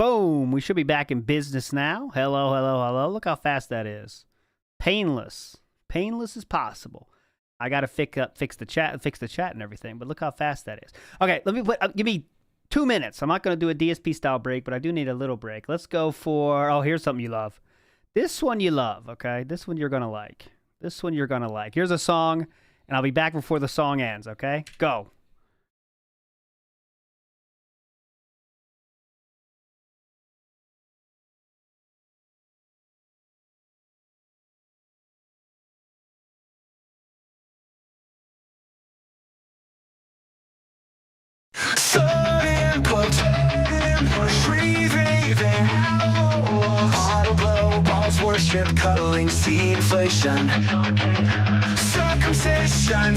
Boom. We should be back in business now. Hello, hello, hello. Look how fast that is. Painless. Painless as possible. I got to fix the chat and everything, but look how fast that is. Okay, let me give me 2 minutes. I'm not going to do a DSP style break, but I do need a little break. Let's go for, oh, here's something you love. This one you love, okay? This one you're going to like. This one you're going to like. Here's a song, and I'll be back before the song ends, okay? Go. Worship, cuddling, see inflation, circumcision,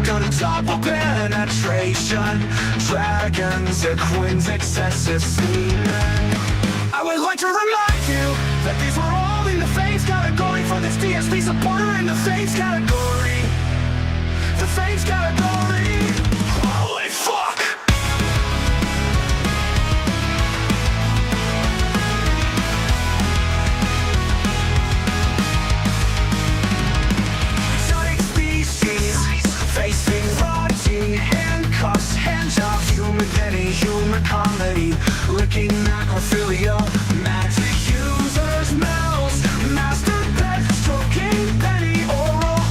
gonna topple penetration, dragons and queens, excessive semen. I would like to remind you that these were all in the faith category for this DSP supporter in the faith category. The faith category. Holy fuck! Facing rotting handcuffs, handjob, human petty, human comedy, licking necrophilia, magic users, mouths, master pet, stroking penny, oral,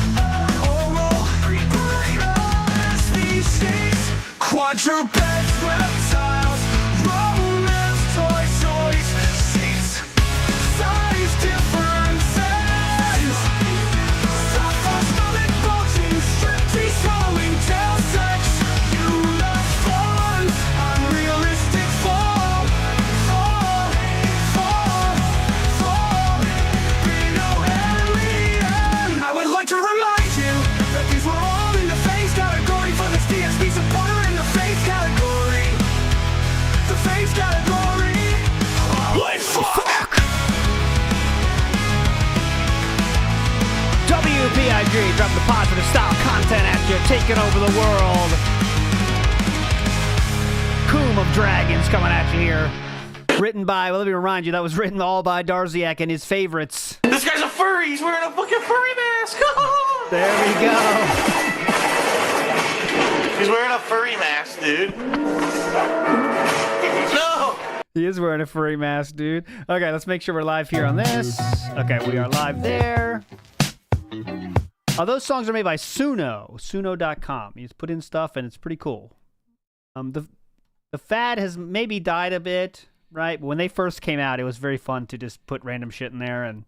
species, quadrupeds, reptiles, romance, toys, seats, size differences. Swallowing tail sex, uniforms, unrealistic fall, be no alien. I would like to remind you that these were all in the face category for this DSP supporter in the face category. The face category. Holy fuck! WPIG, drop the positive style content at you, taking over the world. Coom of Dragons coming at you here. Written by, well, let me remind you, that was written all by Darziak and his favorites. This guy's a furry, he's wearing a fucking furry mask. There we go. He's wearing a furry mask, dude. No! He is wearing a furry mask, dude. Okay, let's make sure we're live here on this. Okay, we are live there. Oh, those songs are made by Suno.com. You just put in stuff and it's pretty cool. The fad has maybe died a bit, right? But when they first came out, it was very fun to just put random shit in there. And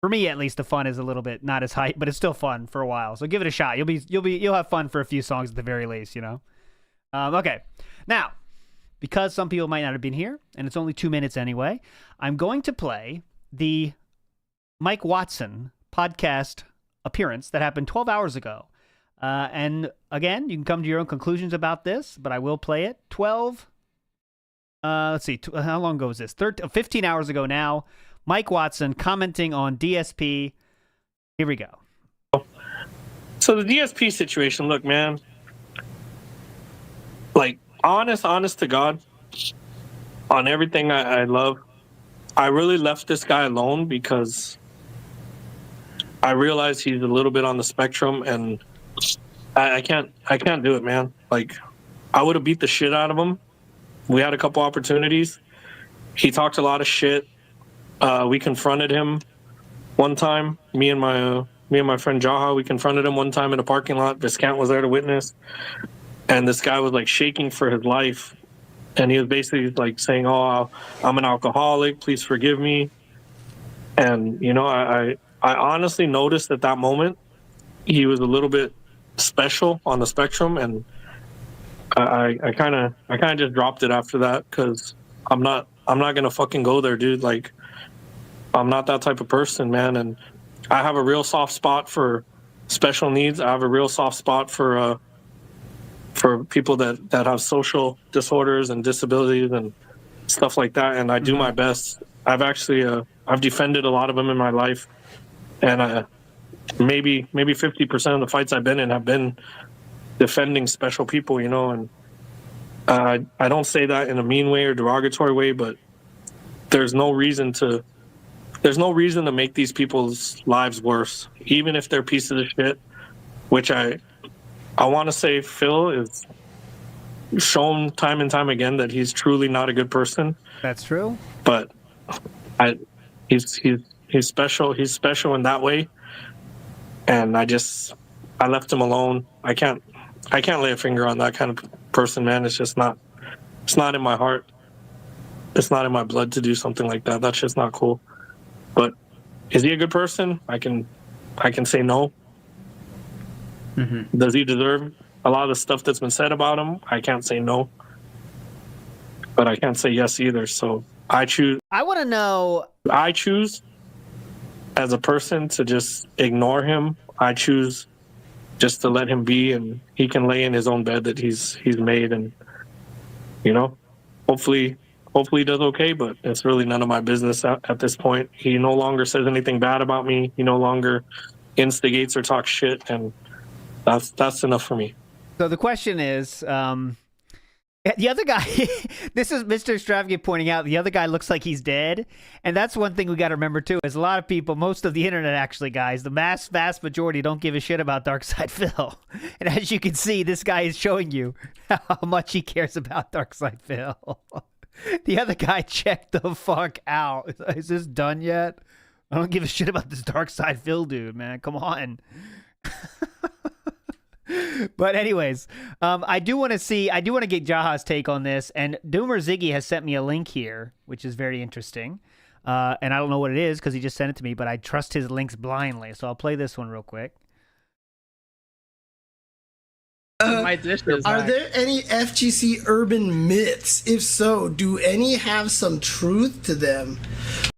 for me, at least, the fun is a little bit not as hype, but it's still fun for a while. So give it a shot. You'll have fun for a few songs at the very least, you know. Okay, now because some people might not have been here, and it's only 2 minutes anyway, I'm going to play the Mike Watson podcast appearance that happened 12 hours ago. And again, you can come to your own conclusions about this, but I will play it. 12, let's see, how long ago was this? 15 hours ago now. Mike Watson commenting on DSP. Here we go. So the DSP situation, look, man, like honest to God, on everything I love, I really left this guy alone because I realize he's a little bit on the spectrum, and I can't do it, man. Like, I would have beat the shit out of him. We had a couple opportunities. He talked a lot of shit. We confronted him one time. Me and my friend Jaha, we confronted him one time in a parking lot. Viscount was there to witness, and this guy was like shaking for his life, and he was basically like saying, "Oh, I'm an alcoholic. Please forgive me." And you know, I honestly noticed at that moment he was a little bit special on the spectrum, and I kind of just dropped it after that because I'm not gonna fucking go there, dude. Like, I'm not that type of person, man. And I have a real soft spot for special needs. I have a real soft spot for people that have social disorders and disabilities and stuff like that. And I do my best. I've actually I've defended a lot of them in my life. And maybe 50% of the fights I've been in have been defending special people, you know. And I don't say that in a mean way or derogatory way, but there's no reason to make these people's lives worse, even if they're pieces of shit. Which I want to say Phil is shown time and time again that he's truly not a good person. That's true. But he's special. He's special in that way, and I left him alone. I can't lay a finger on that kind of person, man. It's just not. It's not in my heart. It's not in my blood to do something like that. That's just not cool. But is he a good person? I can say no. Mm-hmm. Does he deserve a lot of the stuff that's been said about him? I can't say no, but I can't say yes either. So I choose. I want to know. I choose as a person to just ignore him. I choose just to let him be, and he can lay in his own bed that he's made, and hopefully he does okay. But it's really none of my business at this point. He no longer says anything bad about me. He no longer instigates or talks shit, and that's enough for me. So the question is, the other guy, this is Mr. Extravagant pointing out, the other guy looks like he's dead. And that's one thing we got to remember, too, is a lot of people, most of the internet, actually, guys, the vast majority don't give a shit about Darkside Phil. And as you can see, this guy is showing you how much he cares about Darkside Phil. The other guy checked the fuck out. Is this done yet? I don't give a shit about this Darkside Phil dude, man. Come on. But anyways, I do want to get Jaha's take on this, and Doomer Ziggy has sent me a link here, which is very interesting. And I don't know what it is because he just sent it to me, but I trust his links blindly. So I'll play this one real quick. My dishes. Are there any FGC urban myths? If so, do any have some truth to them?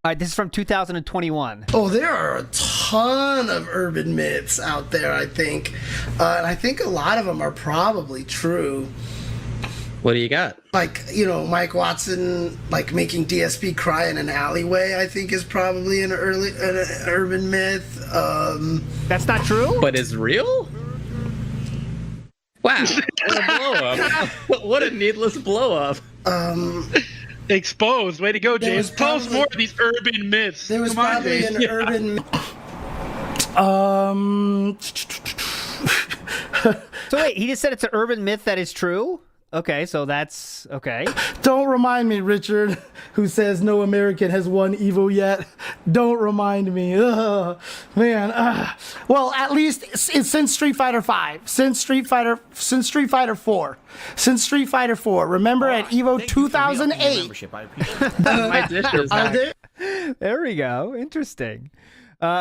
All right, this is from 2021. Oh, there are a ton of urban myths out there, I think. And I think a lot of them are probably true. What do you got? Like, Mike Watson, like making DSP cry in an alleyway, I think is probably an urban myth. That's not true? But is real? Wow, what a blow-up. What a needless blow-up. Exposed. Way to go, James. Post more of these urban myths. There was probably an urban myth. So wait, he just said it's an urban myth that is true? Okay, so that's okay. Don't remind me, Richard, who says no American has won Evo yet. Don't remind me. Ugh, man. Well, at least since Street Fighter V, since Street Fighter 4, Remember at Evo 2008. My dishes. There we go. Interesting.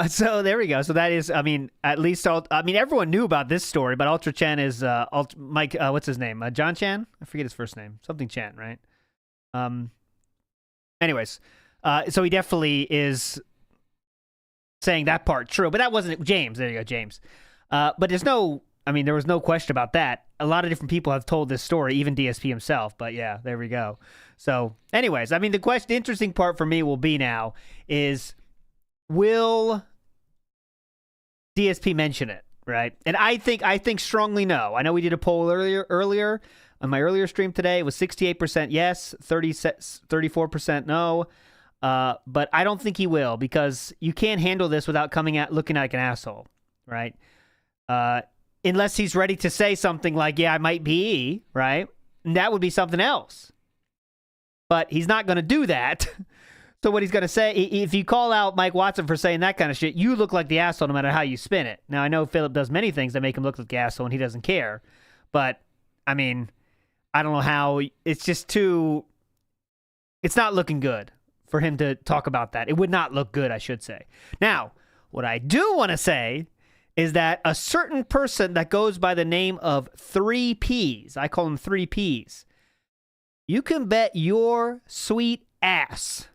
So there we go. So that is, at least, everyone knew about this story, but Ultra Chan is, Mike, what's his name? John Chan? I forget his first name. Something Chan, right? Anyways, so he definitely is saying that part true, but that wasn't James. There you go, James. But there was no question about that. A lot of different people have told this story, even DSP himself, but yeah, there we go. So anyways, the interesting part for me will be now is, will DSP mention it, right? And I think strongly no. I know we did a poll earlier on my earlier stream today. It was 68% yes, 34% no. But I don't think he will, because you can't handle this without coming out looking like an asshole, right? Unless he's ready to say something like, yeah, I might be, right? And that would be something else. But he's not going to do that. So what he's going to say, if you call out Mike Watson for saying that kind of shit, you look like the asshole no matter how you spin it. Now, I know Philip does many things that make him look like the asshole and he doesn't care. But, I don't know how, it's not looking good for him to talk about that. It would not look good, I should say. Now, what I do want to say is that a certain person that goes by the name of 3Ps, I call him 3Ps, you can bet your sweet ass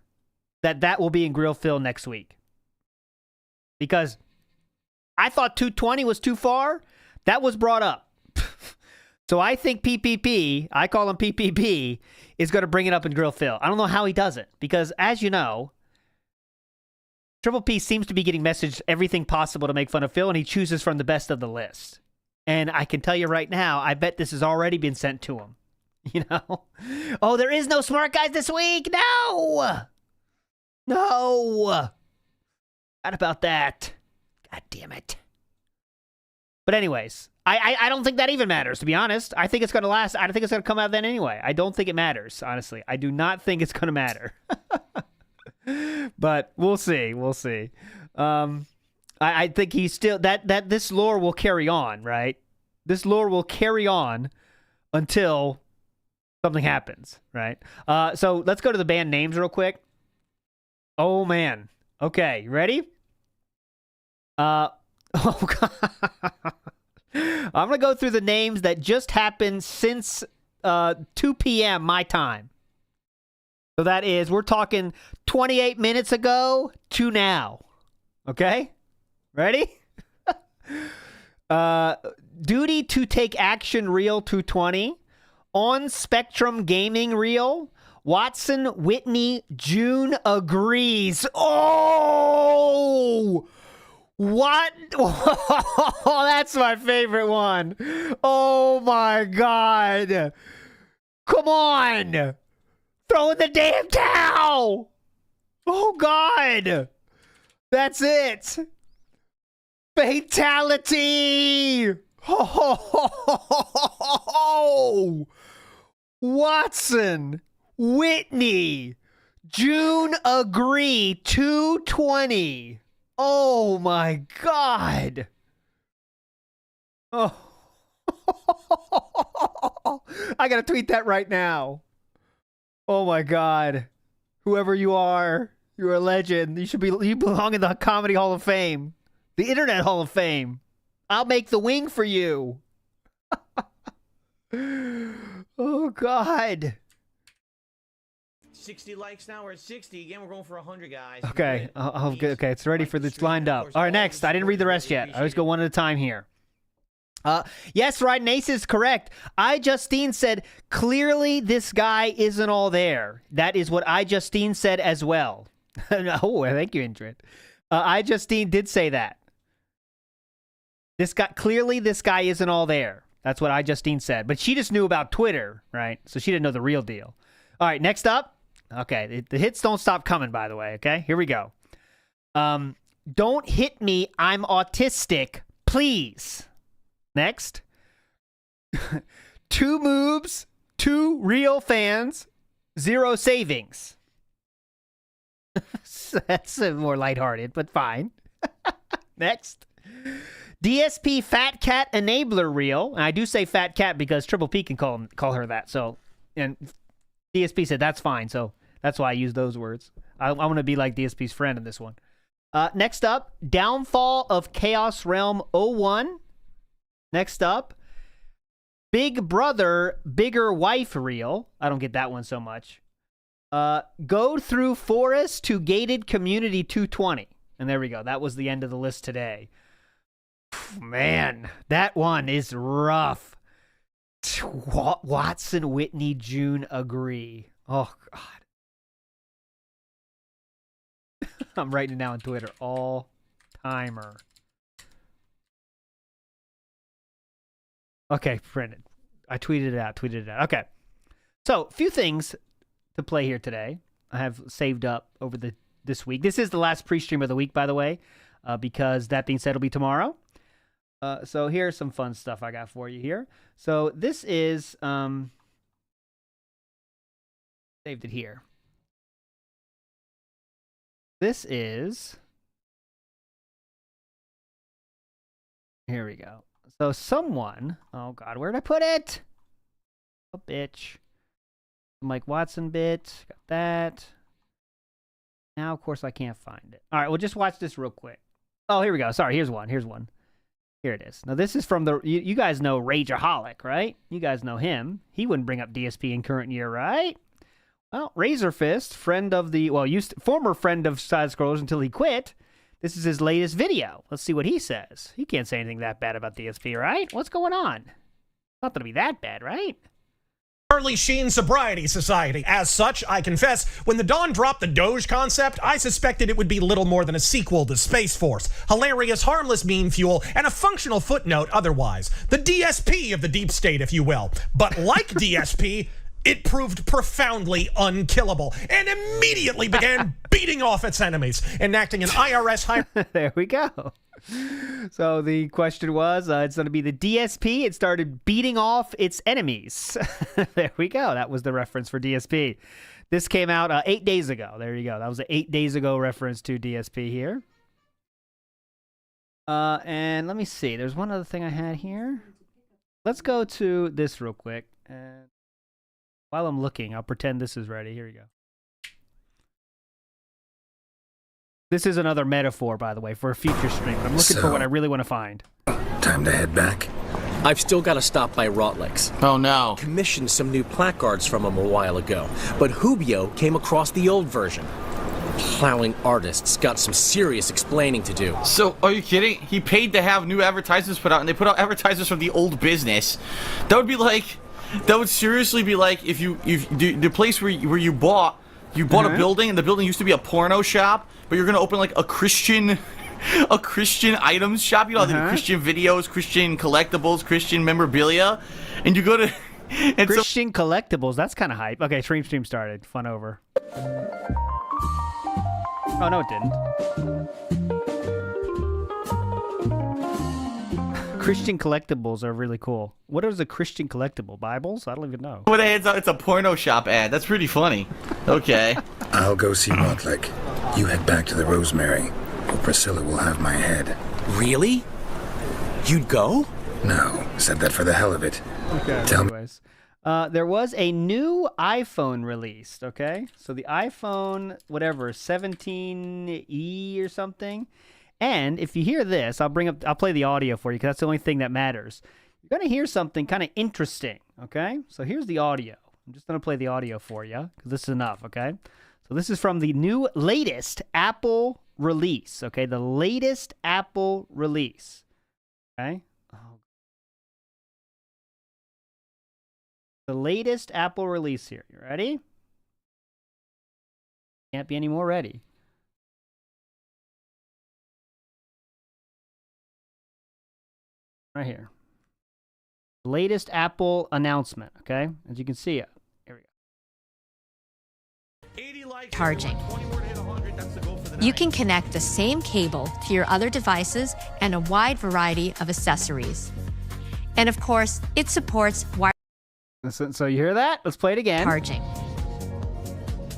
that will be in Grill Phil next week. Because I thought 220 was too far. That was brought up. So I think PPP, I call him PPP, is going to bring it up in Grill Phil. I don't know how he does it. Because as you know, Triple P seems to be getting messaged everything possible to make fun of Phil, and he chooses from the best of the list. And I can tell you right now, I bet this has already been sent to him. You know? Oh, there is no smart guys this week. No. What about that? God damn it. But anyways, I don't think that even matters, to be honest. I think it's going to last. I think it's going to come out then anyway. I don't think it matters, honestly. I do not think it's going to matter. But we'll see. I think he's still... That this lore will carry on, right? This lore will carry on until something happens, right? So let's go to the band names real quick. Oh, man. Okay, ready? Oh, God. I'm going to go through the names that just happened since 2 p.m. my time. So that is, we're talking 28 minutes ago to now. Okay? Ready? Duty to Take Action Reel 220. On Spectrum Gaming Reel. Watson Whitney June agrees. Oh! What? Oh, that's my favorite one. Oh my God. Come on. Throw in the damn towel. Oh God. That's it. Fatality. Oh. Watson Whitney June agree 220. Oh my God. Oh. I gotta tweet that right now. Oh my God. Whoever you are, you're a legend. You belong in the Comedy Hall of Fame. The Internet Hall of Fame. I'll make the wing for you. Oh God. 60 likes now. We're at 60. Again, we're going for 100, guys. Okay. Okay, it's ready for this lined up. All right, next. I didn't read the rest yet. I always go one at a time here. Yes, Ryan Ace is correct. Justine said, clearly this guy isn't all there. That is what Justine said as well. Oh, thank you, Indrid. Justine did say that. This guy isn't all there. That's what Justine said. But she just knew about Twitter, right? So she didn't know the real deal. All right, next up. Okay, the hits don't stop coming, by the way, okay? Here we go. Don't hit me, I'm autistic, please. Next. 2 moves, 2 real fans, 0 savings. That's more lighthearted, but fine. Next. DSP Fat Cat Enabler Reel. And I do say Fat Cat because Triple P can call her that. So, and DSP said that's fine, so that's why I use those words. I want to be like DSP's friend in this one. Next up, Downfall of Chaos Realm 01. Next up, Big Brother Bigger Wife Reel. I don't get that one so much. Go Through Forest to Gated Community 220. And there we go. That was the end of the list today. Man, that one is rough. Watson, Whitney, June agree. Oh, God. I'm writing it down on Twitter. All timer. Okay, printed. I tweeted it out. Okay. So, a few things to play here today. I have saved up over this week. This is the last pre-stream of the week, by the way, because that being said, it'll be tomorrow. So here's some fun stuff I got for you here. So this is saved it here. This is, here we go. So someone, oh God, where did I put it? Oh, bitch. Mike Watson bit, got that. Now, of course, I can't find it. All right, well, just watch this real quick. Oh, here we go. Sorry, here's one. Here it is. Now, this is from the... You guys know Rageaholic, right? You guys know him. He wouldn't bring up DSP in current year, right? Well, Razorfist, friend of the... Well, former friend of Side Scrollers until he quit. This is his latest video. Let's see what he says. He can't say anything that bad about DSP, right? What's going on? Not going to be that bad, right? Charlie Sheen Sobriety Society. As such, I confess, when the Dawn dropped the Doge concept, I suspected it would be little more than a sequel to Space Force. Hilarious, harmless meme fuel, and a functional footnote otherwise. The DSP of the deep state, if you will. But like DSP, it proved profoundly unkillable and immediately began beating off its enemies, enacting an IRS high... There we go. So the question was, it's going to be the DSP. It started beating off its enemies. There we go. That was the reference for DSP. This came out 8 days ago. There you go. That was an 8 days ago reference to DSP here. And let me see. There's one other thing I had here. Let's go to this real quick. And while I'm looking, I'll pretend this is ready. Here we go. This is another metaphor, by the way, for a future stream. But I'm looking for what I really want to find. Time to head back. I've still got to stop by Rotlex. Oh no. Commissioned some new placards from him a while ago, but Hubio came across the old version. Plowing artists got some serious explaining to do. So, are you kidding? He paid to have new advertisements put out, and they put out advertisements from the old business. That would be like, that would seriously be like if the place where you bought a building, and the building used to be a porno shop, but you're gonna open like a Christian items shop. You know, the Christian videos, Christian collectibles, Christian memorabilia, and you go to Christian collectibles. That's kind of hype. Okay, stream started. Fun over. Oh no, it didn't. Christian collectibles are really cool. What is a Christian collectible? Bibles? I don't even know. What it's a porno shop ad. That's pretty funny. Okay. I'll go see Rotlick. You head back to the Rosemary, or Priscilla will have my head. Really? You'd go? No, said that for the hell of it. Okay. Tell me. Anyways, there was a new iPhone released. Okay, so the iPhone, whatever, 17e or something. And if you hear this, I'll play the audio for you because that's the only thing that matters. You're gonna hear something kind of interesting. Okay, so here's the audio. I'm just gonna play the audio for you because this is enough. Okay. So this is from the latest Apple release, okay? The latest Apple release, okay? The latest Apple release here. You ready? Can't be any more ready. Right here. Latest Apple announcement, okay? As you can see it. Charging. You can connect the same cable to your other devices and a wide variety of accessories. And of course, it supports wireless. So you hear that? Let's play it again. Charging.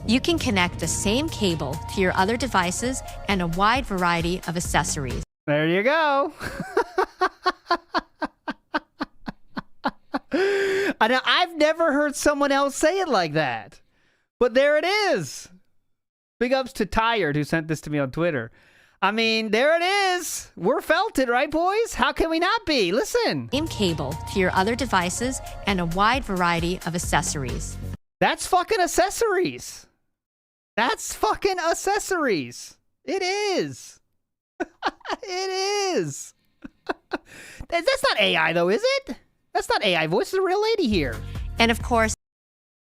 You can connect the same cable to your other devices and a wide variety of accessories. There you go. I've never heard someone else say it like that. But there it is. Big ups to Tired, who sent this to me on Twitter. I mean, there it is. We're felted, right, boys? How can we not be? Listen. Same cable to your other devices and a wide variety of accessories. That's fucking accessories. That's fucking accessories. It is. It is. That's not AI, though, is it? That's not AI voice. It's a real lady here. And of course,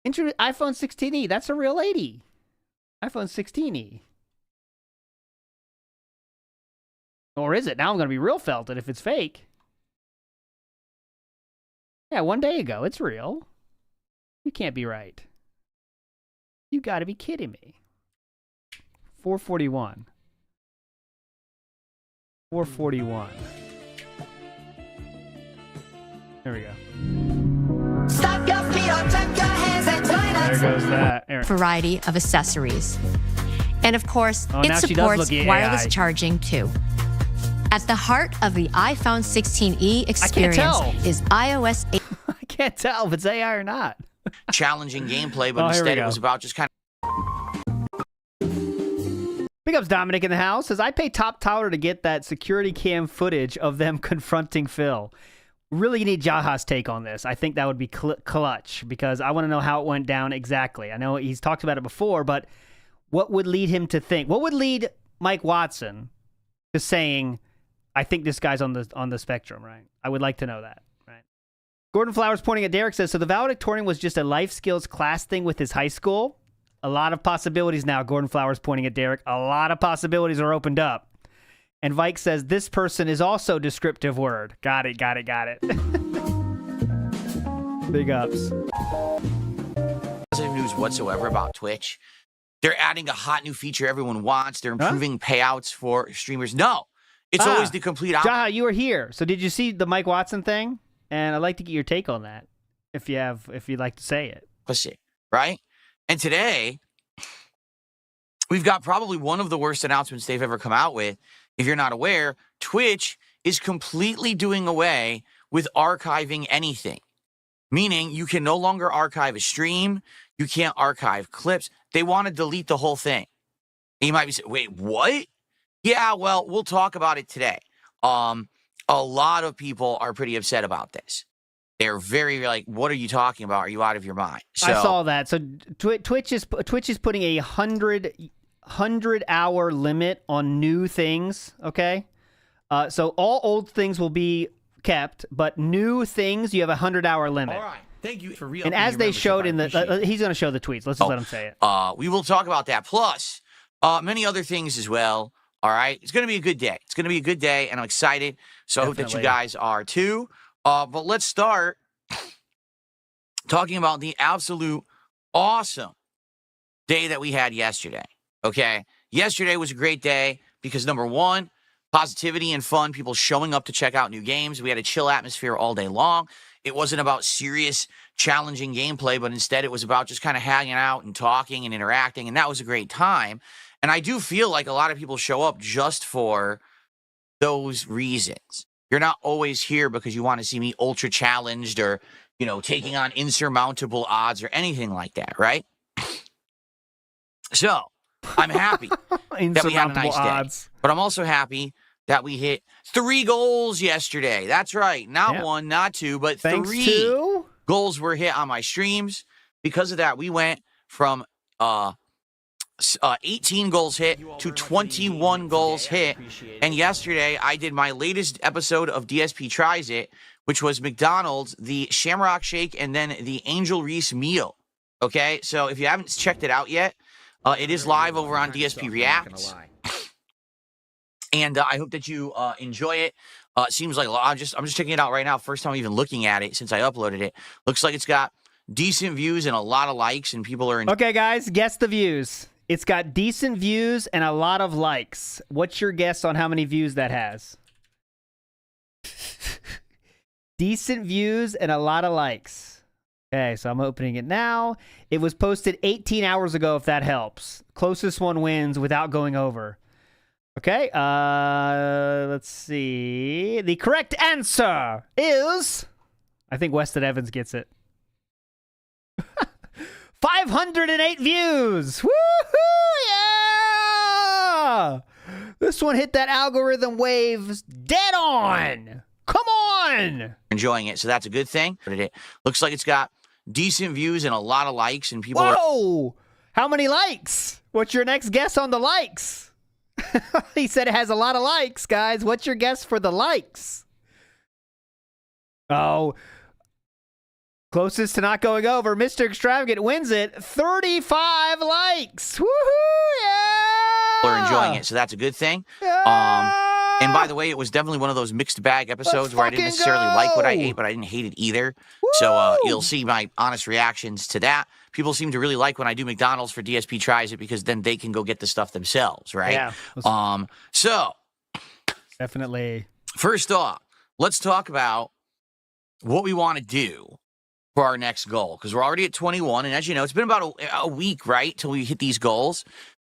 iPhone 16e. That's a real lady. iPhone 16e. Or is it? Now I'm going to be real felted if it's fake. Yeah, 1 day ago. It's real. You can't be right. You got to be kidding me. 441. 441. There we go. Stop your feet or clap your hands and join us. There goes that. Variety of accessories. And of course, it supports wireless charging too. At the heart of the iPhone 16e experience is iOS 8. I can't tell if it's AI or not. Challenging gameplay, but instead it was about just kind of... Big ups Dominic in the house. Says, I pay top dollar to get that security cam footage of them confronting Phil. Really need Jaha's take on this. I think that would be clutch because I want to know how it went down exactly. I know he's talked about it before, but what would lead him to think? What would lead Mike Watson to saying, I think this guy's on the spectrum, right? I would like to know that, right? Gordon Flowers pointing at Derek says, so the valedictorian was just a life skills class thing with his high school? A lot of possibilities now. Gordon Flowers pointing at Derek. A lot of possibilities are opened up. And Vike says, this person is also descriptive word. Got it. Big ups. Positive news whatsoever about Twitch. They're adding a hot new feature everyone wants. They're improving payouts for streamers. No, it's always the complete opposite. Jaha, you were here. So did you see the Mike Watson thing? And I'd like to get your take on that, if you'd like to say it. Right? And today, we've got probably one of the worst announcements they've ever come out with. If you're not aware, Twitch is completely doing away with archiving anything. Meaning you can no longer archive a stream. You can't archive clips. They want to delete the whole thing. And you might be saying, wait, what? Yeah, well, we'll talk about it today. A lot of people are pretty upset about this. They're very like, what are you talking about? Are you out of your mind? So, I saw that. So Twitch is putting a 100-hour limit on new things, okay? So all old things will be kept, but new things, you have a 100-hour limit. All right. Thank you for real. And as they showed in the, he's going to show the tweets. Let's just let him say it. We will talk about that. Plus, many other things as well. All right. It's going to be a good day. It's going to be a good day, and I'm excited. So I hope that you guys are too. But let's start talking about the absolute awesome day that we had yesterday. Okay. Yesterday was a great day because, number one, positivity and fun, people showing up to check out new games. We had a chill atmosphere all day long. It wasn't about serious, challenging gameplay, but instead it was about just kind of hanging out and talking and interacting, and that was a great time. And I do feel like a lot of people show up just for those reasons. You're not always here because you want to see me ultra challenged or, you know, taking on insurmountable odds or anything like that, right? So I'm happy that we had a nice day. But I'm also happy that we hit 3 goals yesterday. That's right. Not 1, not 2, but 3 goals were hit on my streams. Because of that, we went from 18 goals hit to 21 goals hit. And yesterday, I did my latest episode of DSP Tries It, which was McDonald's, the Shamrock Shake, and then the Angel Reese meal. Okay? So if you haven't checked it out yet, it is live over on DSP Reacts. And I hope that you enjoy it. It seems like a lot. I'm just checking it out right now. First time I'm even looking at it since I uploaded it. Looks like it's got decent views and a lot of likes, and people are okay, guys, guess the views. It's got decent views and a lot of likes. What's your guess on how many views that has? Decent views and a lot of likes. Okay, so I'm opening it now. It was posted 18 hours ago, if that helps. Closest one wins without going over. Okay, let's see. The correct answer is... I think Weston Evans gets it. 508 views! Woohoo! Yeah! This one hit that algorithm wave dead on! Come on! Enjoying it, so that's a good thing. It looks like it's got decent views and a lot of likes, and people Whoa! How many likes? What's your next guess on the likes? He said it has a lot of likes, guys. What's your guess for the likes? Oh... Closest to not going over, Mr. Extravagant wins it. 35 likes. Woohoo! Yeah! Are enjoying it, so that's a good thing. And by the way, it was definitely one of those mixed bag episodes where I didn't necessarily like what I ate, but I didn't hate it either. Woo! So you'll see my honest reactions to that. People seem to really like when I do McDonald's for DSP Tries It because then they can go get the stuff themselves, right? Yeah. So definitely. First off, let's talk about what we want to do for our next goal, because we're already at 21, and as you know, it's been about a week, right, till we hit these goals.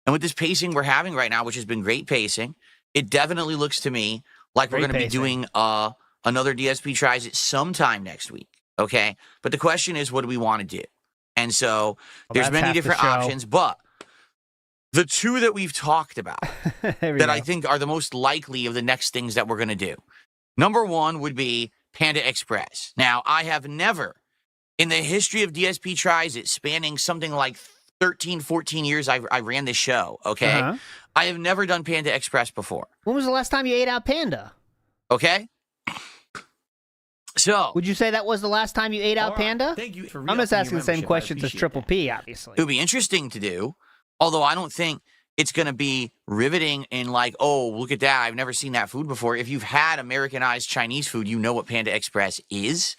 And with this pacing we're having right now, which has been great pacing, it definitely looks to me like we're going to be doing another DSP Tries It sometime next week, okay? But the question is, what do we want to do? And so there's many different options, but the 2 that we've talked about that I think are the most likely of the next things that we're going to do. Number 1 would be Panda Express. Now, I have never... in the history of DSP Tries It, spanning something like 13, 14 years I ran this show, okay? I have never done Panda Express before. When was the last time you ate out Panda? Okay? So, would you say that was the last time you ate out, Panda? Thank you for I'm just re-upping asking your the same membership. I questions as appreciate Triple P, obviously. It would be interesting to do, although I don't think it's going to be riveting in like, oh, look at that. I've never seen that food before. If you've had Americanized Chinese food, you know what Panda Express is.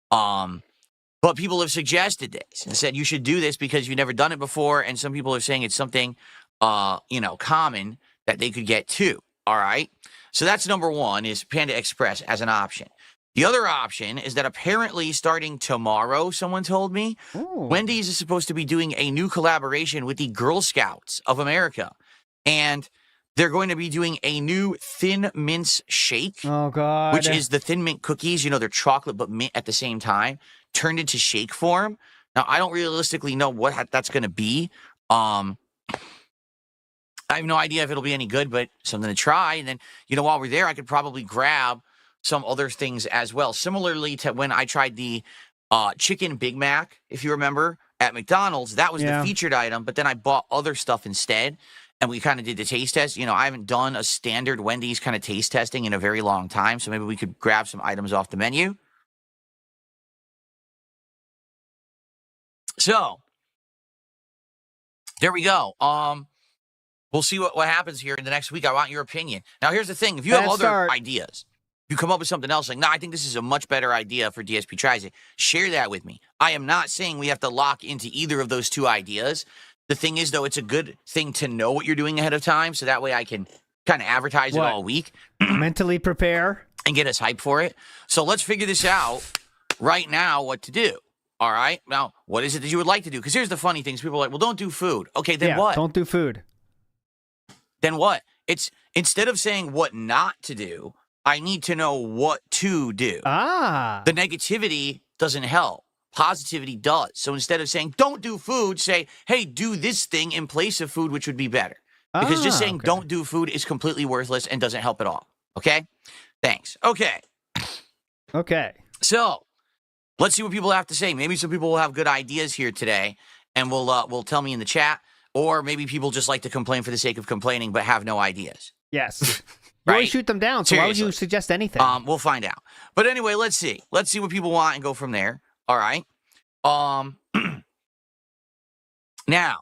But people have suggested this and said you should do this because you've never done it before. And some people are saying it's something, common that they could get too. All right. So that's number one is Panda Express as an option. The other option is that apparently starting tomorrow, someone told me, Wendy's is supposed to be doing a new collaboration with the Girl Scouts of America. And they're going to be doing a new Thin Mints shake. Oh, God. Which is the Thin Mint cookies. They're chocolate but mint at the same time, turned into shake form. Now, I don't realistically know what that's going to be. I have no idea if it'll be any good, but something to try. And then, while we're there, I could probably grab some other things as well. Similarly to when I tried the chicken Big Mac, if you remember, at McDonald's, that was the featured item, but then I bought other stuff instead, and we kind of did the taste test. I haven't done a standard Wendy's kind of taste testing in a very long time, so maybe we could grab some items off the menu. So, there we go. We'll see what happens here in the next week. I want your opinion. Now, here's the thing. If you have other ideas, you come up with something else like, I think this is a much better idea for DSP Tries It, share that with me. I am not saying we have to lock into either of those two ideas. The thing is, though, it's a good thing to know what you're doing ahead of time, so that way I can kind of advertise it all week. Mentally prepare. And get us hyped for it. So let's figure this out right now, what to do. All right? Now, what is it that you would like to do? Because here's the funny things. People are like, well, don't do food. Okay, then what? Don't do food. Then what? It's instead of saying what not to do, I need to know what to do. The negativity doesn't help. Positivity does. So instead of saying, don't do food, say, hey, do this thing in place of food, which would be better. Because just saying don't do food is completely worthless and doesn't help at all. Okay? Thanks. Okay. So let's see what people have to say. Maybe some people will have good ideas here today and will tell me in the chat. Or maybe people just like to complain for the sake of complaining but have no ideas. Yes. You always shoot them down, so why would you suggest anything? We'll find out. But anyway, let's see. Let's see what people want and go from there. All right. Now,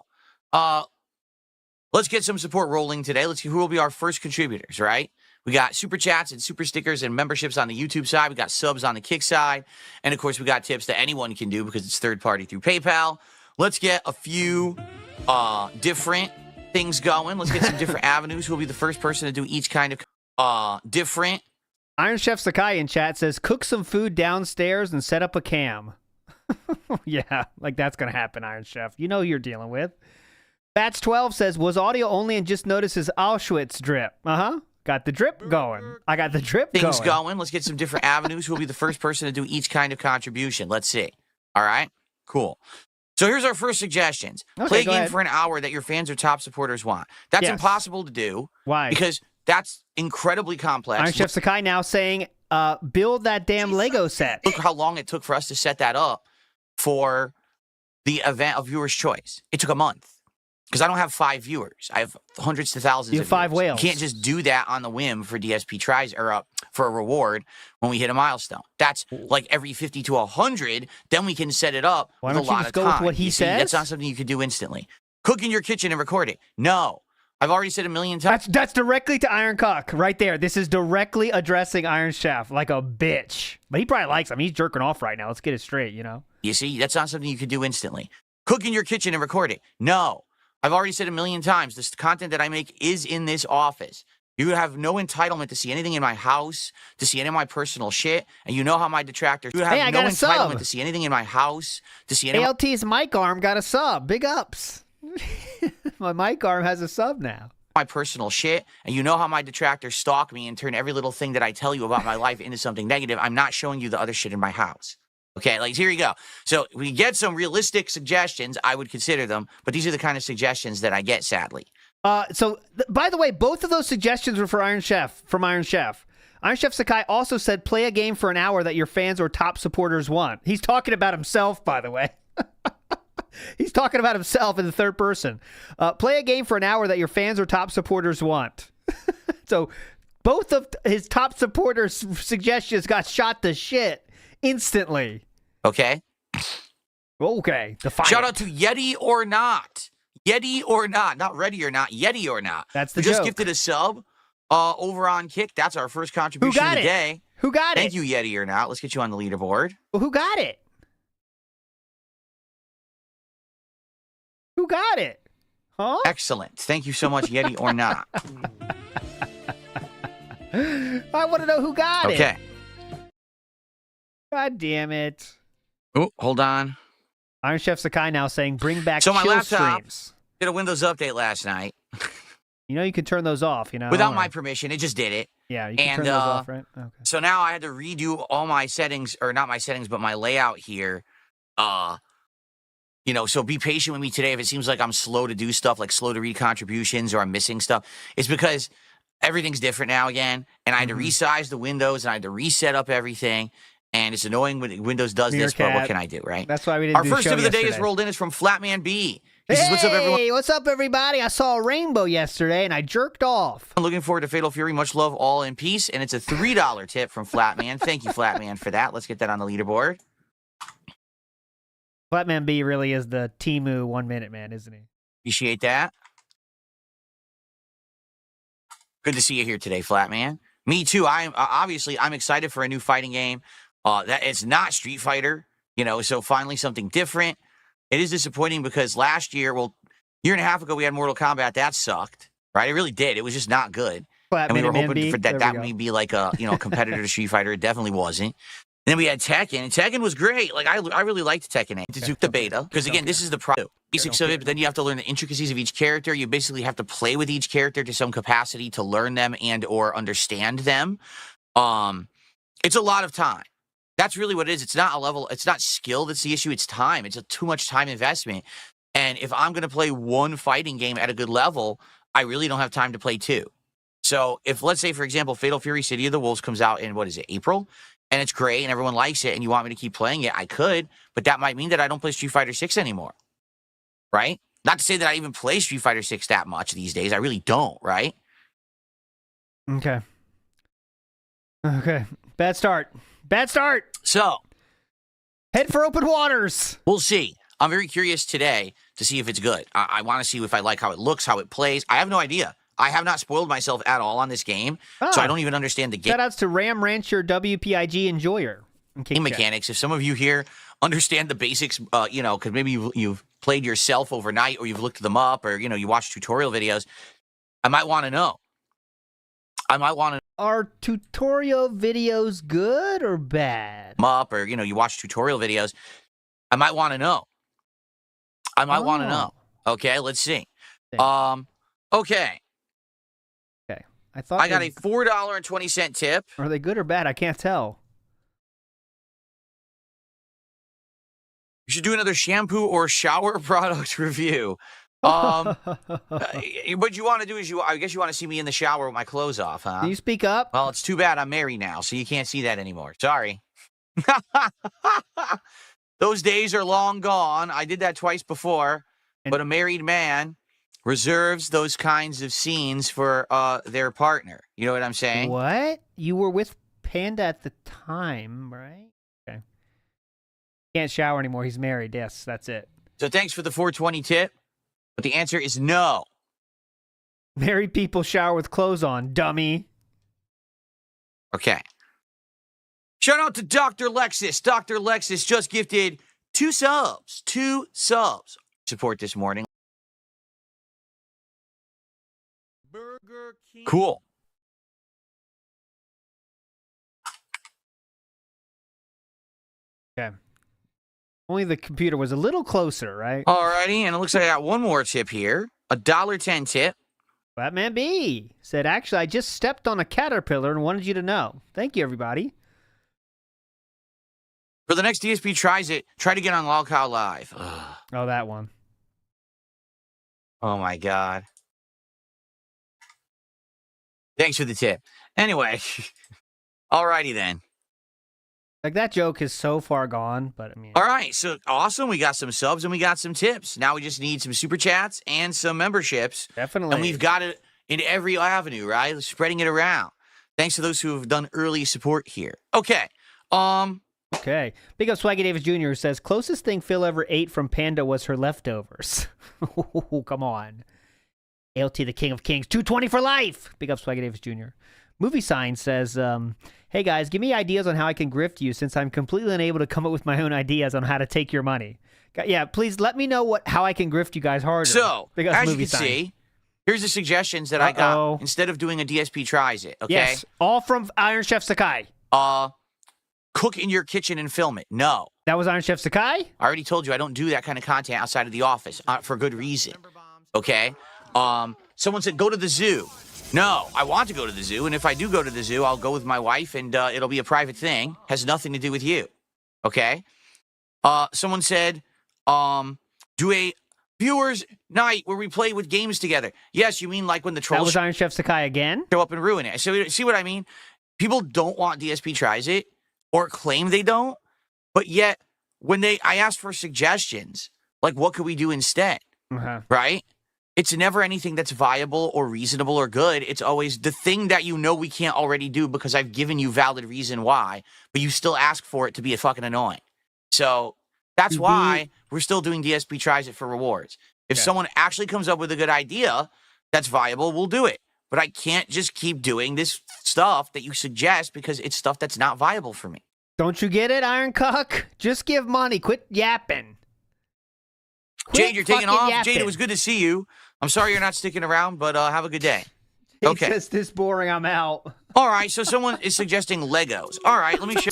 let's get some support rolling today. Let's see who will be our first contributors, right? We got super chats and super stickers and memberships on the YouTube side. We got subs on the Kick side. And, of course, we got tips that anyone can do because it's third-party through PayPal. Let's get a few different things going. Let's get some different avenues. Who will be the first person to do each kind of different? Iron Chef Sakai in chat says, cook some food downstairs and set up a cam. Yeah, like that's going to happen, Iron Chef. You know who you're dealing with. Bats12 says, was audio only and just notices Auschwitz drip. Got the drip going. I got the drip things going. Let's get some different avenues. Who will be the first person to do each kind of contribution? Let's see. All right? Cool. So here's our first suggestions. Play a game for an hour that your fans or top supporters want. That's impossible to do. Why? Because that's incredibly complex. Iron Chef Sakai now saying, build that damn Lego set. Look how long it took for us to set that up for the event of Viewer's Choice. It took a month. Because I don't have 5 viewers. I have hundreds to thousands of 5 viewers. whales. You can't just do that on the whim for DSP Tries or for a reward when we hit a milestone. That's like every 50 to 100. Then we can set it up with a lot of time. With what he says? That's not something you could do instantly. Cook in your kitchen and record it. No. I've already said 1,000,000 times. That's directly to Iron Cock right there. This is directly addressing Iron Chef like a bitch. But he probably likes him. He's jerking off right now. Let's get it straight, You see, that's not something you could do instantly. Cook in your kitchen and record it. No. I've already said 1,000,000 times, this content that I make is in this office. You have no entitlement to see anything in my house, to see any of my personal shit, and you know how my detractors... You have no entitlement to see anything in my house, to see any... ALT's mic arm got a sub. Big ups. My mic arm has a sub now. My personal shit, and you know how my detractors stalk me and turn every little thing that I tell you about my life into something negative. I'm not showing you the other shit in my house. Okay, like here you go. So we get some realistic suggestions. I would consider them, but these are the kind of suggestions that I get, sadly. So by the way, both of those suggestions were for Iron Chef, from Iron Chef. Iron Chef Sakai also said, play a game for an hour that your fans or top supporters want. He's talking about himself, by the way. He's talking about himself in the third person. Play a game for an hour that your fans or top supporters want. So both of his top supporters' suggestions got shot to shit. instantly. Okay. Okay. Defiant. Shout out to Yeti or Not. Yeti or Not. Not Ready or Not. Yeti or Not. That's the Who just joke. gifted a sub over on Kick. That's our first contribution got of the it? day. Who got Thank it? you, Yeti or Not. Let's get you on the leaderboard. Well, who got it? Who got it? Huh? Excellent. Thank you so much, Yeti or Not. I want to know who got it. Okay. God damn it. Oh, hold on. Iron Chef Sakai now saying, bring back So my chill laptop streams. did a Windows update last night. You know you can turn those off, you know? Without my permission. It just did it. Yeah, you can And, turn those off, right? Okay. So now I had to redo all my settings, or not my settings, but my layout here. You know, so be patient with me today if it seems like I'm slow to do stuff, like slow to read contributions or I'm missing stuff. It's because everything's different now again, and I had to resize the windows and I had to reset up everything. And it's annoying when Windows does this, but what can I do, right? That's why we didn't Our do first show tip of the day is yesterday. rolled in. It's from Flatman B. He Hey, says, what's up, everyone? what's up, everybody? I saw a rainbow yesterday, and I jerked off. I'm looking forward to Fatal Fury. Much love, all in peace. And it's a $3 tip from Flatman. Thank you, Flatman, for that. Let's get that on the leaderboard. Flatman B really is the Temu 1 minute man, isn't he? Appreciate that. Good to see you here today, Flatman. Me too. I'm excited for a new fighting game. That it's not Street Fighter, you know, so finally something different. It is disappointing because last year, year and a half ago, we had Mortal Kombat. That sucked, right? It really did. It was just not good. And we were hoping for that may be like a, you know, competitor to Street Fighter. It definitely wasn't. And then we had Tekken, and Tekken was great. Like, I really liked Tekken 8. To do the beta, because again, this is the basics of it, but then you have to learn the intricacies of each character. You basically have to play with each character to some capacity to learn them and or understand them. It's a lot of time. That's really what it is. It's not a level, it's not skill that's the issue, it's time. It's a too much time investment. And if I'm going to play one fighting game at a good level, I really don't have time to play two. So if, let's say, for example, Fatal Fury City of the Wolves comes out in, April? And it's great and everyone likes it and you want me to keep playing it, I could, but that might mean that I don't play Street Fighter 6 anymore, right? Not to say that I even play Street Fighter 6 that much these days. I really don't, right? Okay. Okay. Bad start. Bad start. So, head for open waters. We'll see. I'm very curious today to see if it's good. I want to see if I like how it looks, how it plays. I have no idea. I have not spoiled myself at all on this game, so I don't even understand the game. Shoutouts to Ram Rancher WPIG Enjoyer. Game mechanics. If some of you here understand the basics, you know, because maybe you've played yourself overnight or you've looked them up or, you know, you watch tutorial videos, I might want to know. Are tutorial videos good or bad? Up or, you know, you watch tutorial videos, I might want to know. Want to know. Okay, let's see. Okay. I got a $4.20 tip. Are they good or bad? I can't tell. You should do another shampoo or shower product review. What you want to do is I guess you want to see me in the shower with my clothes off, huh? Can you speak up? Well, it's too bad I'm married now, so you can't see that anymore. Sorry. Those days are long gone. I did that twice before, but a married man reserves those kinds of scenes for their partner. You know what I'm saying? What? You were with Panda at the time, right? Okay. Can't shower anymore. He's married. Yes, that's it. So thanks for the 420 tip, but the answer is no. Married people shower with clothes on, dummy. Okay. Shout out to Dr. Lexus. Dr. Lexus just gifted 2 subs. 2 subs. Support this morning. Burger King. Cool. Okay. Only the computer was a little closer, right? Alrighty, and it looks like I got one more tip here. A $1.10 tip. Batman B said, actually, I just stepped on a caterpillar and wanted you to know. Thank you, everybody. For the next DSP tries it, try to get on Lolcow Live. Ugh. Oh, that one. Oh, my God. Thanks for the tip. Anyway, alrighty then. Like, that joke is so far gone, but I mean... All right, so awesome. We got some subs and we got some tips. Now we just need some super chats and some memberships. Definitely. And we've got it in every avenue, right? Spreading it around. Thanks to those who have done early support here. Okay. Okay. Big up Swaggy Davis Jr. who says, closest thing Phil ever ate from Panda was her leftovers. Come on. ALT, the king of kings. 220 for life. Big up Swaggy Davis Jr. Movie Sign says, hey guys, give me ideas on how I can grift you since I'm completely unable to come up with my own ideas on how to take your money. Yeah, please let me know how I can grift you guys harder. So, as you can see, here's the suggestions that I got. Instead of doing a DSP Tries It, okay? Yes, all from Iron Chef Sakai. Cook in your kitchen and film it. No. That was Iron Chef Sakai? I already told you I don't do that kind of content outside of the office for good reason, okay? Someone said, go to the zoo. No, I want to go to the zoo, and if I do go to the zoo, I'll go with my wife, and it'll be a private thing. Has nothing to do with you, okay? Someone said, do a viewers night where we play with games together. Yes, you mean like when the trolls... That was Iron Chef Sakai again? ...show up and ruin it. So see what I mean? People don't want DSP Tries It, or claim they don't, but yet when I ask for suggestions, like what could we do instead, right? It's never anything that's viable or reasonable or good. It's always the thing that you know we can't already do because I've given you valid reason why, but you still ask for it to be fucking annoying. So that's why we're still doing DSP Tries It for rewards. If someone actually comes up with a good idea that's viable, we'll do it. But I can't just keep doing this stuff that you suggest because it's stuff that's not viable for me. Don't you get it, Ironcock? Just give money. Quit yapping. Jade, you're taking off. Jade, it was good to see you. I'm sorry you're not sticking around, but have a good day. Okay. It's just this boring. I'm out. All right, so someone is suggesting Legos. All right, let me show.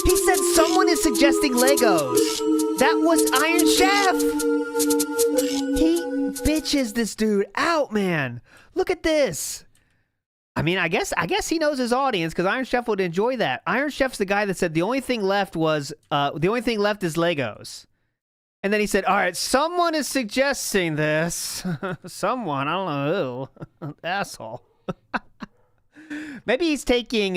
He said someone is suggesting Legos. That was Iron Chef. He bitches this dude out, man. Look at this. I mean, I guess he knows his audience because Iron Chef would enjoy that. Iron Chef's the guy that said the only thing left is Legos. And then he said, all right, someone is suggesting this. Someone, I don't know who. Asshole. Maybe he's taking,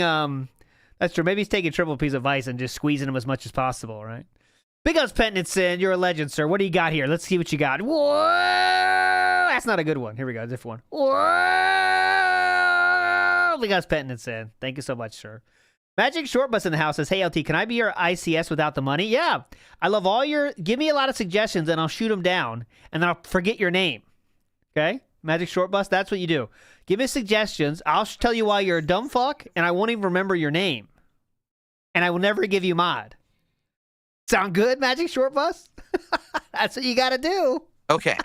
that's true. Maybe he's taking Triple P's advice and just squeezing him as much as possible, right? Big ups, Penitson. You're a legend, sir. What do you got here? Let's see what you got. Whoa! That's not a good one. Here we go. A different one. Whoa! Big ups, Penitson. Thank you so much, sir. Magic Shortbus in the house says, hey, LT, can I be your ICS without the money? Yeah. I love all your... Give me a lot of suggestions, and I'll shoot them down, and then I'll forget your name. Okay? Magic Shortbus, that's what you do. Give me suggestions. I'll tell you why you're a dumb fuck, and I won't even remember your name. And I will never give you mod. Sound good, Magic Shortbus? That's what you got to do. Okay.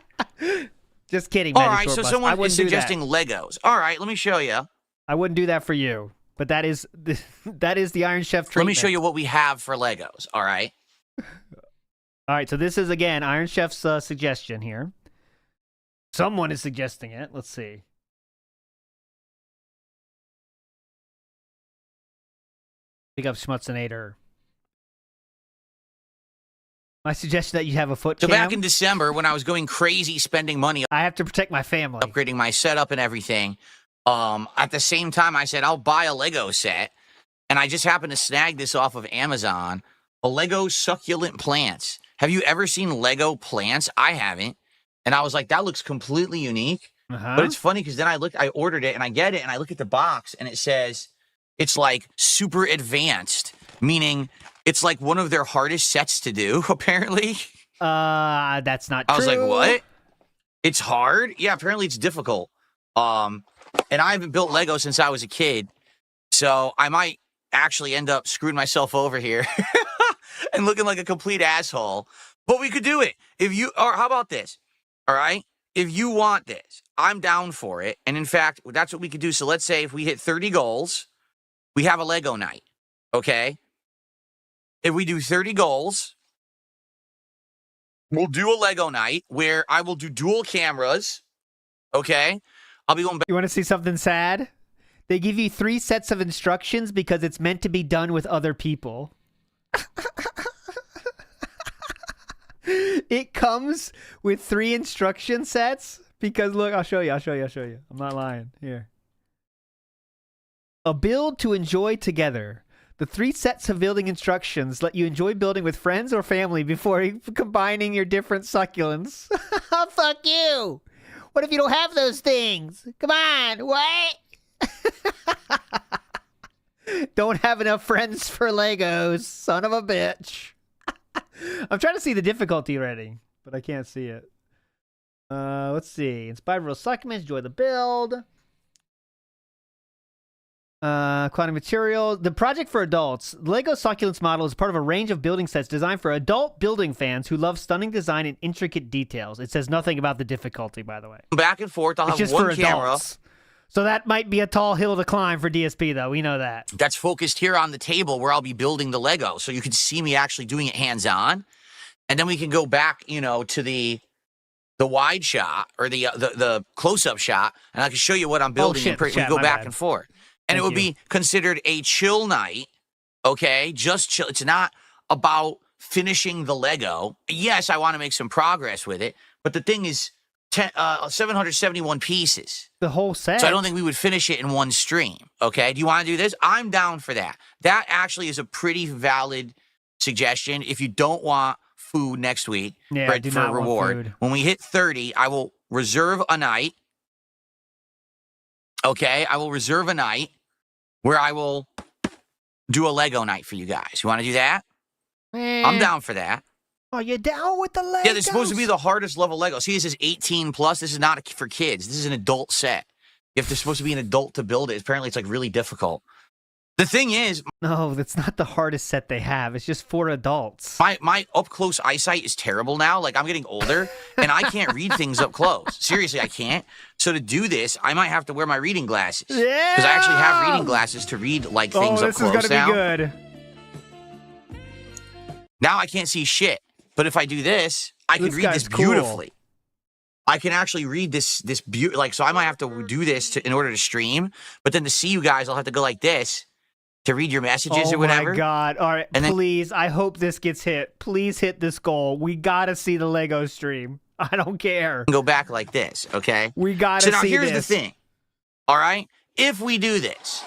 Just kidding, Magic Shortbus. All right, so someone is suggesting Legos. All right, let me show you. I wouldn't do that for you. But that is the Iron Chef treatment. Let me show you what we have for Legos, all right? All right, so this is, again, Iron Chef's suggestion here. Someone is suggesting it. Let's see. Big up Schmutzinator. My suggestion that you have a foot cam. So back in December, when I was going crazy spending money... I have to protect my family. Upgrading my setup and everything... at the same time, I said, I'll buy a Lego set. And I just happened to snag this off of Amazon. A Lego succulent plants. Have you ever seen Lego plants? I haven't. And I was like, that looks completely unique. But it's funny because then I ordered it and I get it and I look at the box and it says it's like super advanced, meaning it's like one of their hardest sets to do, apparently. That's not true. I was like, what? It's hard? Yeah, apparently it's difficult. And I haven't built Lego since I was a kid, so I might actually end up screwing myself over here and looking like a complete asshole. But we could do it. Or how about this? All right? If you want this, I'm down for it. And in fact, that's what we could do. So let's say if we hit 30 goals, we have a Lego night, okay? If we do 30 goals, we'll do a Lego night where I will do dual cameras, okay? I'll be going back. You want to see something sad? They give you 3 sets of instructions because it's meant to be done with other people. It comes with 3 instruction sets because, look, I'll show you. I'm not lying. Here. A build to enjoy together. The 3 sets of building instructions let you enjoy building with friends or family before combining your different succulents. Fuck you! What if you don't have those things? Come on, what? Don't have enough friends for Legos. Son of a bitch. I'm trying to see the difficulty already, but I can't see it. Let's see. Inspired real succulents. Enjoy the build. Quantum material. The project for adults. The Lego Succulents model is part of a range of building sets designed for adult building fans who love stunning design and intricate details. It says nothing about the difficulty, by the way. Back and forth. I'll It's have just one for camera. adults. So that might be a tall hill to climb for DSP, though. We know that. That's focused here on the table where I'll be building the Lego. So you can see me actually doing it hands-on. And then we can go back, you know, to the wide shot or the close-up shot, and I can show you what I'm building. shit, We chat, go my back bad. and forth. And Thank it would you. be considered a chill night, okay? Just chill. It's not about finishing the Lego. Yes, I want to make some progress with it, but the thing is 771 pieces. The whole set. So I don't think we would finish it in one stream, okay? Do you want to do this? I'm down for that. That actually is a pretty valid suggestion. If you don't want food next week Yeah, for, I do for a not want reward, food. when we hit 30, I will reserve a night. Okay, I will reserve a night where I will do a Lego night for you guys. You want to do that? I'm down for that. Are you down with the Legos? Yeah, this is supposed to be the hardest level Lego. See, this is 18 plus. This is not for kids. This is an adult set. If they're supposed to be an adult to build it, apparently it's like really difficult. The thing is, no, that's not the hardest set they have. It's just for adults. my up close eyesight is terrible now. Like I'm getting older and I can't read things up close. Seriously, I can't. So to do this, I might have to wear my reading glasses. Yeah. Because I actually have reading glasses to read like things up this close is gonna now. be good. Now I can't see shit. But if I do this, I can This read guy's this cool. beautifully. I can actually read this like so I might have to do this in order to stream, but then to see you guys, I'll have to go like this to read your messages Oh or whatever. my god. All right, And then- please. I hope this gets hit. Please hit this goal. We gotta see the Lego stream. I don't care. Go back like this, okay? We gotta So now see here's this. the thing. All right? If we do this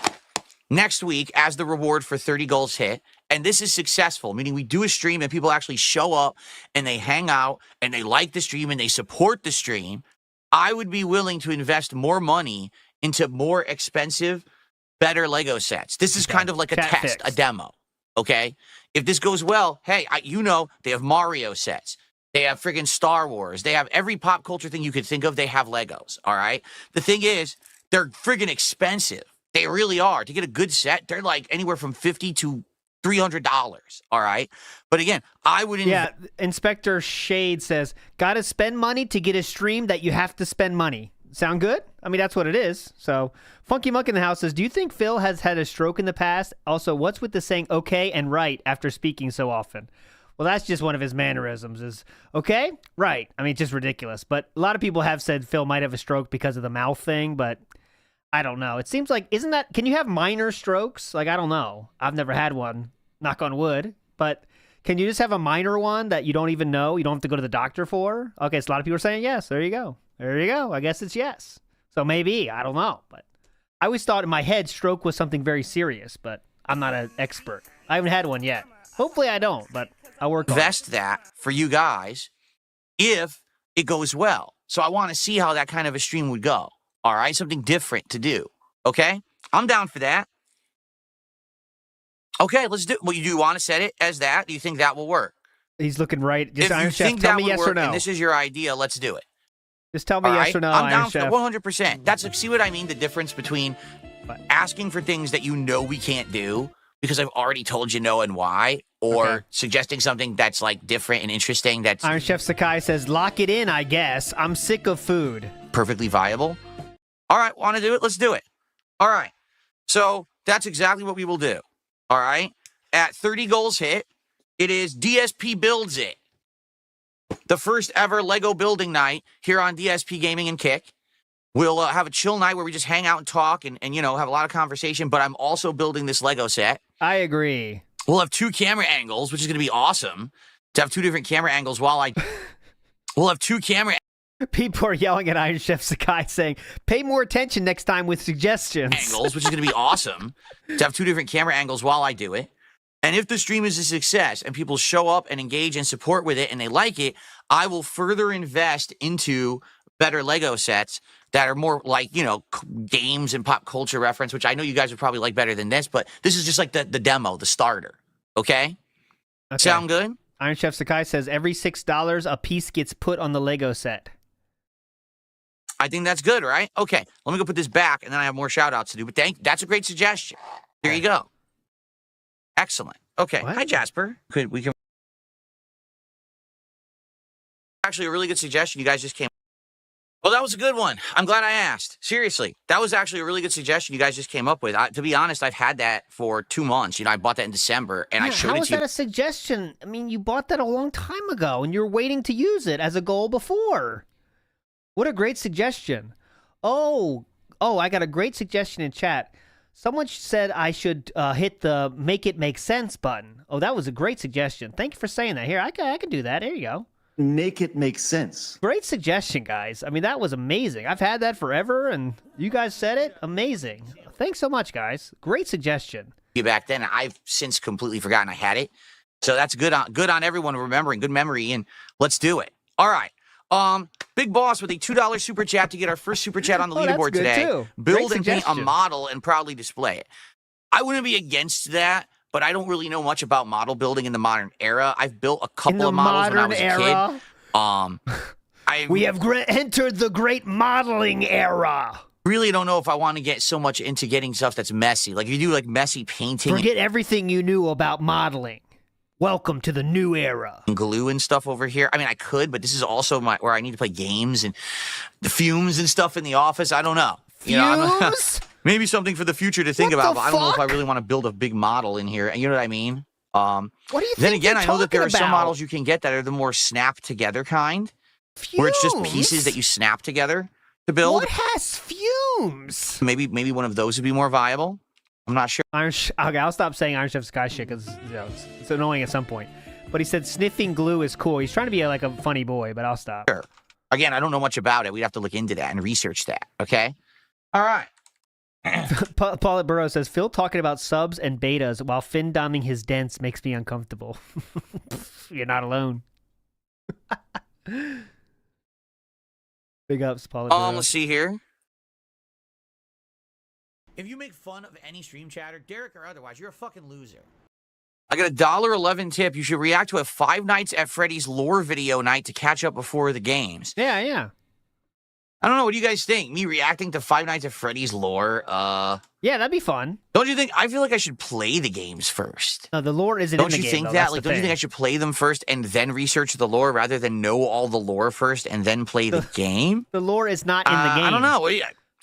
next week as the reward for 30 goals hit, and this is successful, meaning we do a stream and people actually show up and they hang out and they like the stream and they support the stream, I would be willing to invest more money into more expensive, better Lego sets. This is kind of like a Chat test, fix. a demo, okay? If this goes well, hey, you know, they have Mario sets. They have friggin' Star Wars. They have every pop culture thing you could think of. They have Legos, all right? The thing is, they're friggin' expensive. They really are. To get a good set, they're like anywhere from $50 to $300, all right? But again, I would... Yeah, Inspector Shade says, gotta spend money to get a stream that you have to spend money. Sound good? I mean, that's what it is. So, Funky Monk in the house says, do you think Phil has had a stroke in the past? Also, what's with the saying okay and right after speaking so often? Well, that's just one of his mannerisms is, okay, right. I mean, it's just ridiculous. But a lot of people have said Phil might have a stroke because of the mouth thing, but I don't know. It seems like, can you have minor strokes? Like, I don't know. I've never had one, knock on wood, but can you just have a minor one that you don't even know? You don't have to go to the doctor for? Okay, so a lot of people are saying yes. There you go. There you go. I guess it's yes. So maybe, I don't know. But I always thought in my head stroke was something very serious, but I'm not an expert. I haven't had one yet. Hopefully I don't, but I'll work on it. invest that for you guys if it goes well. So I want to see how that kind of a stream would go. All right, something different to do. Okay, I'm down for that. Okay, let's do. Well, you do want to set it as that? Do you think that will work? He's looking right. Just If Iron you Chef, think tell that me would yes work or no. and this is your idea, let's do it. Just tell me All yes right? or no, I'm Iron down Chef. for 100%. That's see what I mean? The difference between asking for things that you know we can't do because I've already told you no and why, or suggesting something that's like different and interesting that's Iron Chef Sakai says, lock it in, I guess. I'm sick of food. perfectly viable. All right, want to do it? Let's do it. All right. So that's exactly what we will do. All right. At 30 goals hit, it is DSP Builds It. The first ever Lego building night here on DSP Gaming and Kick. We'll have a chill night where we just hang out and talk and you know, have a lot of conversation, but I'm also building this Lego set. I agree. We'll have 2 camera angles, which is going to be awesome to have 2 different camera angles while I... We'll have 2 camera People are yelling at Iron Chef Sakai saying, pay more attention next time with suggestions. angles, which is going to be awesome to have 2 different camera angles while I do it. And if the stream is a success and people show up and engage and support with it and they like it, I will further invest into better Lego sets that are more like, you know, games and pop culture reference, which I know you guys would probably like better than this, but this is just like the demo, the starter. Okay? Sound good? Iron Chef Sakai says every $6 a piece gets put on the Lego set. I think that's good, right? Okay, let me go put this back, and then I have more shout-outs to do. But that's a great suggestion. There you go. Excellent. Okay. Hi, Jasper. We can actually a really good suggestion. You guys just came. Well, that was a good one. I'm glad I asked. Seriously, that was actually a really good suggestion you guys just came up with. To be honest, I've had that for 2 months. You know, I bought that in December, and I showed it to you. How is that a suggestion? I mean, you bought that a long time ago, and you're waiting to use it as a goal before. What a great suggestion. Oh, I got a great suggestion in chat. Someone said I should hit the make it make sense button. Oh, that was a great suggestion. Thank you for saying that. Here, I can do that. There you go. Make it make sense. Great suggestion, guys. I mean, that was amazing. I've had that forever, and you guys said it. Amazing. Thanks so much, guys. Great suggestion. Back then, I've since completely forgotten I had it. So that's good on everyone remembering. Good memory, and let's do it. All right. Big Boss with a $2 super chat to get our first super chat on the leaderboard today. Too. Build and paint a model and proudly display it. I wouldn't be against that, but I don't really know much about model building in the modern era. I've built a couple of models when I was a kid. We have entered the great modeling era. Really don't know if I want to get so much into getting stuff that's messy. Like if you do like messy painting. Forget everything you knew about modeling. Welcome to the new era. Glue and stuff over here. I mean, I could, but this is also where I need to play games and the fumes and stuff in the office. I don't know. Fumes? Maybe something for the future to think about, but I don't know if I really want to build a big model in here. You know what I mean? What do you think? Then again, I know that there are some models you can get that are the more snap together kind, where it's just pieces that you snap together to build. What has fumes? Maybe one of those would be more viable. I'm not sure. Okay, I'll stop saying Iron Chef Sky shit because it's annoying at some point. But he said sniffing glue is cool. He's trying to be like a funny boy, but I'll stop. Sure. Again, I don't know much about it. We'd have to look into that and research that. Okay. All right. Paul at Burrow says Phil talking about subs and betas while Finn doming his dents makes me uncomfortable. You're not alone. Big ups, Paul at Burrow. Let's see here. If you make fun of any stream chatter, Derek or otherwise, you're a fucking loser. I got a $1.11 tip. You should react to a Five Nights at Freddy's lore video night to catch up before the games. Yeah. I don't know. What do you guys think? Me reacting to Five Nights at Freddy's lore? Yeah, that'd be fun. Don't you think? I feel like I should play the games first. No, the lore isn't in the game. Don't you think that? Like, don't you think I should play them first and then research the lore rather than know all the lore first and then play the game? The lore is not in the game. I don't know.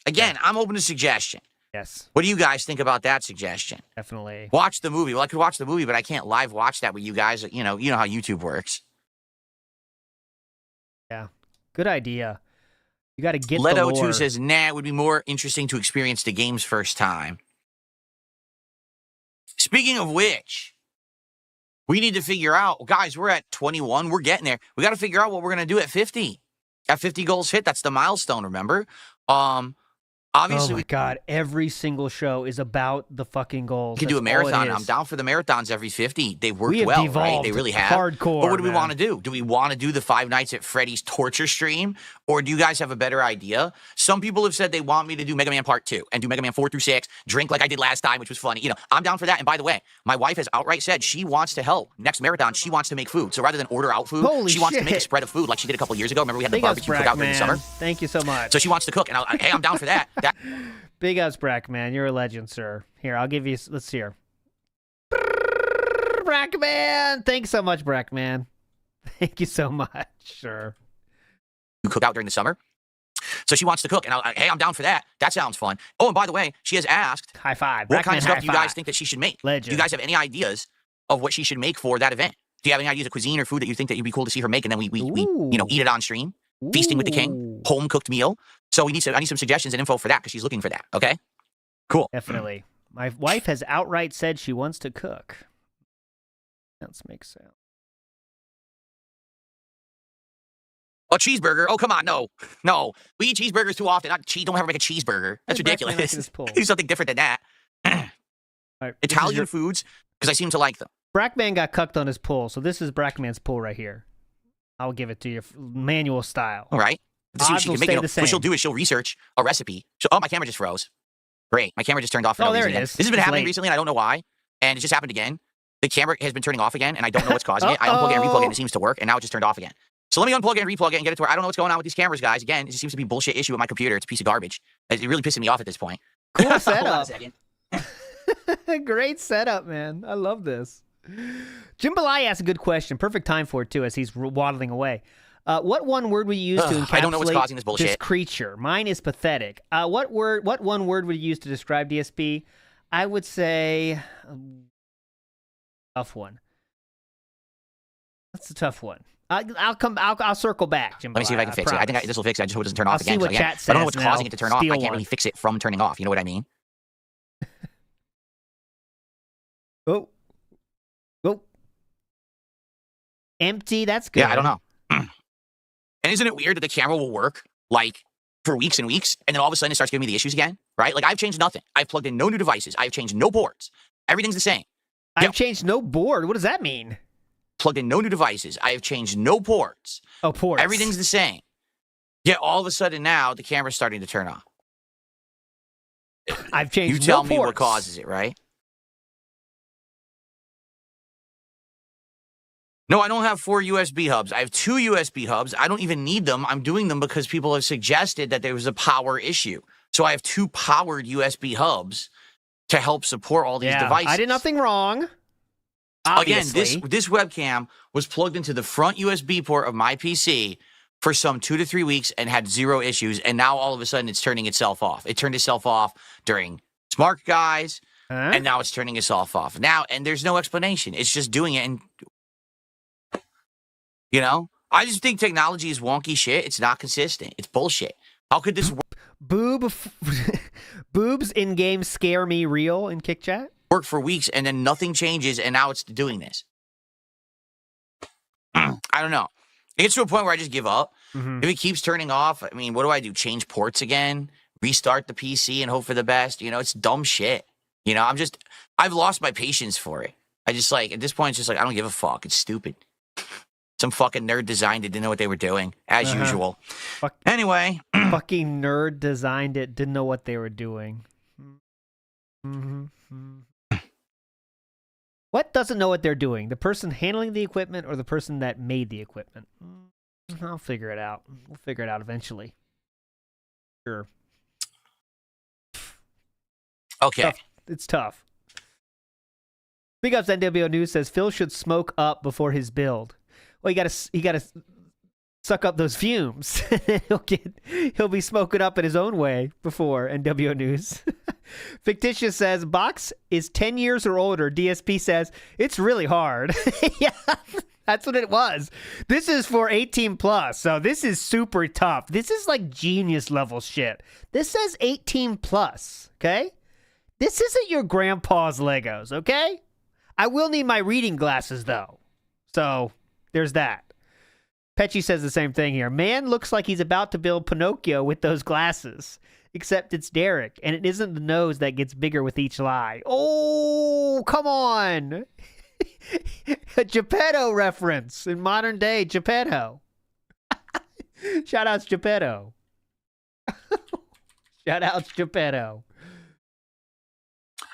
Again, I'm open to suggestion. Yes. What do you guys think about that suggestion? Definitely. Watch the movie. Well, I could watch the movie, but I can't live watch that with you guys. You know how YouTube works. Yeah. Good idea. You got to get Leto the lore. 2 says, nah, it would be more interesting to experience the game's first time. Speaking of which, we need to figure out, guys, we're at 21. We're getting there. We got to figure out what we're going to do at 50. At 50 goals hit, that's the milestone, remember? Obviously, oh my God, every single show is about the fucking goals. We can do a marathon. I'm down for the marathons every 50. They worked well, right? They really have. Hardcore. But what do we want to do? Do we want to do the Five Nights at Freddy's torture stream? Or do you guys have a better idea? Some people have said they want me to do Mega Man Part 2 and do Mega Man 4 through 6, drink like I did last time, which was funny. You know, I'm down for that. And by the way, my wife has outright said she wants to help. Next marathon, she wants to make food. So rather than order out food, Holy she wants to shit. make a spread of food like she did a couple years ago. Remember we had the barbecue cookout during the summer? Thank you so much. So she wants to cook. And hey, I'm down for that. Big ups, Brackman. You're a legend, sir. Here, I'll give you... Let's see here. Brackman! Thanks so much, Brackman. Thank you so much, sir. You cook out during the summer? So she wants to cook, and hey, I'm down for that. That sounds fun. Oh, and by the way, she has asked... High five. What kind Brackman, of stuff do you high guys five. think that she should make? Legend. Do you guys have any ideas of what she should make for that event? Do you have any ideas of cuisine or food that you think that would be cool to see her make, and then we eat it on stream? Feasting with the king. Home-cooked meal. So I need some suggestions and info for that, because she's looking for that, okay? Cool. Definitely. My wife has outright said she wants to cook. Let's make sense. A cheeseburger? Oh, come on, no. We eat cheeseburgers too often. Don't ever make a cheeseburger. That's ridiculous. Do something different than that. Right, Italian foods, because I seem to like them. Brackman got cucked on his pull, so this is Brackman's pull right here. I'll give it to you, manual style. All right. to see what Odds she will can make. stay You know, the what she'll same. do is she'll research a recipe. Oh, my camera just froze. Great. My camera just turned off for no there reason it again. is. This has been It's happening late. recently, and I don't know why. And it just happened again. The camera has been turning off again, and I don't know what's causing it. I unplug it and replug it, and it seems to work, and now it just turned off again. So let me unplug it and replug it and get it to where I don't know what's going on with these cameras, guys. Again, it just seems to be a bullshit issue with my computer. It's a piece of garbage. It's really pissing me off at this point. Cool Hold on a setup. second. Great setup, man. I love this. Jim Belay asked a good question. Perfect time for it, too, as he's waddling away. What one word would you use to encapsulate I don't know what's causing this bullshit. creature? Mine is pathetic. What one word would you use to describe DSP? I would say tough one. That's a tough one. I'll circle back, Jim. Let me see if I can fix it. I think this will fix it. I just hope it doesn't turn off again. See what Again, chat I don't know says, what's and causing I'll it to turn off. I steal can't really one. fix it from turning off. You know what I mean? Oh. Empty. That's good. Yeah, I don't know. And isn't it weird that the camera will work like for weeks and weeks, and then all of a sudden it starts giving me the issues again? Right? Like I've changed nothing. I've plugged in no new devices. I've changed no boards. Everything's the same. I've changed no board. What does that mean? Plugged in no new devices. I have changed no ports. Oh, ports. Everything's the same. Yet all of a sudden now the camera's starting to turn off. I've changed You tell no me what ports. causes it, right? No, I don't have 4 USB hubs. I have 2 USB hubs. I don't even need them. I'm doing them because people have suggested that there was a power issue. So I have 2 powered USB hubs to help support all these devices. I did nothing wrong. Obviously. Again, this webcam was plugged into the front USB port of my PC for some 2 to 3 weeks and had 0 issues. And now all of a sudden it's turning itself off. It turned itself off during Smart Guys, and now it's turning itself off. Now, and there's no explanation. It's just doing it. And, you know, I just think technology is wonky shit. It's not consistent. It's bullshit. How could this work? Boobs in-game scare me real in Kick Chat? Work for weeks and then nothing changes and now it's doing this? I don't know. It gets to a point where I just give up. If it keeps turning off, I mean, what do I do? Change ports again? Restart the PC and hope for the best? You know, it's dumb shit. You know, I've lost my patience for it. I just like, at this point, it's just like, I don't give a fuck. It's stupid. Some fucking nerd designed it, didn't know what they were doing, as usual. Anyway. Fucking nerd designed it, didn't know what they were doing. What doesn't know what they're doing? The person handling the equipment or the person that made the equipment? I'll figure it out. We'll figure it out eventually. Sure. Okay. Tough. It's tough. Big Ups NWO News says Phil should smoke up before his build. Well, you gotta suck up those fumes. he'll be smoking up in his own way before NWO News. Fictitious says Box is 10 years or older. DSP says it's really hard. Yeah, that's what it was. This is for 18 plus, so this is super tough. This is like genius level shit. This says 18 plus, okay? This isn't your grandpa's Legos, okay? I will need my reading glasses though. So there's that. Petchy says the same thing here. Man looks like he's about to build Pinocchio with those glasses. Except it's Derek, and it isn't the nose that gets bigger with each lie. Oh, come on. A Geppetto reference in modern day Geppetto. Shoutouts Geppetto. Shoutouts Geppetto.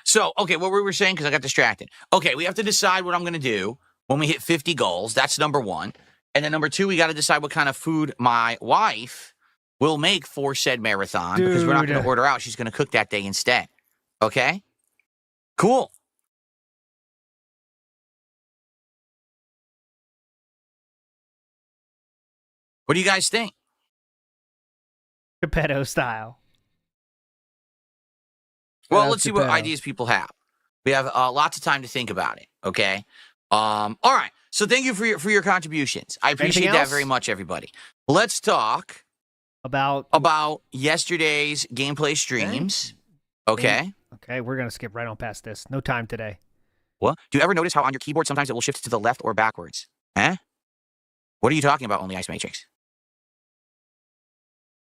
So, okay, what we were saying, because I got distracted. Okay, we have to decide what I'm going to do when we hit 50 goals. That's number 1. And then number 2, we got to decide what kind of food my wife will make for said marathon. Because we're not going to order out. She's going to cook that day instead. Okay? Cool. What do you guys think? Geppetto style. Well, let's see what ideas people have. We have lots of time to think about it. Okay? All right. So thank you for your contributions. I appreciate that very much, everybody. Let's talk about yesterday's gameplay streams. Okay. Okay, we're gonna skip right on past this. No time today. What? Do you ever notice how on your keyboard sometimes it will shift to the left or backwards? Eh? What are you talking about, Only Ice Matrix?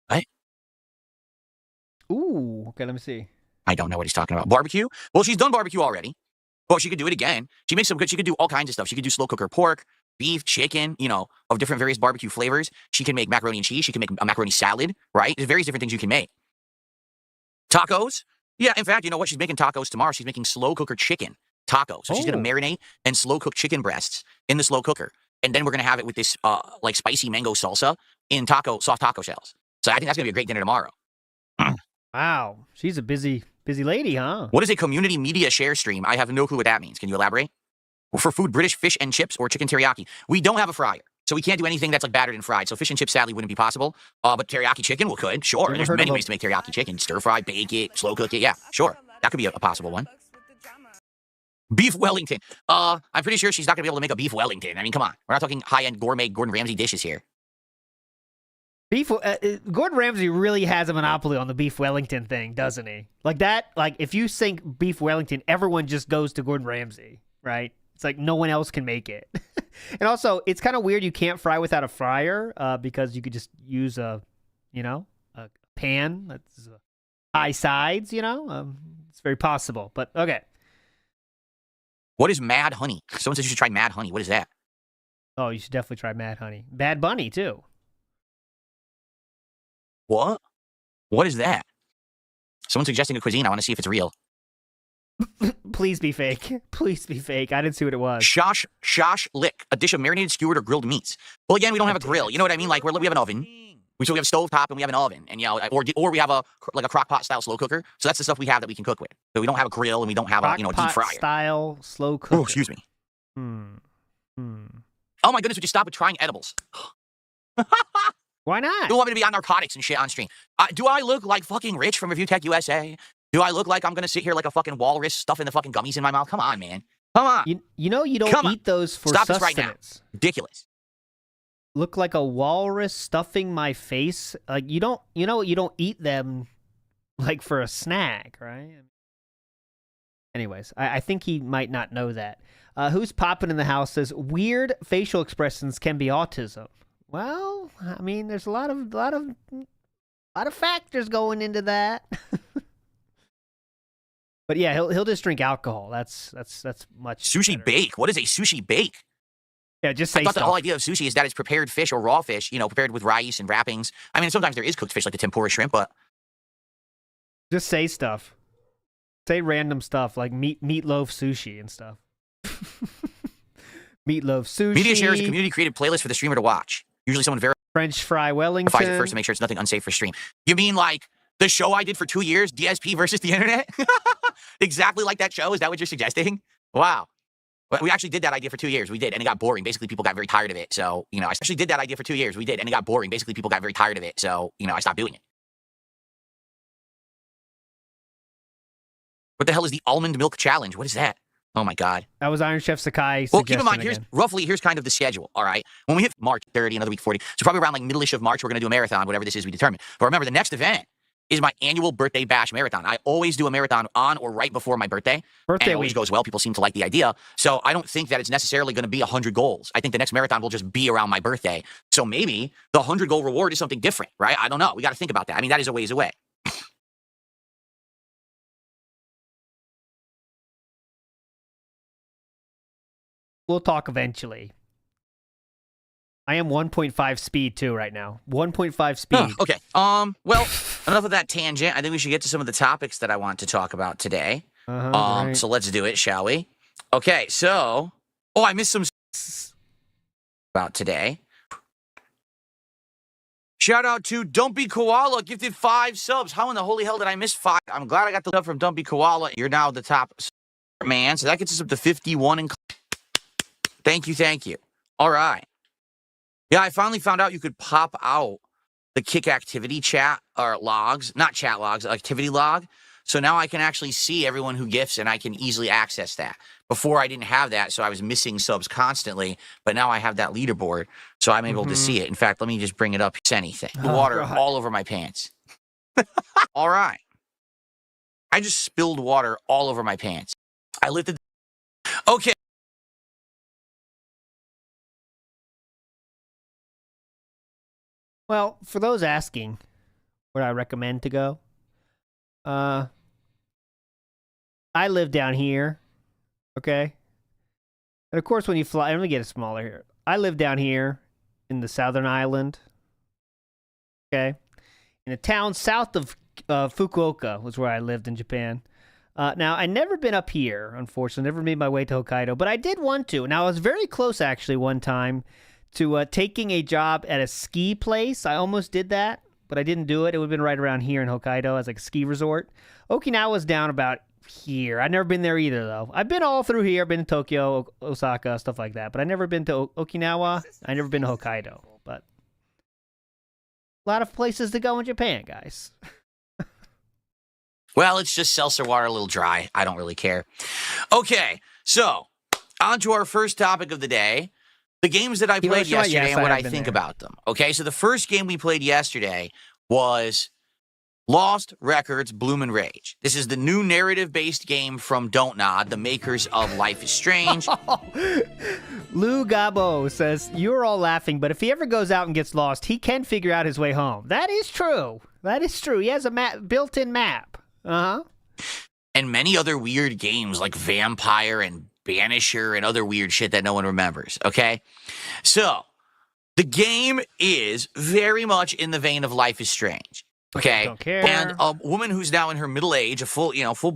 What? Ooh, okay, let me see. I don't know what he's talking about. Barbecue? Well, she's done barbecue already. Well, she could do it again. She makes some good. She could do all kinds of stuff. She could do slow cooker pork. beef, chicken, you know, of different various barbecue flavors. She can make macaroni and cheese. She can make a macaroni salad, right? There's various different things you can make. Tacos. Yeah, in fact, you know what? She's making tacos tomorrow. She's making slow cooker chicken tacos. So she's going to marinate and slow cook chicken breasts in the slow cooker. And then we're going to have it with this like spicy mango salsa in soft taco shells. So I think that's going to be a great dinner tomorrow. Wow. She's a busy lady, huh? What is a community media share stream? I have no clue what that means. Can you elaborate? For food, British fish and chips or chicken teriyaki. We don't have a fryer, so we can't do anything that's like battered and fried. So fish and chips sadly wouldn't be possible. But teriyaki chicken, we could. Sure. There's many ways to make teriyaki chicken. Stir fry, bake it, slow cook it. Yeah, sure. That could be a possible one. Beef Wellington. I'm pretty sure she's not going to be able to make a beef Wellington. I mean, come on. We're not talking high-end gourmet Gordon Ramsay dishes here. Gordon Ramsay really has a monopoly on the beef Wellington thing, doesn't he? Like that, like if you think beef Wellington, everyone just goes to Gordon Ramsay, right? It's like no one else can make it. And also, it's kind of weird you can't fry without a fryer because you could just use a pan that's high sides, you know? It's very possible, but okay. What is Mad Honey? Someone says you should try Mad Honey. What is that? Oh, you should definitely try Mad Honey. Bad Bunny, too. What? What is that? Someone's suggesting a cuisine. I want to see if it's real. Please be fake. Please be fake. I didn't see what it was. Shosh lick, a dish of marinated, skewered, or grilled meats. Well, again, we don't have a grill. You know what I mean? Like we have an oven. We have a stove top and we have an oven, and you know, or we have a crock pot style slow cooker. So that's the stuff we have that we can cook with. But we don't have a grill and we don't have a deep fryer style slow cooker. Oh, excuse me. Oh my goodness! Would you stop with trying edibles? Why not? You want me to be on narcotics and shit on stream? Do I look like fucking Rich from Review Tech USA? Do I look like I'm gonna sit here like a fucking walrus stuffing the fucking gummies in my mouth? Come on, man. Come on. You know you don't eat those for Stop sustenance. this right now. Ridiculous. Look like a walrus stuffing my face. Like you don't eat them like for a snack, right? Anyways, I think he might not know that. Who's popping in the house says weird facial expressions can be autism. Well, I mean, there's a lot of factors going into that. But yeah, he'll just drink alcohol. That's much sushi better. bake. What is a sushi bake? Yeah, just say I thought stuff. the whole idea of sushi is that it's prepared fish or raw fish, you know, prepared with rice and wrappings. I mean, sometimes there is cooked fish like the tempura shrimp, but just say stuff. Say random stuff like meatloaf sushi and stuff. Meatloaf sushi. Media Share is a community-created playlist for the streamer to watch. Usually someone French fry Wellington. verifies it first to make sure it's nothing unsafe for stream. You mean like the show I did for 2 years, DSP versus the internet? Exactly like that show? Is that what you're suggesting? Wow. We actually did that idea for 2 years. We did, and it got boring. Basically, people got very tired of it. So, you know, I actually did that idea for 2 years. We did, and it got boring. Basically, people got very tired of it. So, you know, I stopped doing it. What the hell is the almond milk challenge? What is that? Oh my God. That was Iron Chef Sakai. Well, keep in mind, here's kind of the schedule, all right? When we hit March 30, another week 40, so probably around like middle-ish of March, we're going to do a marathon, whatever this is we determine. But remember, the next event is my annual birthday bash marathon. I always do a marathon on or right before my birthday. And it always goes well. People seem to like the idea. So I don't think that it's necessarily going to be 100 goals. I think the next marathon will just be around my birthday. So maybe the 100-goal reward is something different, right? I don't know. We got to think about that. I mean, that is a ways away. We'll talk eventually. I am 1.5 speed too right now. 1.5 speed. Oh, okay. Well, enough of that tangent. I think we should get to some of the topics that I want to talk about today. Right. So let's do it, shall we? Okay. So, I missed some about today. Shout out to Dumpy Koala, gifted 5 subs. How in the holy hell did I miss 5? I'm glad I got the sub from Dumpy Koala. You're now the top man. So that gets us up to 51. And thank you. All right. Yeah, I finally found out you could pop out the Kick activity chat or logs, not chat logs, activity log. So now I can actually see everyone who gifts and I can easily access that. Before I didn't have that, so I was missing subs constantly, but now I have that leaderboard, so I'm able to see it. In fact, let me just bring it up. It's anything. Water all over my pants. All right. I just spilled water all over my pants. I lifted. Okay. Well, for those asking where I recommend to go, I live down here, okay? And of course, when you fly, let me get it smaller here. I live down here in the southern island. Okay. In a town south of Fukuoka was where I lived in Japan. Now, I never been up here, unfortunately. Never made my way to Hokkaido, but I did want to. Now, I was very close, actually, one time to taking a job at a ski place. I almost did that, but I didn't do it. It would have been right around here in Hokkaido as like a ski resort. Okinawa's down about here. I've never been there either, though. I've been all through here. I've been to Tokyo, Osaka, stuff like that, but I've never been to Okinawa. I've never been to Hokkaido, but a lot of places to go in Japan, guys. Well, it's just seltzer water, a little dry. I don't really care. Okay, so on to our first topic of the day. The games that I played yesterday and what I think about them. Okay, so the first game we played yesterday was Lost Records Bloomin' Rage. This is the new narrative-based game from Don't Nod, the makers of Life is Strange. Lou Gabo says, you're all laughing, but if he ever goes out and gets lost, he can figure out his way home. That is true. That is true. He has a built-in map. Uh-huh. And many other weird games like Vampire and Banisher and other weird shit that no one remembers, okay? So, the game is very much in the vein of Life is Strange, okay? Don't care. And a woman who's now in her middle age, a full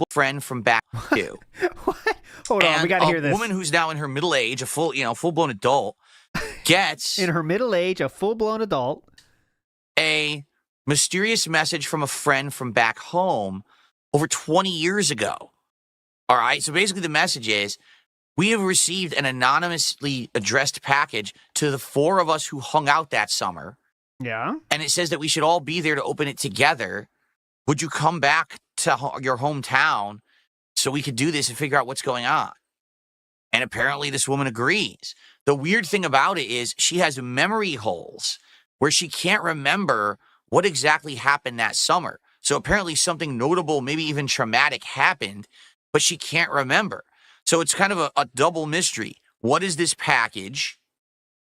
friend from back to. What? Hold on, we gotta hear this. A woman who's now in her middle age, a full-blown adult, gets... in her middle age, a full-blown adult. A mysterious message from a friend from back home over 20 years ago. All right, so basically the message is, we have received an anonymously addressed package to the four of us who hung out that summer. Yeah. And it says that we should all be there to open it together. Would you come back to your hometown so we could do this and figure out what's going on? And apparently this woman agrees. The weird thing about it is she has memory holes where she can't remember what exactly happened that summer. So apparently something notable, maybe even traumatic happened, but she can't remember. So it's kind of a double mystery. What is this package,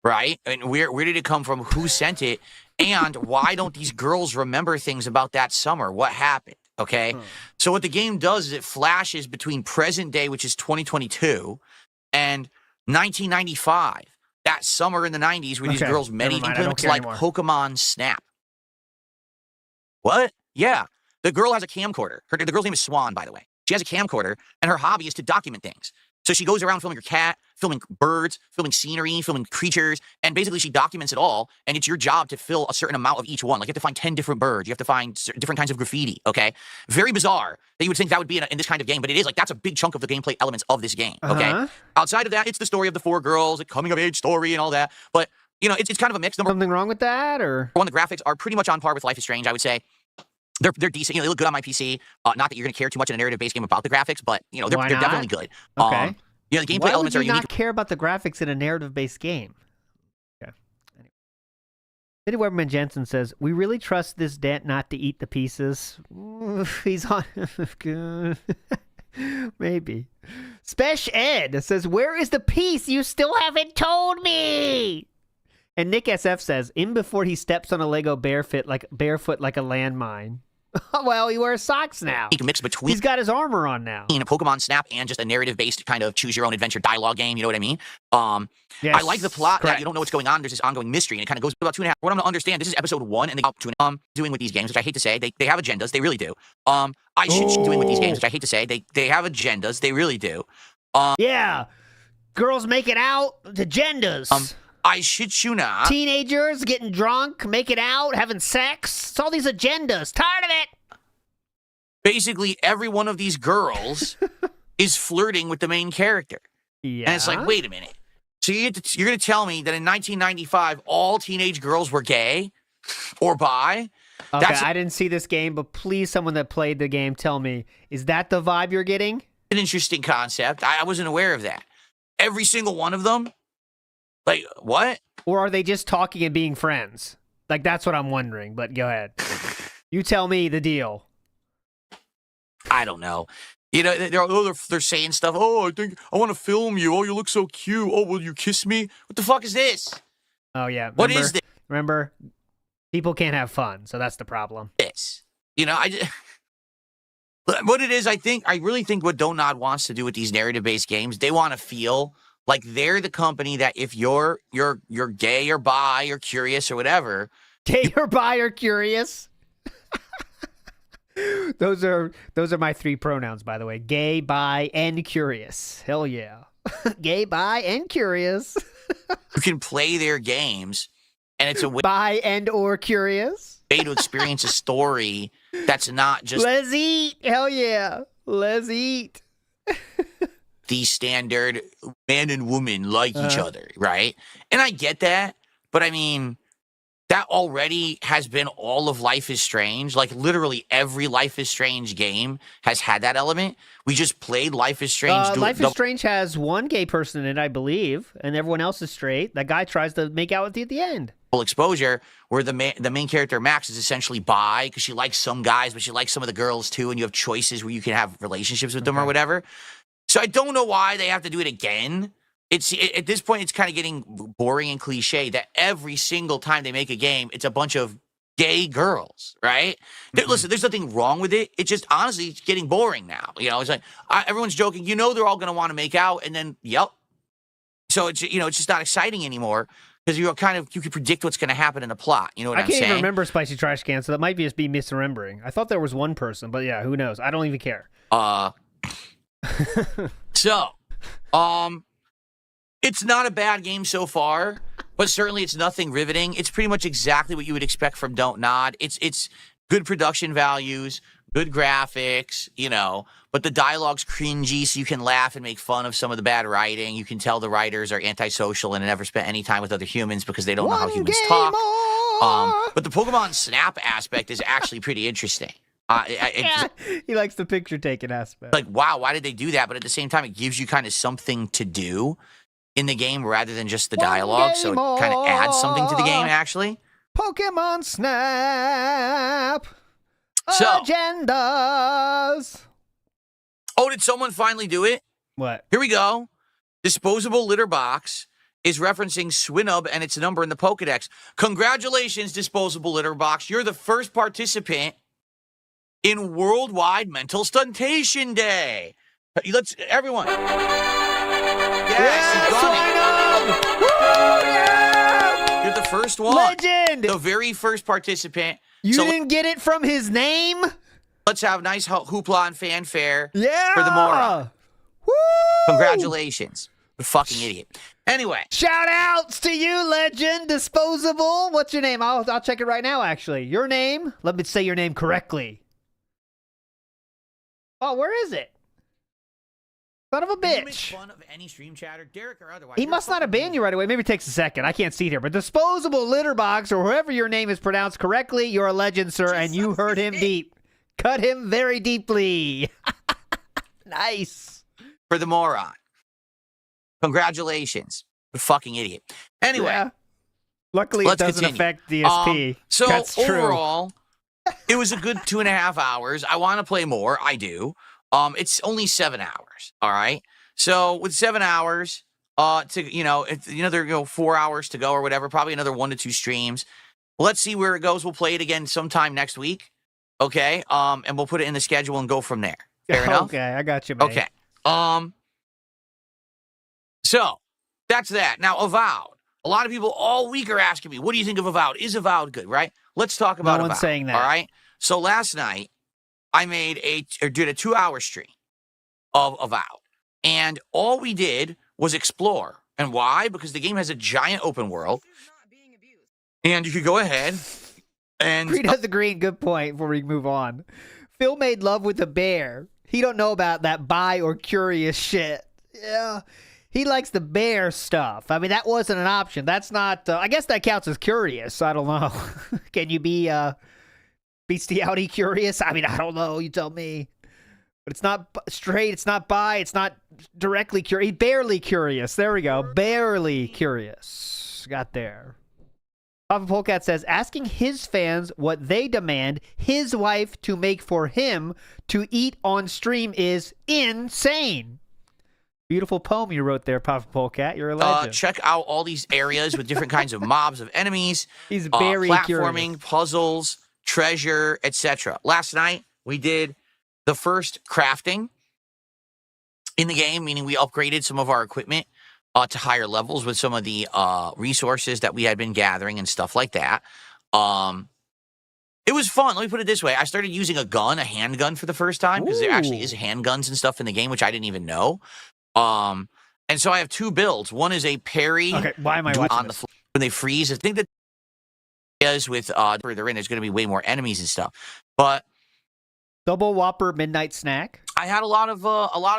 right? And where did it come from? Who sent it? And why don't these girls remember things about that summer? What happened? Okay? So what the game does is it flashes between present day, which is 2022, and 1995. That summer in the 90s where these girls met each other. It's like Pokemon Snap. What? Yeah. The girl has a camcorder. The girl's name is Swan, by the way. She has a camcorder, and her hobby is to document things. So she goes around filming her cat, filming birds, filming scenery, filming creatures, and basically she documents it all, and it's your job to fill a certain amount of each one. Like you have to find 10 different birds. You have to find different kinds of graffiti, okay? Very bizarre that you would think that would be in this kind of game, but it is. Like, that's a big chunk of the gameplay elements of this game, okay? Outside of that, it's the story of the four girls, a coming-of-age story and all that, but, you know, it's kind of a mix. Something wrong with that, or? One, the graphics are pretty much on par with Life is Strange, I would say. They're decent. You know, they look good on my PC. Not that you're going to care too much in a narrative-based game about the graphics, but, you know, they're definitely good. Okay. You know, the gameplay elements are unique. Why would you not care about the graphics in a narrative-based game? Okay. Anyway. Eddie Weberman Jensen says, we really trust this Dent not to eat the pieces. He's on... Good. Maybe. Spesh Ed says, where is the piece? You still haven't told me! And Nick SF says, in before he steps on a Lego barefoot like a landmine. Well, he wears socks now. You can mix between. He's got his armor on now. In a Pokemon Snap and just a narrative-based kind of choose-your-own-adventure dialogue game. You know what I mean? Yes, I like the plot that you don't know what's going on. There's this ongoing mystery, and it kind of goes about 2.5. What I'm going to understand, this is episode 1, and they doing with these games, which I hate to say, they have agendas. They really do. I should doing with these games, which I hate to say, they have agendas. They really do. Yeah, girls making out. Agendas. I shit you not. Teenagers getting drunk, making out, having sex. It's all these agendas. Tired of it. Basically, every one of these girls is flirting with the main character. Yeah. And it's like, wait a minute. So you're going to tell me that in 1995, all teenage girls were gay or bi? Okay, I didn't see this game, but please, someone that played the game, tell me, is that the vibe you're getting? An interesting concept. I wasn't aware of that. Every single one of them? Like, what? Or are they just talking and being friends? Like, that's what I'm wondering, but go ahead. You tell me the deal. I don't know. You know, they're saying stuff. Oh, I want to film you. Oh, you look so cute. Oh, will you kiss me? What the fuck is this? Oh, yeah. What is this? Remember, people can't have fun, so that's the problem. This. You know, what it is, I really think what Don't Nod wants to do with these narrative-based games, they want to feel Like they're the company that if you're gay or bi or curious or whatever, gay or bi or curious. Those are my 3 pronouns, by the way. Gay, bi, and curious. Hell yeah. Gay, bi, and curious. You can play their games, and it's a way bi and or curious. Way to experience a story that's not just let's eat. Hell yeah. Let's eat. The standard man and woman like each other, right? And I get that, but I mean, that already has been all of Life is Strange. Like, literally every Life is Strange game has had that element. We just played Life is Strange. Life is Strange has one gay person in it, I believe, and everyone else is straight. That guy tries to make out with you at the end. Full exposure, where the main character, Max, is essentially bi, because she likes some guys, but she likes some of the girls, too, and you have choices where you can have relationships with them or whatever. So I don't know why they have to do it again. At this point, it's kind of getting boring and cliche that every single time they make a game, it's a bunch of gay girls, right? Listen, there's nothing wrong with it. It's just, honestly, it's getting boring now. You know, it's like, everyone's joking. You know they're all going to want to make out, and then, yep. So, it's just not exciting anymore because you can predict what's going to happen in the plot. You know what I'm saying? I can't even remember Spicy Trash Can, so that might just be misremembering. I thought there was one person, but yeah, who knows? I don't even care. So, it's not a bad game so far, but certainly it's nothing riveting. It's pretty much exactly what you would expect from Don't Nod. It's good production values, good graphics, but the dialogue's cringy, so you can laugh and make fun of some of the bad writing. You can tell the writers are antisocial and never spent any time with other humans because they don't know how humans talk. But the Pokemon Snap aspect is actually pretty interesting. He likes the picture taking aspect. Like, wow, why did they do that? But at the same time, it gives you kind of something to do in the game rather than just the dialogue. So it kind of adds something to the game, actually. Pokemon Snap. So, agendas. Oh, did someone finally do it? What? Here we go. Disposable litter box is referencing Swinub and its number in the Pokedex. Congratulations, Disposable litter box. You're the first participant in Worldwide Mental Stuntation Day. Everyone. Yes, you're the first one. Legend. The very first participant. You didn't get it from his name? Let's have nice hoopla and fanfare yeah. for the moron. Woo! Congratulations. You fucking idiot. Anyway. Shout outs to you, Legend. Disposable. What's your name? I'll check it right now, actually. Your name? Let me say your name correctly. Oh, where is it? Son of a bitch. You make fun of any stream chatter, Derek or otherwise. He must not have banned you right away. Maybe it takes a second. I can't see it here. But Disposable litter box, or whoever your name is pronounced correctly, you're a legend, sir, and you hurt him deep. Cut him very deeply. Nice. For the moron. Congratulations. You fucking idiot. Anyway. Yeah. Luckily, it doesn't affect DSP. So that's true. Overall, it was a good 2.5 hours. I want to play more. I do. It's only 7 hours. All right. So with 7 hours, it's another 4 hours to go or whatever. Probably another 1 to 2 streams. Let's see where it goes. We'll play it again sometime next week. Okay. And we'll put it in the schedule and go from there. Fair enough. Okay, I got you, mate. Okay. So that's that. Now, Avowed. A lot of people all week are asking me, what do you think of Avowed? Is Avowed good, right? Let's talk about Avowed. No one's saying that. All right? So last night, I did a 2-hour stream of Avowed. And all we did was explore. And why? Because the game has a giant open world. And you could go ahead and... Creed has a green good point before we move on. Phil made love with a bear. He don't know about that bi or curious shit. Yeah. He likes the bear stuff. I mean, that wasn't an option. That's not... I guess that counts as curious. I don't know. Can you be bestiality curious? I mean, I don't know. You tell me. But it's not straight. It's not bi. It's not directly curious. Barely curious. There we go. Barely curious. Got there. Papa Polecat says, asking his fans what they demand his wife to make for him to eat on stream is insane. Beautiful poem you wrote there, Papa Polecat. You're a legend. Check out all these areas with different kinds of mobs of enemies. He's very platforming, curious. puzzles, treasure, etc. Last night, we did the first crafting in the game, meaning we upgraded some of our equipment. to higher levels with some of the resources that we had been gathering and stuff like that. It was fun. Let me put it this way. I started using a handgun for the first time, because there actually is handguns and stuff in the game, which I didn't even know. And so I have 2 builds. One is a parry. Okay, why am I watching on the floor when they freeze? I think that is with further in, there's going to be way more enemies and stuff. But Double Whopper Midnight Snack. I had a lot of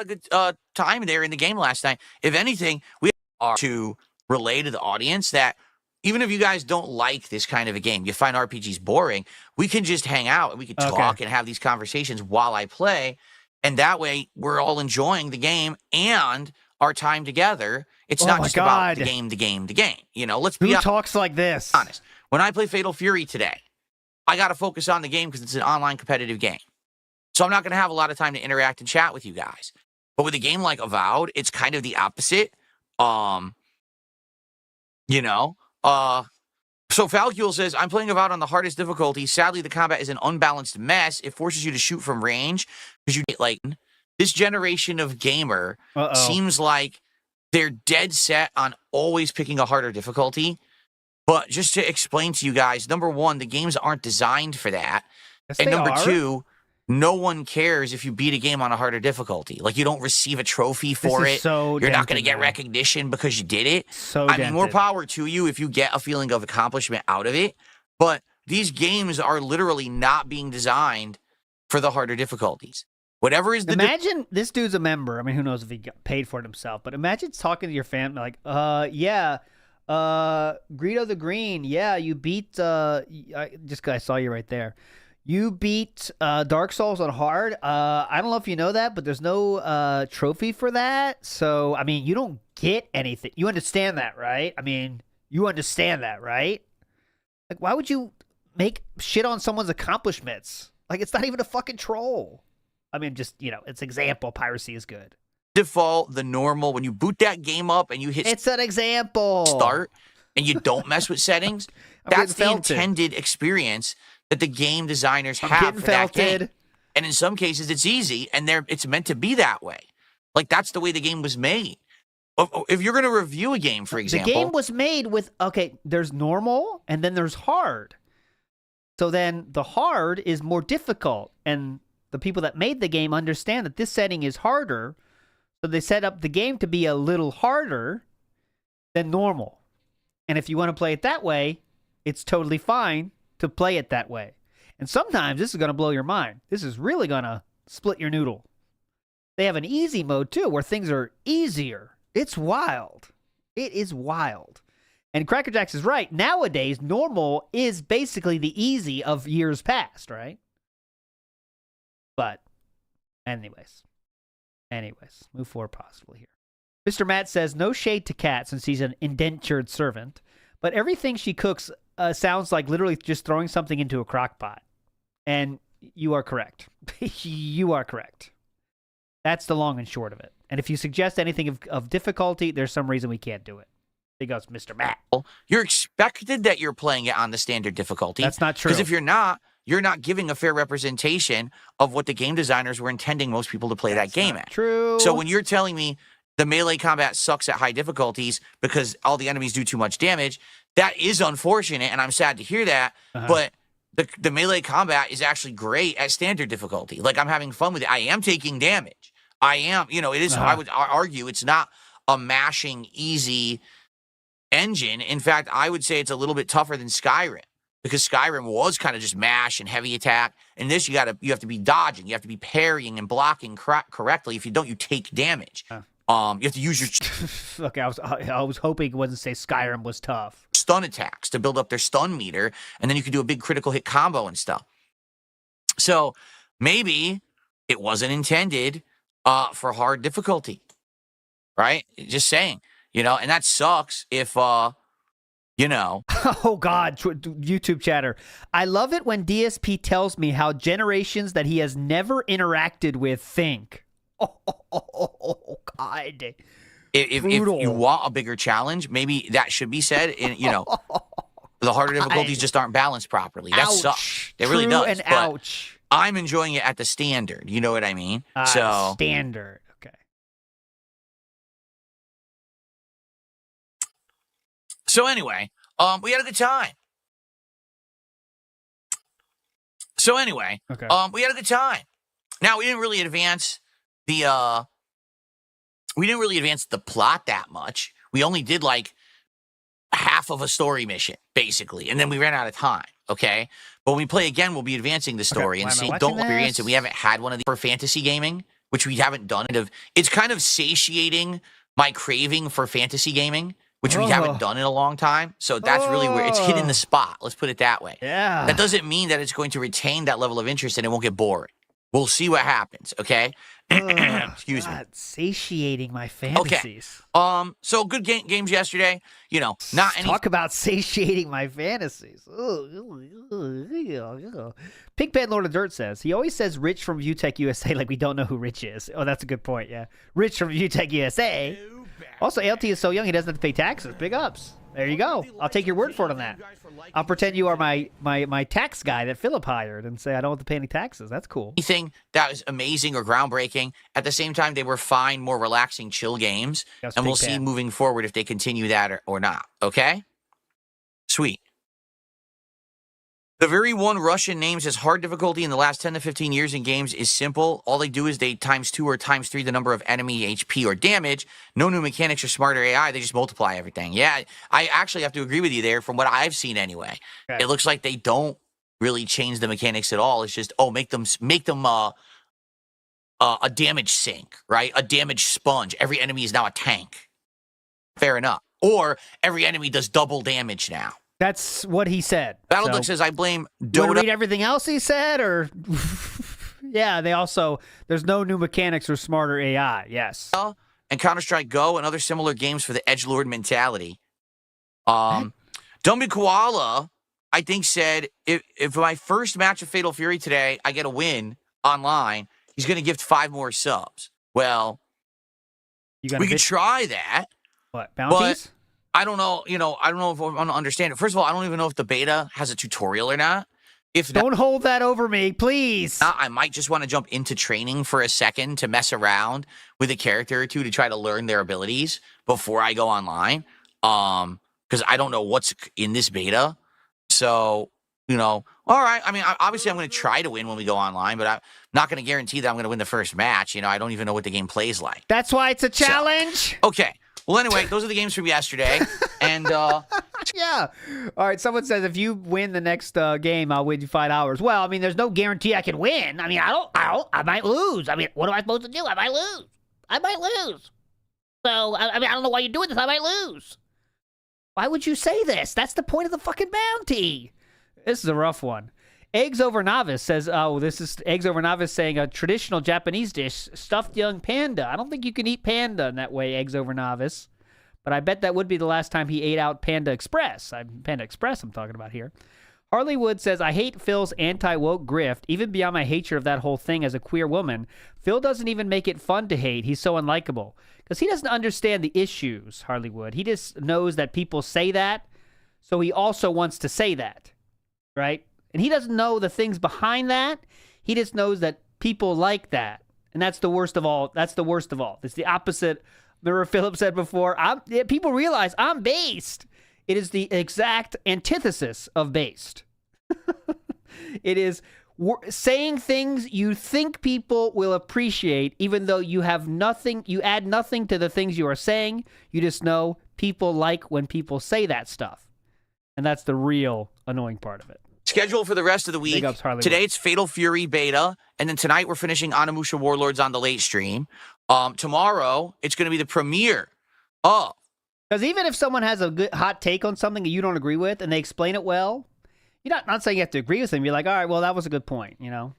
good time there in the game last night. If anything, we are to relay to the audience that even if you guys don't like this kind of a game, you find RPGs boring, we can just hang out and we can talk and have these conversations while I play. And that way we're all enjoying the game and our time together. It's not just about the game. You know, let's be Who talks like this? honest. When I play Fatal Fury today, I got to focus on the game because it's an online competitive game. So I'm not going to have a lot of time to interact and chat with you guys. But with a game like Avowed, it's kind of the opposite. You know, so Falcule says, I'm playing Avowed on the hardest difficulty. Sadly, the combat is an unbalanced mess. It forces you to shoot from range because you get like this generation of gamer seems like they're dead set on always picking a harder difficulty. But just to explain to you guys, number one, the games aren't designed for that. Yes, and number are. 2, no one cares if you beat a game on a harder difficulty. Like, you don't receive a trophy for it. So You're not going to get recognition because you did it. I mean, more power to you if you get a feeling of accomplishment out of it. But these games are literally not being designed for the harder difficulties. Whatever is the... Imagine this dude's a member. I mean, who knows if he got paid for it himself. But imagine talking to your family like, yeah, Greedo the Green, yeah, you beat... I saw you right there. You beat Dark Souls on hard. I don't know if you know that, but there's no trophy for that. So, I mean, you don't get anything. You understand that, right? I mean, you understand that, right? Like, why would you make shit on someone's accomplishments? Like, it's not even a fucking troll. I mean, just, you know, it's example. Piracy is good. Default, the normal, when you boot that game up and you hit... It's an example. Start, and you don't mess with settings, that's the intended experience that the game designers have for that game. And in some cases, it's easy, and it's meant to be that way. Like, that's the way the game was made. If you're going to review a game, for example... The game was made with, okay, there's normal, and then there's hard. So then the hard is more difficult, and the people that made the game understand that this setting is harder, so they set up the game to be a little harder than normal. And if you want to play it that way, it's totally fine to play it that way. And sometimes this is going to blow your mind. This is really going to split your noodle. They have an easy mode too, where things are easier. It's wild. It is wild. And Cracker Jacks is right. Nowadays, normal is basically the easy of years past, right? But anyways, move forward possibly here. Mr. Matt says, no shade to Kat since he's an indentured servant, but everything she cooks sounds like literally just throwing something into a crock pot. And you are correct. You are correct. That's the long and short of it. And if you suggest anything of difficulty, there's some reason we can't do it. There goes Mr. Matt. You're expected that you're playing it on the standard difficulty. That's not true. Because if you're not giving a fair representation of what the game designers were intending most people to play that game at. True. So when you're telling me the melee combat sucks at high difficulties because all the enemies do too much damage, that is unfortunate, and I'm sad to hear that. But the melee combat is actually great at standard difficulty. Like, I'm having fun with it. I am taking damage. I am, you know, it is, I would argue it's not a mashing easy engine. In fact, I would say it's a little bit tougher than Skyrim, because Skyrim was kind of just mash and heavy attack. And this, you have to be dodging. You have to be parrying and blocking correctly. If you don't, you take damage. You have to use your... Okay, I was hoping it wasn't say Skyrim was tough. Stun attacks to build up their stun meter, and then you could do a big critical hit combo and stuff. So maybe it wasn't intended for hard difficulty, right? Just saying, you know, and that sucks if, you know. Oh, God, YouTube chatter. I love it when DSP tells me how generations that he has never interacted with think. Oh, God. If you want a bigger challenge, maybe that should be said. And, you know, the harder difficulties just aren't balanced properly. That sucks. It really does. And ouch. I'm enjoying it at the standard. You know what I mean? Standard. Okay. So anyway, we had a good time. We had a good time. Now, we didn't really advance the plot that much. We only did like half of a story mission, basically, and then we ran out of time, okay? But when we play again, we'll be advancing the story and see. Don't experience it. We haven't had one of these for fantasy gaming, which we haven't done. It's kind of satiating my craving for fantasy gaming, which we haven't done in a long time. So that's really where it's hitting the spot. Let's put it that way. Yeah. That doesn't mean that it's going to retain that level of interest and it won't get boring. We'll see what happens, okay? Excuse me. Satiating my fantasies. Okay. So good games yesterday. You know, not any. Talk about satiating my fantasies. Pigpen Lord of Dirt says, he always says Rich from ViewTech USA like we don't know who Rich is. Oh, that's a good point, yeah. Rich from ViewTech USA. Also, LT is so young he doesn't have to pay taxes. Big ups. There you go. I'll take your word for it on that. I'll pretend you are my tax guy that Philip hired and say I don't have to pay any taxes. That's cool. Anything that was amazing or groundbreaking. At the same time, they were fine, more relaxing, chill games. And we'll see moving forward if they continue that or not. Okay? Sweet. The very one Russian names has hard difficulty in the last 10 to 15 years in games is simple. All they do is they ×2 or ×3 the number of enemy HP or damage. No new mechanics or smarter AI. They just multiply everything. Yeah, I actually have to agree with you there from what I've seen anyway. Okay. It looks like they don't really change the mechanics at all. It's just, make them a damage sink, right? A damage sponge. Every enemy is now a tank. Fair enough. Or every enemy does double damage now. That's what he said. Battleduck says, I blame Doden. Read everything else he said, or yeah, there's no new mechanics or smarter AI. Yes. And Counter-Strike Go and other similar games for the edgelord mentality. Dumby Koala, I think, said, if my first match of Fatal Fury today, I get a win online, he's going to gift 5 more subs. Well, we could try that. What, bounties? I don't know, I don't know if I want to understand it. First of all, I don't even know if the beta has a tutorial or not. If don't hold that over me, please. I might just want to jump into training for a second to mess around with a character or two to try to learn their abilities before I go online. Because I don't know what's in this beta. So, all right. I mean, obviously I'm going to try to win when we go online, but I'm not going to guarantee that I'm going to win the first match. I don't even know what the game plays like. That's why it's a challenge. So, okay. Well, anyway, those are the games from yesterday, and yeah. All right. Someone says if you win the next game, I'll win you $5. Well, I mean, there's no guarantee I can win. I mean, I might lose. I mean, what am I supposed to do? I might lose. So, I don't know why you're doing this. I might lose. Why would you say this? That's the point of the fucking bounty. This is a rough one. Eggs Over Novice says, this is Eggs Over Novice saying a traditional Japanese dish, stuffed young panda. I don't think you can eat panda in that way, Eggs Over Novice. But I bet that would be the last time he ate out Panda Express. Panda Express I'm talking about here. Harley Wood says, I hate Phil's anti-woke grift, even beyond my hatred of that whole thing as a queer woman. Phil doesn't even make it fun to hate. He's so unlikable. Because he doesn't understand the issues, Harley Wood. He just knows that people say that, so he also wants to say that, right? And he doesn't know the things behind that. He just knows that people like that. And that's the worst of all. It's the opposite. Remember Philip said before, people realize I'm based. It is the exact antithesis of based. It is saying things you think people will appreciate, even though you have nothing, you add nothing to the things you are saying. You just know people like when people say that stuff. And that's the real annoying part of it. Schedule for the rest of the week. Today it's Fatal Fury beta, and then tonight we're finishing Onimusha Warlords on the late stream. Tomorrow it's going to be the premiere of. Because even if someone has a good hot take on something that you don't agree with, and they explain it well, you're not saying you have to agree with them. You're like, all right, well, that was a good point, and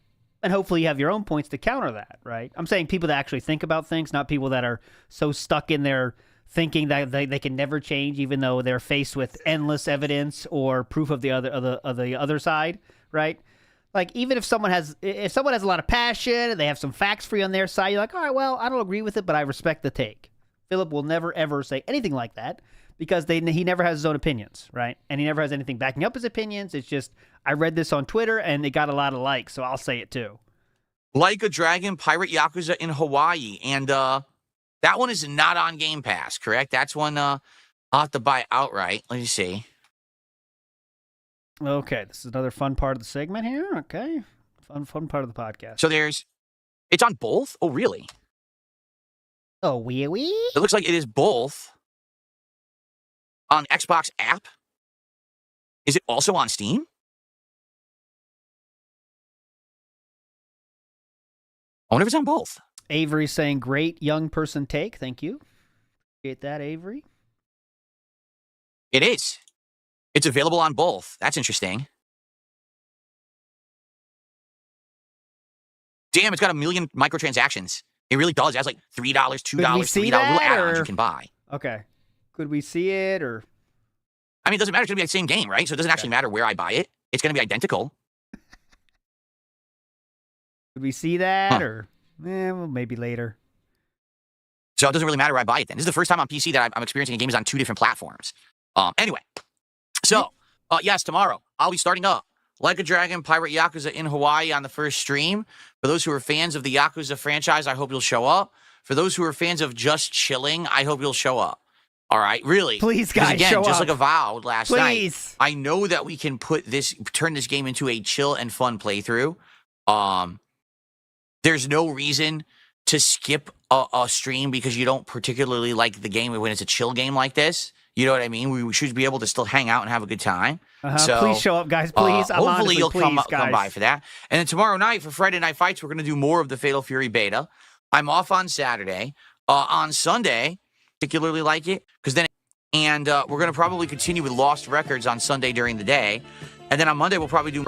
hopefully you have your own points to counter that, right? I'm saying people that actually think about things, not people that are so stuck in their thinking that they can never change, even though they're faced with endless evidence or proof of the other side, right? Like, even if someone has a lot of passion and they have some facts for you on their side, you're like, all right, well, I don't agree with it, but I respect the take. Philip will never ever say anything like that because he never has his own opinions, right? And he never has anything backing up his opinions. It's just, I read this on Twitter and it got a lot of likes, so I'll say it too. Like a Dragon Pirate Yakuza in Hawaii, and that one is not on Game Pass, correct? That's one I'll have to buy it outright. Let me see. Okay, this is another fun part of the segment here. Okay, fun part of the podcast. So it's on both? Oh, really? Oh, wee. It looks like it is both on Xbox app. Is it also on Steam? I wonder if it's on both. Avery saying, great young person take. Thank you. Appreciate that, Avery. It is. It's available on both. That's interesting. Damn, it's got 1 million microtransactions. It really does. It has like $3, $2, $3 little add-ons you can buy. Okay. Could we see it or? I mean, it doesn't matter. It's going to be the same game, right? So it doesn't actually matter where I buy it. It's going to be identical. Could we see that or? Well, maybe later. So it doesn't really matter where I buy it then. This is the first time on PC that I'm experiencing a game is on 2 different platforms. Anyway. So, yes, tomorrow I'll be starting up Like a Dragon Pirate Yakuza in Hawaii on the first stream. For those who are fans of the Yakuza franchise, I hope you'll show up. For those who are fans of just chilling, I hope you'll show up. All right, really. Please, guys, again, show just up. like Avowed last night, I know that we can turn this game into a chill and fun playthrough. There's no reason to skip a stream because you don't particularly like the game when it's a chill game like this. You know what I mean? We should be able to still hang out and have a good time. So, please show up, guys. Please. Hopefully you'll come by for that. And then tomorrow night for Friday Night Fights, we're going to do more of the Fatal Fury beta. I'm off on Saturday. On Sunday, particularly like it because then, and we're going to probably continue with Lost Records on Sunday during the day, and then on Monday we'll probably do.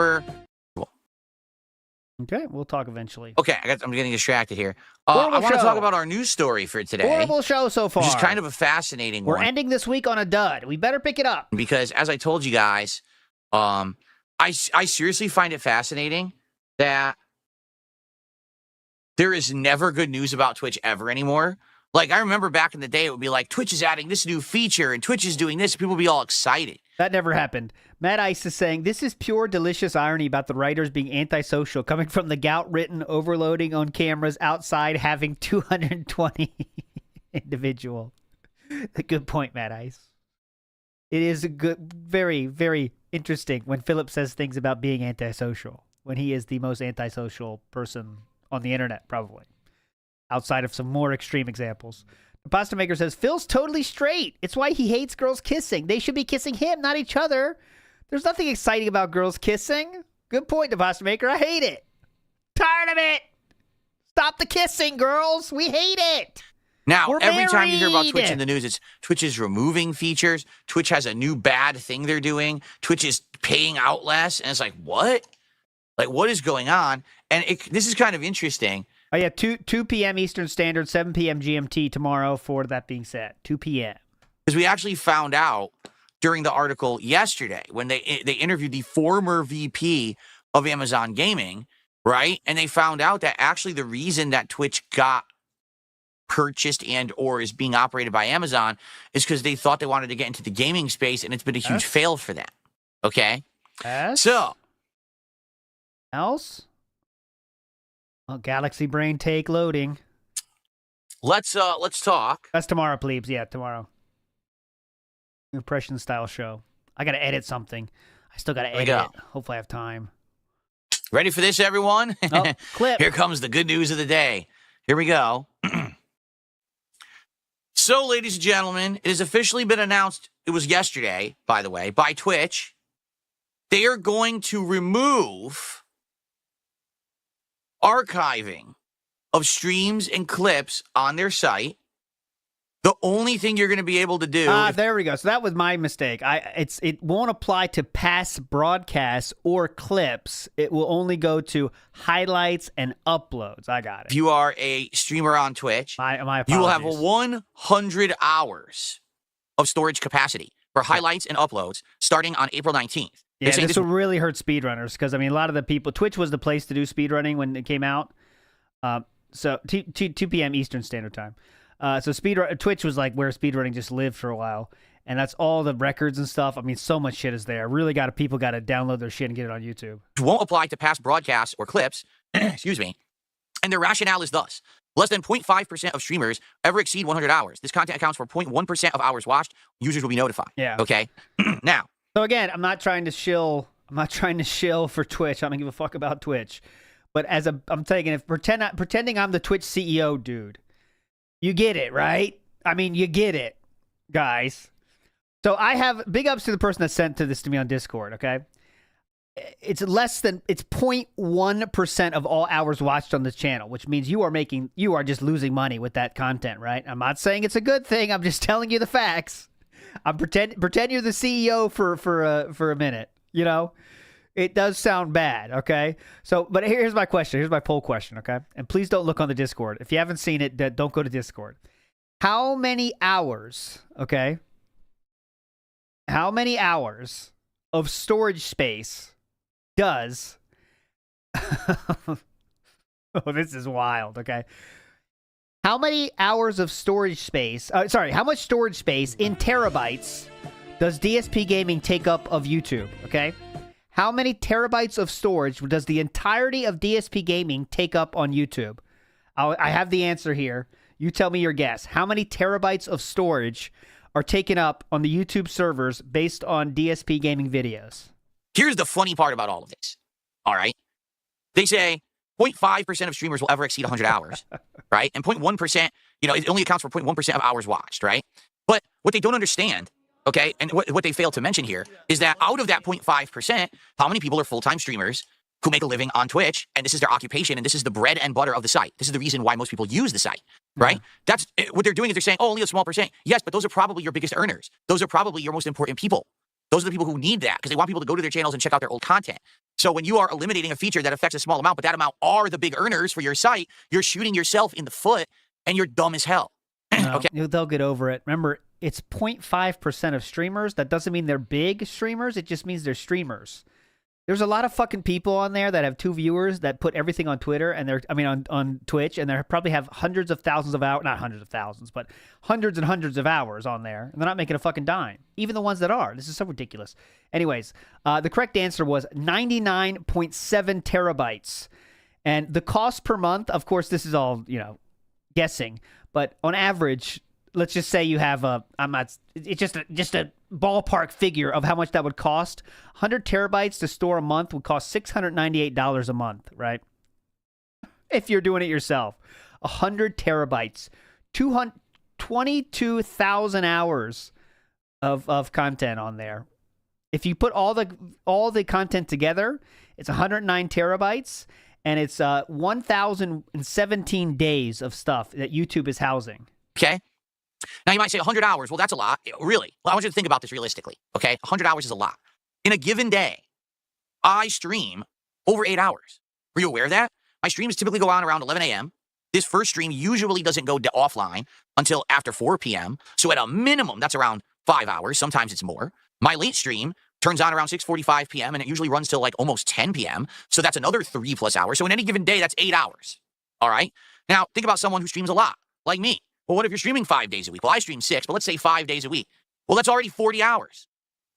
Okay, we'll talk eventually. Okay, I'm getting distracted here. I want to talk about our news story for today. Horrible show so far. Which is kind of a fascinating one. We're ending this week on a dud. We better pick it up. Because as I told you guys, I seriously find it fascinating that there is never good news about Twitch ever anymore. Like, I remember back in the day, it would be like, Twitch is adding this new feature, and Twitch is doing this. People would be all excited. That never happened. Matt Ice is saying, this is pure delicious irony about the writers being antisocial, coming from the gout-written, overloading on cameras outside, having 220 individual. A good point, Matt Ice. It is a good, very, very interesting when Philip says things about being antisocial, when he is the most antisocial person on the internet, probably. Outside of some more extreme examples. The Pasta Maker says, Phil's totally straight. It's why he hates girls kissing. They should be kissing him, not each other. There's nothing exciting about girls kissing. Good point, the Pasta Maker. I hate it. Tired of it. Stop the kissing, girls. We hate it. Now, every time you hear about Twitch in the news, it's Twitch is removing features. Twitch has a new bad thing they're doing. Twitch is paying out less. And it's like, what? Like, what is going on? And this is kind of interesting. Oh, yeah, 2 p.m. Eastern Standard, 7 p.m. GMT tomorrow for that being said. 2 p.m. Because we actually found out during the article yesterday when they interviewed the former VP of Amazon Gaming, right? And they found out that actually the reason that Twitch got purchased and or is being operated by Amazon is because they thought they wanted to get into the gaming space, and it's been a huge fail for them. Okay? So. Else? Oh, Galaxy Brain take loading. Let's talk. That's tomorrow, plebes. Yeah, tomorrow. Impression style show. I gotta edit something. I still gotta edit it. Hopefully I have time. Ready for this, everyone? Oh, clip. Here comes the good news of the day. Here we go. So, ladies and gentlemen, it has officially been announced, it was yesterday, by the way, by Twitch. They are going to remove archiving of streams and clips on their site. The only thing you're going to be able to do... there we go. So that was my mistake. It won't apply to past broadcasts or clips. It will only go to highlights and uploads. I got it. If you are a streamer on Twitch, my apologies. You will have 100 hours of storage capacity for highlights and uploads starting on April 19th. Yeah, this will really hurt speedrunners because, I mean, a lot of the people... Twitch was the place to do speedrunning when it came out. So 2 p.m. Eastern Standard Time. So Twitch was like where speedrunning just lived for a while. And that's all the records and stuff. I mean, so much shit is there. People got to download their shit and get it on YouTube. It won't apply to past broadcasts or clips. Excuse me. And their rationale is thus. Less than 0.5% of streamers ever exceed 100 hours. This content accounts for 0.1% of hours watched. Users will be notified. Yeah. Okay. Now. So again, I'm not trying to shill for Twitch. I don't give a fuck about Twitch. But I'm taking it, pretending I'm the Twitch CEO, dude. You get it, right? I mean, you get it, guys. So I have big ups to the person that sent this to me on Discord, okay? It's 0.1% of all hours watched on this channel, which means you are just losing money with that content, right? I'm not saying it's a good thing. I'm just telling you the facts. I'm pretend you're the CEO for a minute, you know? It does sound bad, okay? So, but here's my question. Here's my poll question, okay? And please don't look on the Discord. If you haven't seen it, don't go to Discord. How many hours, okay? How many hours of storage space does... oh, this is wild, okay? How many hours of storage space... how much storage space in terabytes does DSP Gaming take up of YouTube, okay? How many terabytes of storage does the entirety of DSP Gaming take up on YouTube? I have the answer here. You tell me your guess. How many terabytes of storage are taken up on the YouTube servers based on DSP Gaming videos? Here's the funny part about all of this. All right. They say 0.5% of streamers will ever exceed 100 hours, right? And 0.1%, it only accounts for 0.1% of hours watched, right? But what they don't understand, okay, and what they fail to mention here is that out of that 0.5%, how many people are full-time streamers who make a living on Twitch, and this is their occupation, and this is the bread and butter of the site. This is the reason why most people use the site, right? Yeah. That's what they're doing is they're saying, oh, only a small percent. Yes, but those are probably your biggest earners. Those are probably your most important people. Those are the people who need that because they want people to go to their channels and check out their old content. So when you are eliminating a feature that affects a small amount, but that amount are the big earners for your site, you're shooting yourself in the foot, and you're dumb as hell. Okay. They'll get over it. Remember, it's 0.5% of streamers. That doesn't mean they're big streamers. It just means they're streamers. There's a lot of fucking people on there that have 2 viewers that put everything on Twitter and on Twitch, and they probably have hundreds of thousands of hours, not hundreds of thousands, but hundreds and hundreds of hours on there, and they're not making a fucking dime. Even the ones that are. This is so ridiculous. Anyways, the correct answer was 99.7 terabytes. And the cost per month, of course, this is all, guessing, but on average, let's just say you have it's just a ballpark figure of how much that would cost. 100 terabytes to store a month would cost $698 a month, right? If you're doing it yourself. 100 terabytes, 22,000 hours of content on there. If you put all the content together, it's 109 terabytes, and it's 1,017 days of stuff that YouTube is housing. Okay. Now, you might say 100 hours. Well, that's a lot. Really? Well, I want you to think about this realistically, okay? 100 hours is a lot. In a given day, I stream over 8 hours. Were you aware of that? My streams typically go on around 11 a.m. This first stream usually doesn't go offline until after 4 p.m. So at a minimum, that's around 5 hours. Sometimes it's more. My late stream turns on around 6:45 p.m. and it usually runs till like almost 10 p.m. So that's another 3+ hours. So in any given day, that's 8 hours. All right? Now, think about someone who streams a lot, like me. Well, what if you're streaming 5 days a week? Well, I stream 6, but let's say 5 days a week. Well, that's already 40 hours.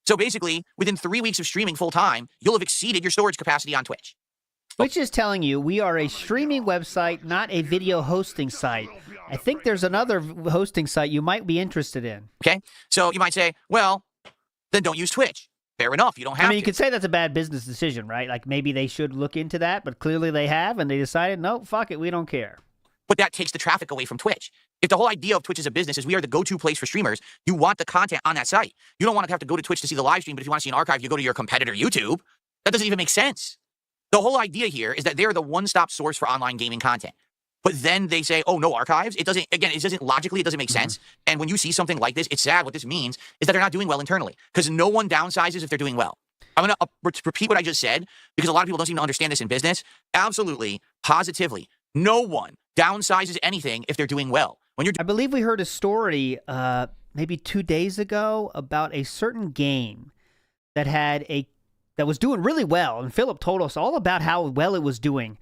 So basically, within 3 weeks of streaming full time, you'll have exceeded your storage capacity on Twitch. Which is telling you we are a streaming website, not a video hosting site. I think there's another hosting site you might be interested in. Okay, so you might say, well, then don't use Twitch. Fair enough, you don't have to. You could say that's a bad business decision, right? Like maybe they should look into that, but clearly they have, and they decided, no, fuck it, we don't care. But that takes the traffic away from Twitch. If the whole idea of Twitch as a business is we are the go-to place for streamers, you want the content on that site. You don't want to have to go to Twitch to see the live stream, but if you want to see an archive, you go to your competitor YouTube. That doesn't even make sense. The whole idea here is that they're the one-stop source for online gaming content. But then they say, oh, no archives. It doesn't logically, it doesn't make sense. And when you see something like this, it's sad. What this means is that they're not doing well internally because no one downsizes if they're doing well. I'm going to repeat what I just said because a lot of people don't seem to understand this in business. Absolutely, positively, no one downsizes anything if they're doing well. I believe we heard a story maybe 2 days ago about a certain game that was doing really well, and Philip told us all about how well it was doing.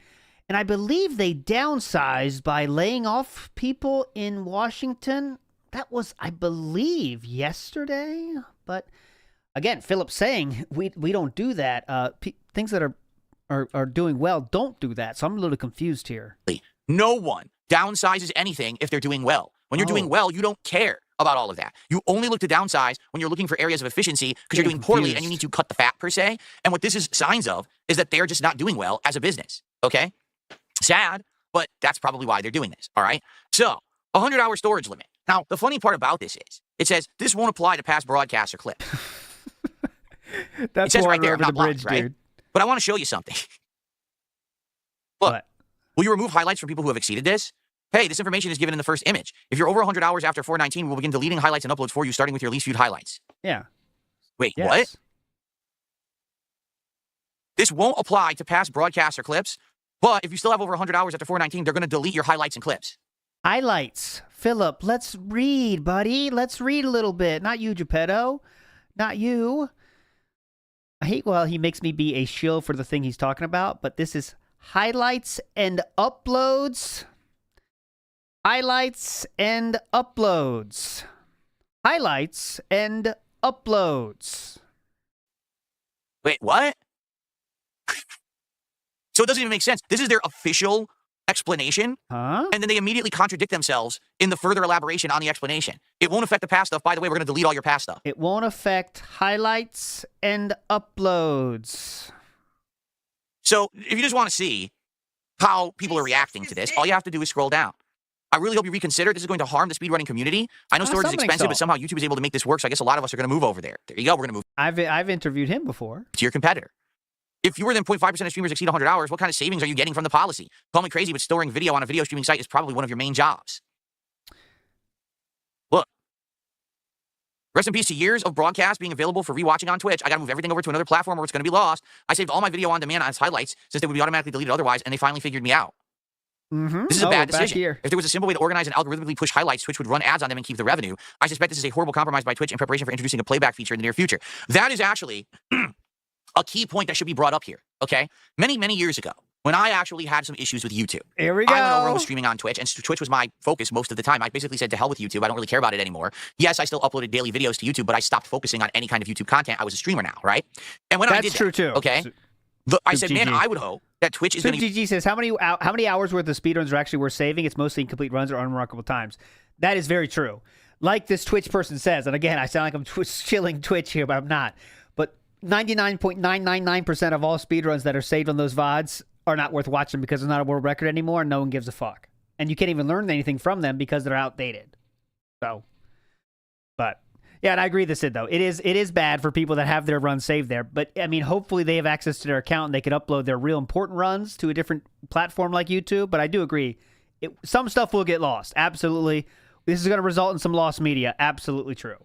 And I believe they downsized by laying off people in Washington. That was, I believe, yesterday. But again, Philip's saying we don't do that. Things that are doing well don't do that. So I'm a little confused here. No one downsizes anything if they're doing well. When you're doing well, you don't care about all of that. You only look to downsize when you're looking for areas of efficiency because you're doing poorly and you need to cut the fat, per se. And what this is signs of is that they're just not doing well as a business, okay? Sad, but that's probably why they're doing this, all right? So, 100-hour storage limit. Now, the funny part about this is, it says, this won't apply to past broadcasts or clips. That's it says right water there, over not the blind, bridge, right? dude. But I want to show you something. Look, will you remove highlights from people who have exceeded this? Hey, this information is given in the first image. If you're over 100 hours after 419, we'll begin deleting highlights and uploads for you, starting with your least viewed highlights. Yeah. Wait, Yes. what? This won't apply to past broadcasts or clips, but if you still have over 100 hours after 419, they're going to delete your highlights and clips. Highlights. Philip, let's read, buddy. Let's read a little bit. Not you, Geppetto. Not you. I hate while he makes me be a shill for the thing he's talking about, but this is highlights and uploads. Highlights and uploads. Highlights and uploads. Wait, what? So it doesn't even make sense. This is their official explanation, and then they immediately contradict themselves in the further elaboration on the explanation. It won't affect the past stuff. By the way, we're going to delete all your past stuff. It won't affect highlights and uploads. So if you just want to see how people are reacting to this, all you have to do is scroll down. I really hope you reconsider. This is going to harm the speedrunning community. I know storage is expensive, but somehow YouTube is able to make this work, so I guess a lot of us are going to move over there. There you go. We're going to move. I've interviewed him before. To your competitor. If fewer than 0.5% of streamers exceed 100 hours, what kind of savings are you getting from the policy? Call me crazy, but storing video on a video streaming site is probably one of your main jobs. Look. Rest in peace to years of broadcast being available for rewatching on Twitch. I got to move everything over to another platform or it's going to be lost. I saved all my video on demand as highlights since they would be automatically deleted otherwise, and they finally figured me out. This is a bad decision. If there was a simple way to organize and algorithmically push highlights, Twitch would run ads on them and keep the revenue. I suspect this is a horrible compromise by Twitch in preparation for introducing a playback feature in the near future. That is actually a key point that should be brought up here, okay? Many, many years ago, when I actually had some issues with YouTube. Here we go. I went over and was streaming on Twitch, and Twitch was my focus most of the time. I basically said, to hell with YouTube. I don't really care about it anymore. Yes, I still uploaded daily videos to YouTube, but I stopped focusing on any kind of YouTube content. I was a streamer now, right? And when I did that, true too. Okay, I said, man, I would hope that Twitch is going to... GG says, how many hours worth of speedruns are actually worth saving? It's mostly incomplete runs or unremarkable times. That is very true. Like this Twitch person says, and again, I sound like I'm chilling Twitch here, but I'm not. But 99.999% of all speedruns that are saved on those VODs are not worth watching because it's not a world record anymore and no one gives a fuck. And you can't even learn anything from them because they're outdated. So, but... yeah, and I agree with Sid, though. It is bad for people that have their runs saved there. But, I mean, hopefully they have access to their account and they can upload their real important runs to a different platform like YouTube. But I do agree. Some stuff will get lost. Absolutely. This is going to result in some lost media. Absolutely true.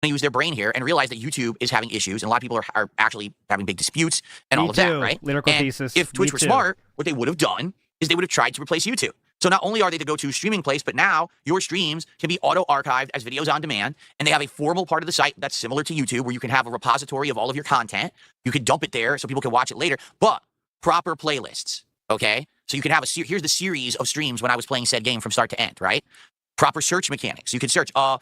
They use their brain here and realize that YouTube is having issues, and a lot of people are actually having big disputes and all of that, right? Lyrical and thesis. If Twitch were smart, what they would have done is they would have tried to replace YouTube. So not only are they the go-to streaming place, but now your streams can be auto-archived as videos on demand, and they have a formal part of the site that's similar to YouTube where you can have a repository of all of your content. You can dump it there so people can watch it later, but proper playlists, okay? So you can have here's the series of streams when I was playing said game from start to end, right? Proper search mechanics. You can search, I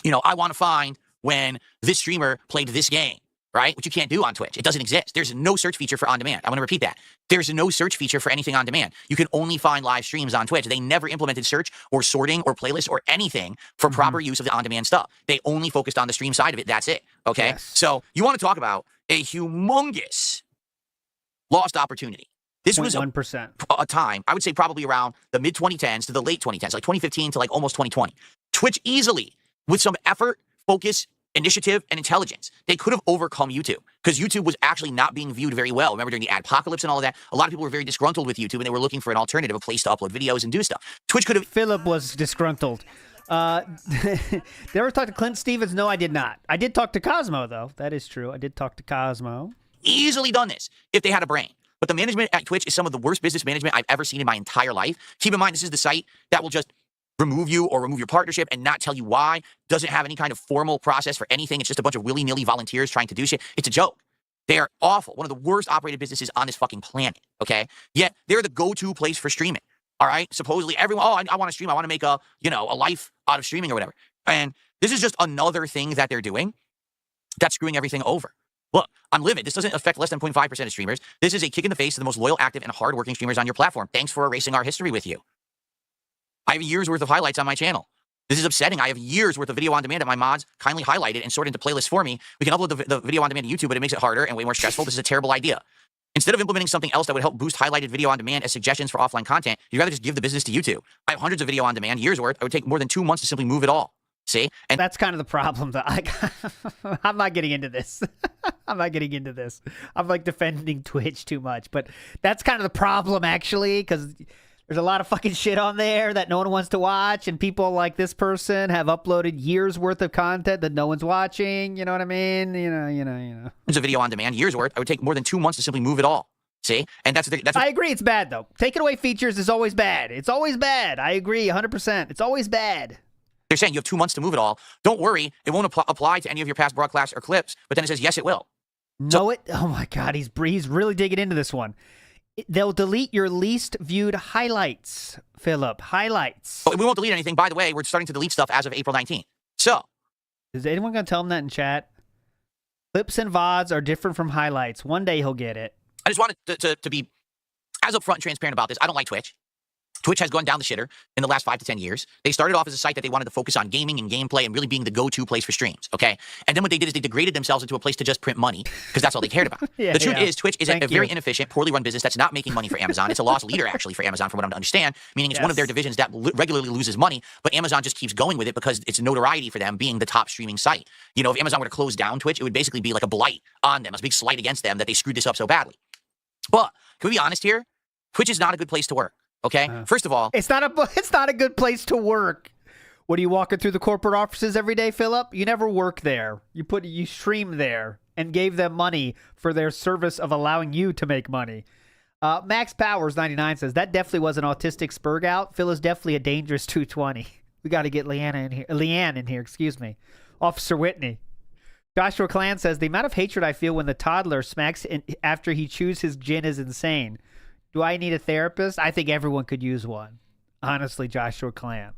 want to find when this streamer played this game, right? Which you can't do on Twitch. It doesn't exist. There's no search feature for on demand. I'm going to repeat that. There's no search feature for anything on demand. You can only find live streams on Twitch. They never implemented search or sorting or playlist or anything for proper use of the on-demand stuff. They only focused on the stream side of it. That's it, okay? Yes. So you want to talk about a humongous lost opportunity. This was 1%. A time, I would say probably around the mid-2010s to the late 2010s, like 2015 to like almost 2020. Twitch easily, with some effort, focus, initiative, and intelligence, they could have overcome YouTube because YouTube was actually not being viewed very well. Remember during the adpocalypse and all of that, a lot of people were very disgruntled with YouTube and they were looking for an alternative, a place to upload videos and do stuff. Twitch could have... Philip was disgruntled. Did you ever talk to Clint Stevens? No, I did not. I did talk to Cosmo, though. That is true. I did talk to Cosmo. Easily done this if they had a brain. But the management at Twitch is some of the worst business management I've ever seen in my entire life. Keep in mind, this is the site that will just remove you or remove your partnership and not tell you why. Doesn't have any kind of formal process for anything. It's just a bunch of willy-nilly volunteers trying to do shit. It's a joke. They are awful. One of the worst operated businesses on this fucking planet, okay? Yet, they're the go-to place for streaming, all right? Supposedly, everyone, I want to stream. I want to make a life out of streaming or whatever. And this is just another thing that they're doing that's screwing everything over. Look, I'm livid. This doesn't affect less than 0.5% of streamers. This is a kick in the face to the most loyal, active, and hardworking streamers on your platform. Thanks for erasing our history with you. I have years worth of highlights on my channel. This is upsetting. I have years worth of video on demand that my mods kindly highlighted and sorted into playlists for me. We can upload the video on demand to YouTube, but it makes it harder and way more stressful. This is a terrible idea. Instead of implementing something else that would help boost highlighted video on demand as suggestions for offline content, you'd rather just give the business to YouTube. I have hundreds of video on demand, years worth. It would take more than 2 months to simply move it all. See? And that's kind of the problem. I'm not getting into this. I'm not getting into this. I'm like defending Twitch too much, but that's kind of the problem actually, because there's a lot of fucking shit on there that no one wants to watch, and people like this person have uploaded years worth of content that no one's watching. You know what I mean? You know. It's a video on demand, years worth. It would take more than 2 months to simply move it all. See? And that's I agree. It's bad though. Taking away features is always bad. It's always bad. I agree 100%. It's always bad. They're saying you have 2 months to move it all. Don't worry, it won't apply to any of your past broadcasts or clips. But then it says yes, it will. Oh my God, he's really digging into this one. They'll delete your least viewed highlights, Philip. Highlights. But we won't delete anything. By the way, we're starting to delete stuff as of April 19th. So, is anyone going to tell him that in chat? Clips and VODs are different from highlights. One day he'll get it. I just wanted to be as upfront and transparent about this. I don't like Twitch. Twitch has gone down the shitter in the last 5 to 10 years. They started off as a site that they wanted to focus on gaming and gameplay and really being the go-to place for streams, okay? And then what they did is they degraded themselves into a place to just print money because that's all they cared about. The truth is Twitch is a very inefficient, poorly run business that's not making money for Amazon. It's a loss leader, actually, for Amazon, from what I'm to understand, meaning it's one of their divisions that regularly loses money, but Amazon just keeps going with it because it's notoriety for them being the top streaming site. You know, if Amazon were to close down Twitch, it would basically be like a blight on them, a big slight against them that they screwed this up so badly. But can we be honest here? Twitch is not a good place to work. Okay. First of all, it's not a good place to work. What are you walking through the corporate offices every day, Philip? You never work there. You stream there and gave them money for their service of allowing you to make money. Max Powers 99 says that definitely was an autistic spurg out. Phil is definitely a dangerous 220. We got to get Leanne in here. Excuse me, Officer Whitney. Joshua Clan says the amount of hatred I feel when the toddler smacks after he chews his gin is insane. Do I need a therapist? I think everyone could use one. Honestly, Joshua Clan.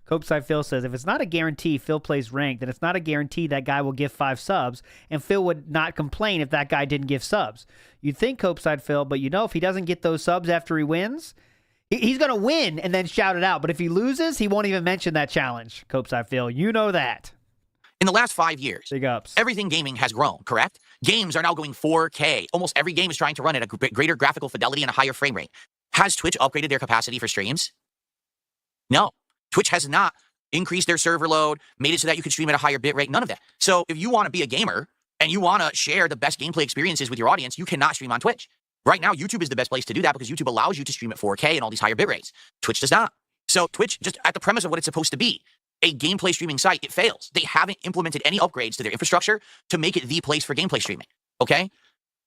Copeside Phil says, if it's not a guarantee Phil plays ranked, then it's not a guarantee that guy will give 5 subs, and Phil would not complain if that guy didn't give subs. You'd think Copeside Phil, but you know if he doesn't get those subs after he wins, he's going to win and then shout it out. But if he loses, he won't even mention that challenge, Copeside Phil. You know that. In the last 5 years, big ups. Everything gaming has grown, correct? Games are now going 4K. Almost every game is trying to run at a greater graphical fidelity and a higher frame rate. Has Twitch upgraded their capacity for streams? No. Twitch has not increased their server load, made it so that you can stream at a higher bit rate, none of that. So if you want to be a gamer and you want to share the best gameplay experiences with your audience, you cannot stream on Twitch. Right now, YouTube is the best place to do that because YouTube allows you to stream at 4K and all these higher bit rates. Twitch does not. So Twitch, just at the premise of what it's supposed to be, a gameplay streaming site, it fails. They haven't implemented any upgrades to their infrastructure to make it the place for gameplay streaming, okay?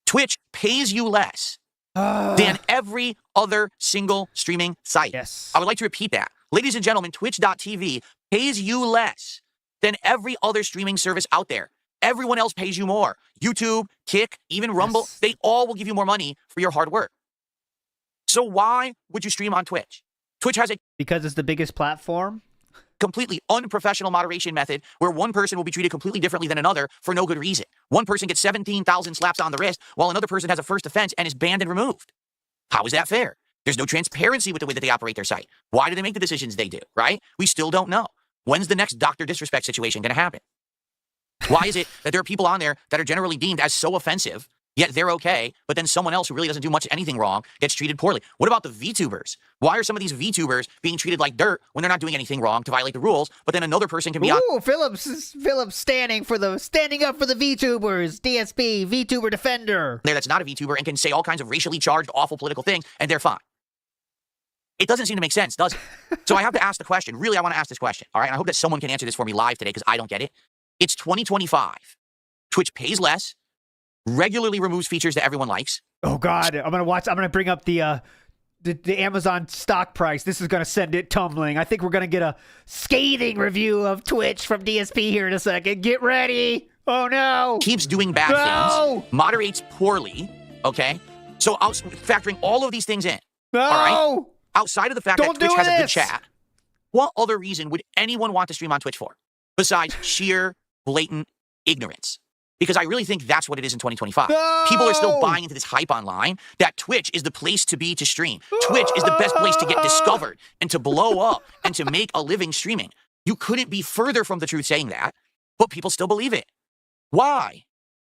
Twitch pays you less than every other single streaming site. Yes. I would like to repeat that. Ladies and gentlemen, Twitch.tv pays you less than every other streaming service out there. Everyone else pays you more. YouTube, Kick, even Rumble, they all will give you more money for your hard work. So why would you stream on Twitch? Twitch has because it's the biggest platform? Completely unprofessional moderation method where one person will be treated completely differently than another for no good reason. One person gets 17,000 slaps on the wrist while another person has a first offense and is banned and removed. How is that fair? There's no transparency with the way that they operate their site. Why do they make the decisions they do, right? We still don't know. When's the next Dr. Disrespect situation going to happen? Why is it that there are people on there that are generally deemed as so offensive, yet they're okay, but then someone else who really doesn't do anything wrong gets treated poorly? What about the VTubers? Why are some of these VTubers being treated like dirt when they're not doing anything wrong to violate the rules, but then another person can be on... Phillips standing up for the VTubers, DSP, VTuber defender. There that's not a VTuber and can say all kinds of racially charged, awful political things, and they're fine. It doesn't seem to make sense, does it? So I have to ask the question. Really, I want to ask this question, all right? And I hope that someone can answer this for me live today because I don't get it. It's 2025. Twitch pays less, regularly removes features that everyone likes. Oh God, I'm gonna bring up the Amazon stock price. This is gonna send it tumbling. I think we're gonna get a scathing review of Twitch from DSP here in a second. Get ready. Oh no. Keeps doing bad things. Moderates poorly. Okay. So factoring all of these things in. No. All right. Outside of the fact that Twitch has a good chat, what other reason would anyone want to stream on Twitch for besides sheer blatant ignorance? because I really think that's what it is in 2025. No! People are still buying into this hype online that Twitch is the place to be to stream. Twitch is the best place to get discovered and to blow up and to make a living streaming. You couldn't be further from the truth saying that, but people still believe it. Why?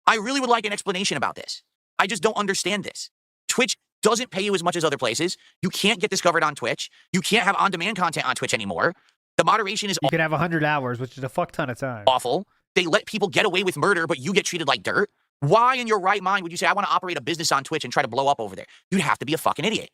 I really would like an explanation about this. I just don't understand this. Twitch doesn't pay you as much as other places. You can't get discovered on Twitch. You can't have on-demand content on Twitch anymore. The moderation is You can have 100 hours, which is a fuck ton of time. awful. They let people get away with murder, but you get treated like dirt. Why in your right mind would you say, I want to operate a business on Twitch and try to blow up over there? You'd have to be a fucking idiot.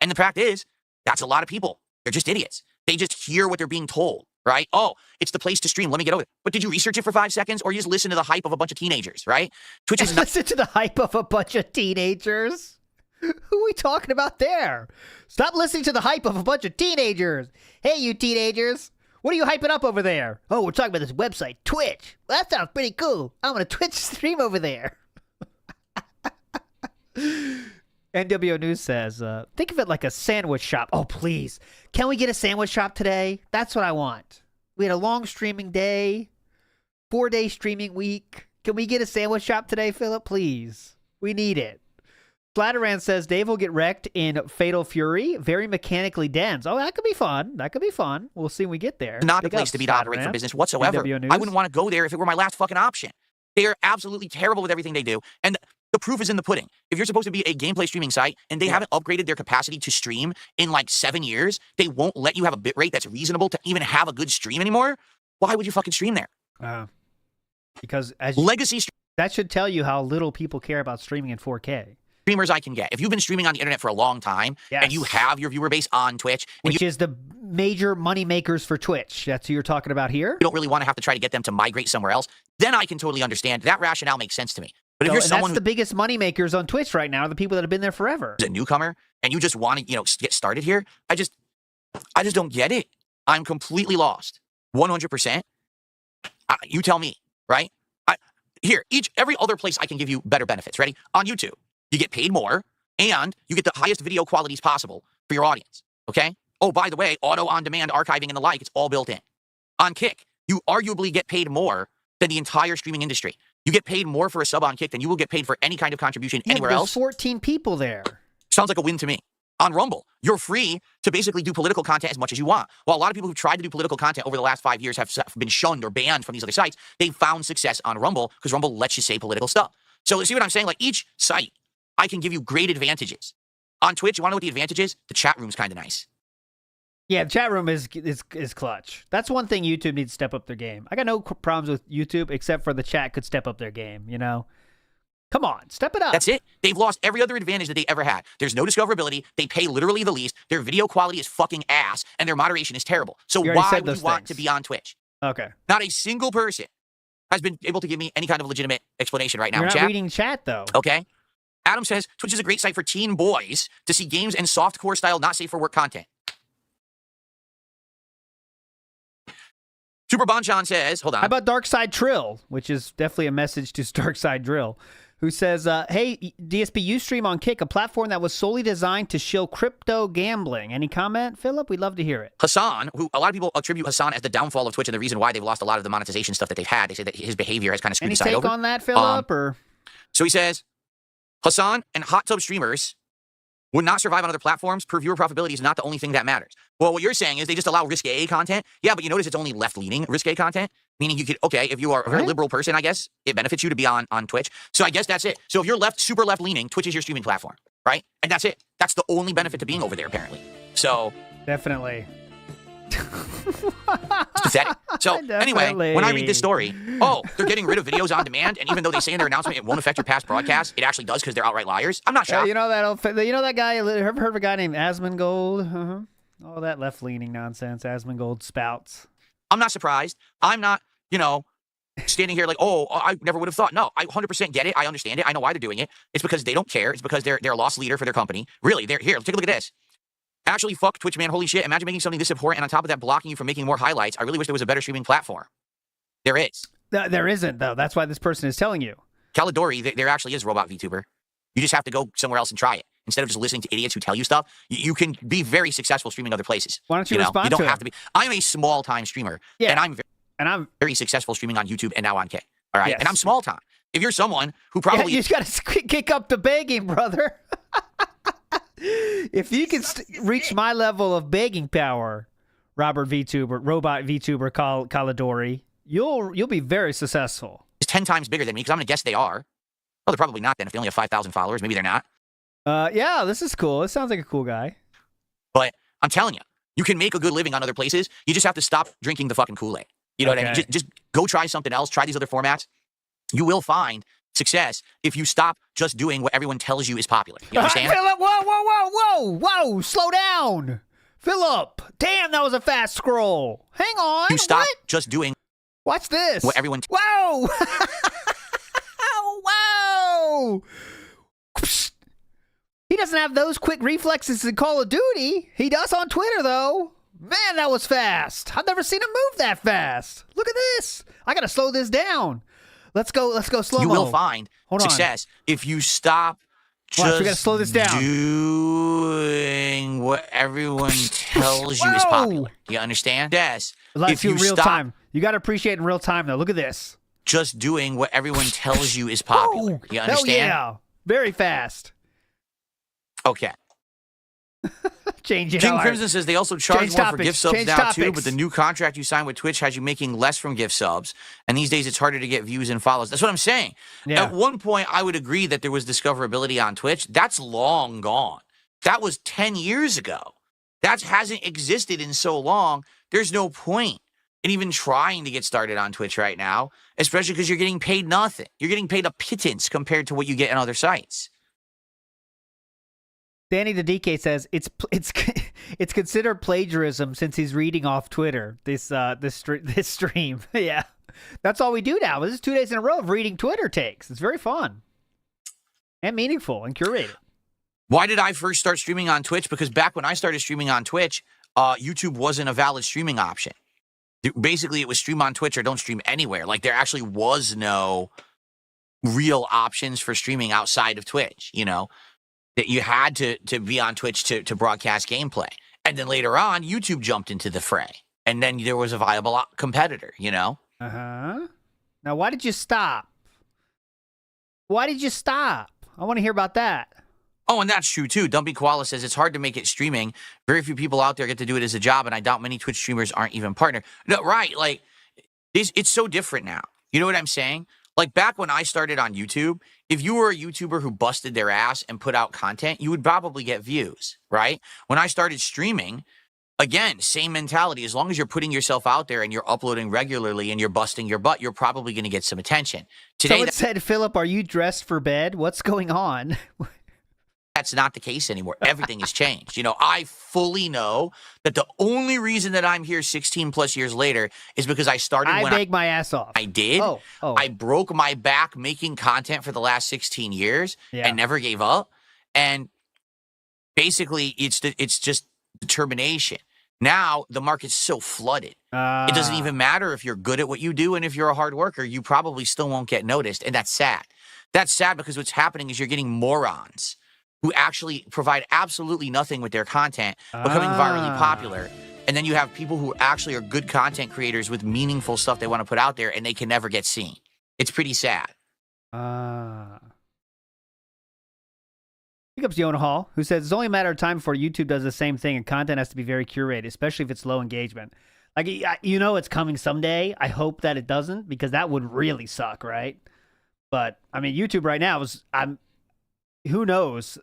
And the fact is, that's a lot of people. They're just idiots. They just hear what they're being told, right? Oh, it's the place to stream. Let me get over it. But did you research it for 5 seconds, or you just listen to the hype of a bunch of teenagers, right? Twitch is not. Listen to the hype of a bunch of teenagers. Who are we talking about there? Stop listening to the hype of a bunch of teenagers. Hey, you teenagers. What are you hyping up over there? Oh, we're talking about this website, Twitch. Well, that sounds pretty cool. I'm going to Twitch stream over there. NWO News says, think of it like a sandwich shop. Oh, please. Can we get a sandwich shop today? That's what I want. We had a long streaming day, 4-day streaming week. Can we get a sandwich shop today, Philip? Please. We need it. Flatteran says Dave will get wrecked in Fatal Fury. Very mechanically dense. Oh, that could be fun. That could be fun. We'll see when we get there. Not a place to be to operate for business whatsoever. I wouldn't want to go there if it were my last fucking option. They are absolutely terrible with everything they do. And the proof is in the pudding. If you're supposed to be a gameplay streaming site and they haven't upgraded their capacity to stream in like 7 years, they won't let you have a bitrate that's reasonable to even have a good stream anymore. Why would you fucking stream there? Because as legacy that should tell you how little people care about streaming in 4K. Streamers I can get. If you've been streaming on the internet for a long time and you have your viewer base on Twitch, which is the major money makers for Twitch. That's who you're talking about here. You don't really want to have to try to get them to migrate somewhere else. Then I can totally understand. That rationale makes sense to me. But if you're someone that's the biggest money makers on Twitch right now are the people that have been there forever. Who's a newcomer and you just want to, get started here, I just don't get it. I'm completely lost. 100%. You tell me, right? Every other place I can give you better benefits. Ready? On YouTube, you get paid more and you get the highest video qualities possible for your audience. Okay? Oh, by the way, auto on-demand archiving and the like, it's all built in. On Kick, you arguably get paid more than the entire streaming industry. You get paid more for a sub on Kick than you will get paid for any kind of contribution anywhere else. 14 people there. Sounds like a win to me. On Rumble, you're free to basically do political content as much as you want. While a lot of people who tried to do political content over the last 5 years have been shunned or banned from these other sites, they've found success on Rumble because Rumble lets you say political stuff. So see what I'm saying? Like each site, I can give you great advantages. On Twitch, you want to know what the advantage is? The chat room's kind of nice. Yeah, the chat room is clutch. That's one thing YouTube needs to step up their game. I got no problems with YouTube except for the chat could step up their game, Come on, step it up. That's it. They've lost every other advantage that they ever had. There's no discoverability. They pay literally the least. Their video quality is fucking ass, and their moderation is terrible. So why would you want to be on Twitch? Okay. Not a single person has been able to give me any kind of legitimate explanation right now. You're not reading chat, though. Okay. Adam says, Twitch is a great site for teen boys to see games and softcore style, not safe for work content. Super Bonchan says, hold on. How about Darkside Trill, which is definitely a message to Darkside Drill, who says, hey, DSP, you stream on Kick, a platform that was solely designed to shill crypto gambling. Any comment, Philip? We'd love to hear it. Hassan, who a lot of people attribute Hassan as the downfall of Twitch and the reason why they've lost a lot of the monetization stuff that they've had. They say that his behavior has kind of screwed the site over. Any take on that, Philip? So he says, Hassan and hot tub streamers would not survive on other platforms. Per viewer profitability is not the only thing that matters. Well, what you're saying is they just allow risque content. Yeah, but you notice it's only left-leaning risque content, meaning you could, okay, if you are a very liberal person, I guess, it benefits you to be on Twitch. So I guess that's it. So if you're super left-leaning, Twitch is your streaming platform, right? And that's it. That's the only benefit to being over there, apparently. So. Definitely. It's pathetic. So anyway, when I read this story, they're getting rid of videos on demand, and even though they say in their announcement it won't affect your past broadcasts, it actually does because they're outright liars. I'm not shocked. You know that guy? Ever heard of a guy named Asmongold? All that left-leaning nonsense, Asmongold spouts. I'm not surprised. I'm not, standing here like, I never would have thought. No, I 100% get it. I understand it. I know why they're doing it. It's because they don't care. It's because they're a lost leader for their company. Really, they're here. Take a look at this. Actually, fuck Twitch, man. Holy shit. Imagine making something this abhorrent and on top of that blocking you from making more highlights. I really wish there was a better streaming platform. There is. There isn't, though. That's why this person is telling you. Calidori, there actually is Robot VTuber. You just have to go somewhere else and try it. Instead of just listening to idiots who tell you stuff, you can be very successful streaming other places. Why don't you respond You don't to have to be. I'm a small-time streamer, yeah. and I'm very successful streaming on YouTube and now on Kick. All right, Yes. and I'm small time. If you're someone who probably you just got to kick up the begging, brother. If you can reach my level of begging power, robot VTuber Caladori, you'll be very successful. is 10 times bigger than me, because I'm gonna guess they are. Oh, they're probably not then. If they only have 5,000 followers, maybe they're not. Yeah, this is cool. This sounds like a cool guy. But I'm telling you, you can make a good living on other places. You just have to stop drinking the fucking Kool-Aid. You know what I mean? Just go try something else. Try these other formats. You will find success if you stop just doing what everyone tells you is popular. You understand? Philip, whoa! Slow down, Philip. Damn, that was a fast scroll. Hang on. You stop just doing. Watch this. What everyone. Whoa! Whoa! He doesn't have those quick reflexes in Call of Duty. He does on Twitter, though. Man, that was fast. I've never seen him move that fast. Look at this. I gotta slow this down. Let's go slow-mo. You will find success if you stop just we gotta slow this down. doing what everyone tells you is popular. You understand? Yes. Let's do real time. You gotta appreciate it in real time, though. Look at this. Just doing what everyone tells you is popular. You understand? Hell yeah. Very fast. Okay. Change it. King Crimson says they also charge more for gift subs Change now topics. too, but the new contract you signed with Twitch has you making less from gift subs, and these days it's harder to get views and follows. That's what I'm saying. Yeah. At one point, I would agree that there was discoverability on Twitch. That's long gone. That was 10 years ago. That hasn't existed in so long. There's no point in even trying to get started on Twitch right now, especially because you're getting paid nothing. You're getting paid a pittance compared to what you get on other sites. Danny the DK says it's considered plagiarism since he's reading off Twitter this stream. Yeah, that's all we do now. This is 2 days in a row of reading Twitter takes. It's very fun and meaningful and curated. Why did I first start streaming on Twitch? Because back when I started streaming on Twitch, YouTube wasn't a valid streaming option. Basically, it was stream on Twitch or don't stream anywhere. Like, there actually was no real options for streaming outside of Twitch, you know? That you had to be on Twitch to broadcast gameplay. And then later on, YouTube jumped into the fray. And then there was a viable competitor, you know? Uh-huh. Now, why did you stop? Why did you stop? I want to hear about that. Oh, and that's true, too. Dumpy Koala says it's hard to make it streaming. Very few people out there get to do it as a job, and I doubt many Twitch streamers aren't even partner. No, right. Like, it's so different now. You know what I'm saying? Like, back when I started on YouTube, if you were a YouTuber who busted their ass and put out content, you would probably get views, right? When I started streaming, again, same mentality. As long as you're putting yourself out there and you're uploading regularly and you're busting your butt, you're probably going to get some attention. Today, Someone said, Philip, are you dressed for bed? What's going on? that's not the case anymore. Everything has changed. You know, I fully know that the only reason that I'm here 16 plus years later is because I started when I baked my ass off. I did. Oh. I broke my back making content for the last 16 years and never gave up. And basically, it's just determination. Now, the market's so flooded. It doesn't even matter if you're good at what you do, and if you're a hard worker, you probably still won't get noticed. And that's sad. That's sad because what's happening is you're getting morons who actually provide absolutely nothing with their content, becoming virally popular. And then you have people who actually are good content creators with meaningful stuff they want to put out there, and they can never get seen. It's pretty sad. Pick up Yona Hall, who says, it's only a matter of time before YouTube does the same thing, and content has to be very curated, especially if it's low engagement. Like, you know it's coming someday. I hope that it doesn't, because that would really suck, right? But, I mean, YouTube right now who knows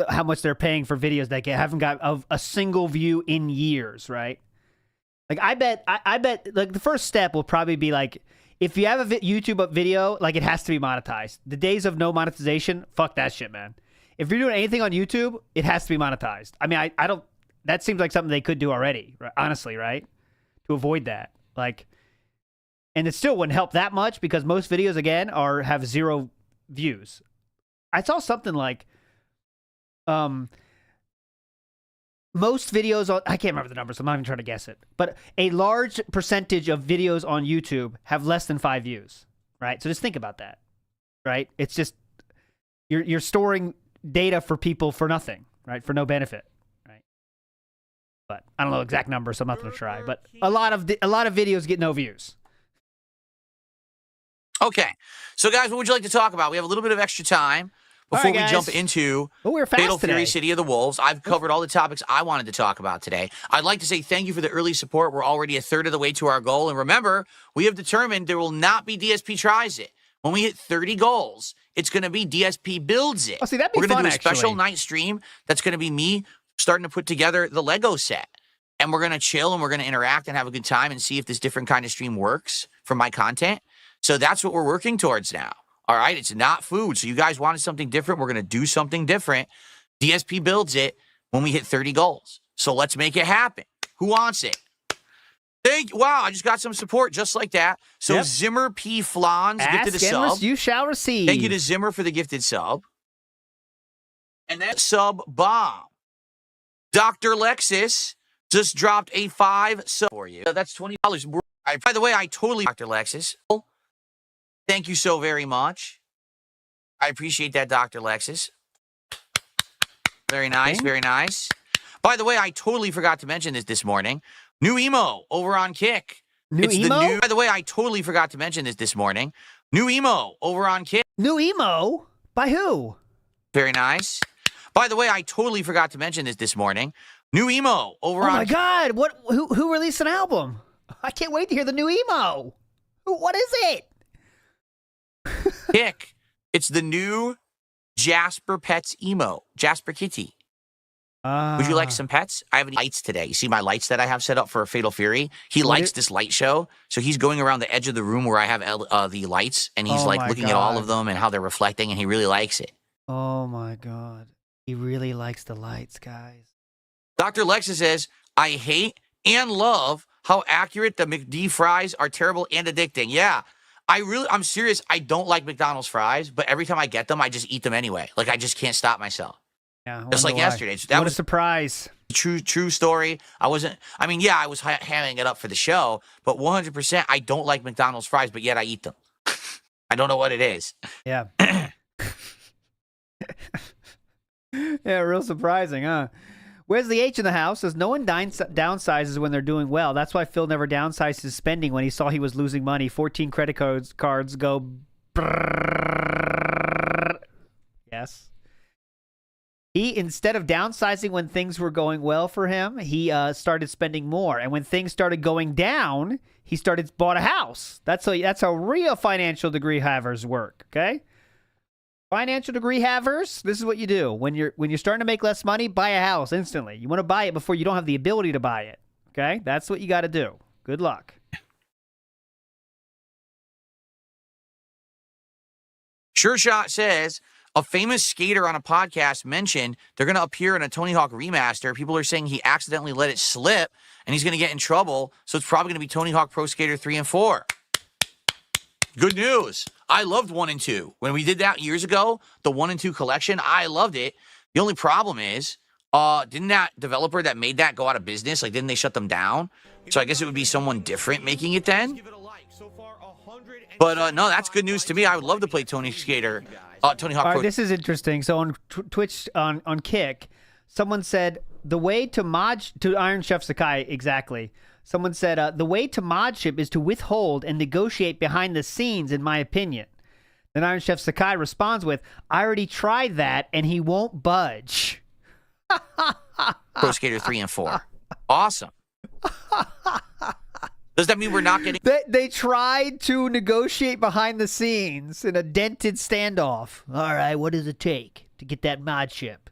how much they're paying for videos that haven't got a single view in years, right? Like, I bet, like, the first step will probably be, like, if you have a YouTube video, like, it has to be monetized. The days of no monetization, fuck that shit, man. If you're doing anything on YouTube, it has to be monetized. I mean, I don't, that seems like something they could do already, right? Honestly, right? To avoid that. Like, and it still wouldn't help that much because most videos, again, have 0 views. I saw something like, most videos on, I can't remember the numbers, I'm not even trying to guess it, but a large percentage of videos on YouTube have less than 5 views, right? So just think about that, right? It's just, you're storing data for people for nothing, right? For no benefit, right? But I don't know exact numbers, so I'm not going to try, but a lot of videos get no views. Okay. So, guys, what would you like to talk about? We have a little bit of extra time before we jump into Fatal Fury City of the Wolves. I've covered all the topics I wanted to talk about today. I'd like to say thank you for the early support. We're already a third of the way to our goal. And remember, we have determined there will not be DSP Tries It. When we hit 30 goals, it's going to be DSP Builds It. Oh, see, that'd be We're going to do a fun, special actually. night stream that's going to be me starting to put together the Lego set. And we're going to chill and we're going to interact and have a good time and see if this different kind of stream works for my content. So that's what we're working towards now. All right, it's not food. So you guys wanted something different. We're going to do something different. DSP Builds It when we hit 30 goals. So let's make it happen. Who wants it? Thank you. Wow, I just got some support just like that. So Zimmer P. Flans gifted a sub. You shall receive. Thank you to Zimmer for the gifted sub. And that sub bomb. Dr. Lexus just dropped a 5 sub for you. That's $20. By the way, I totally Dr. Lexus. Thank you so very much. I appreciate that, Dr. Lexus. Very nice, very nice. By the way, I totally forgot to mention this morning. New emo over on Kick. New emo? By the way, I totally forgot to mention this morning. New emo over on Kick. New emo? By who? Very nice. By the way, I totally forgot to mention this morning. New emo over on... Oh my God! Who released an album? I can't wait to hear the new emo. What is it? Kick. It's the new Jasper Pets emo. Jasper Kitty. Would you like some pets? I have any lights today. You see my lights that I have set up for Fatal Fury? He likes this light show, so he's going around the edge of the room where I have the lights, and he's like looking at all of them and how they're reflecting, and he really likes it. Oh my God. He really likes the lights, guys. Dr. Lexus says, I hate and love how accurate the McD fries are. Terrible and addicting. Yeah, I'm serious. I don't like McDonald's fries, but every time I get them, I just eat them anyway. Like, I just can't stop myself. Yeah, just like yesterday. What a surprise. True story. I was hamming it up for the show, but 100% I don't like McDonald's fries, but yet I eat them. I don't know what it is. Yeah. Yeah, real surprising, huh? Where's the H in the house? Says no one downsizes when they're doing well. That's why Phil never downsized his spending when he saw he was losing money. 14 credit cards go. Yes. He, instead of downsizing when things were going well for him, he started spending more. And when things started going down, he bought a house. That's how real financial degree havers work, okay? Financial degree havers, this is what you do. When you're starting to make less money, buy a house instantly. You want to buy it before you don't have the ability to buy it, okay? That's what you got to do. Good luck. Sure Shot says, a famous skater on a podcast mentioned they're going to appear in a Tony Hawk remaster. People are saying he accidentally let it slip, and he's going to get in trouble, so it's probably going to be Tony Hawk Pro Skater 3 and 4. Good news. I loved 1 and 2. When we did that years ago, the 1 and 2 collection, I loved it. The only problem is, didn't that developer that made that go out of business? Like, didn't they shut them down? So I guess it would be someone different making it then. But no, that's good news to me. I would love to play Tony Hawk. All right, this is interesting. So on Twitch, on Kick, someone said the way to Iron Chef Sakai, exactly. Someone said the way to mod ship is to withhold and negotiate behind the scenes, in my opinion. Then Iron Chef Sakai responds with, I already tried that and he won't budge. Pro Skater 3 and 4. Awesome. Does that mean we're not getting... They tried to negotiate behind the scenes in a dented standoff. All right, what does it take to get that mod ship?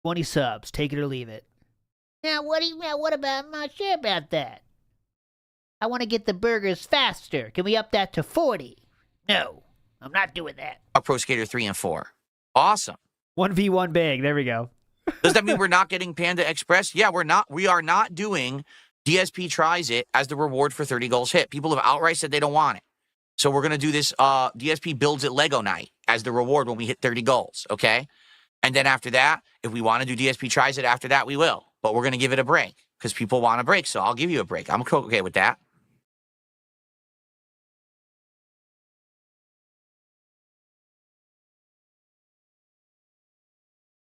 20 subs, take it or leave it. Now, what about my share about that? I want to get the burgers faster. Can we up that to 40? No, I'm not doing that. Pro Skater 3 and 4. Awesome. 1v1 big. There we go. Does that mean we're not getting Panda Express? Yeah, we're not. We are not doing DSP Tries It as the reward for 30 goals hit. People have outright said they don't want it. So we're going to do this DSP Builds It Lego night as the reward when we hit 30 goals, okay? And then after that, if we want to do DSP Tries It after that, we will. But we're going to give it a break because people want a break, so I'll give you a break. I'm okay with that.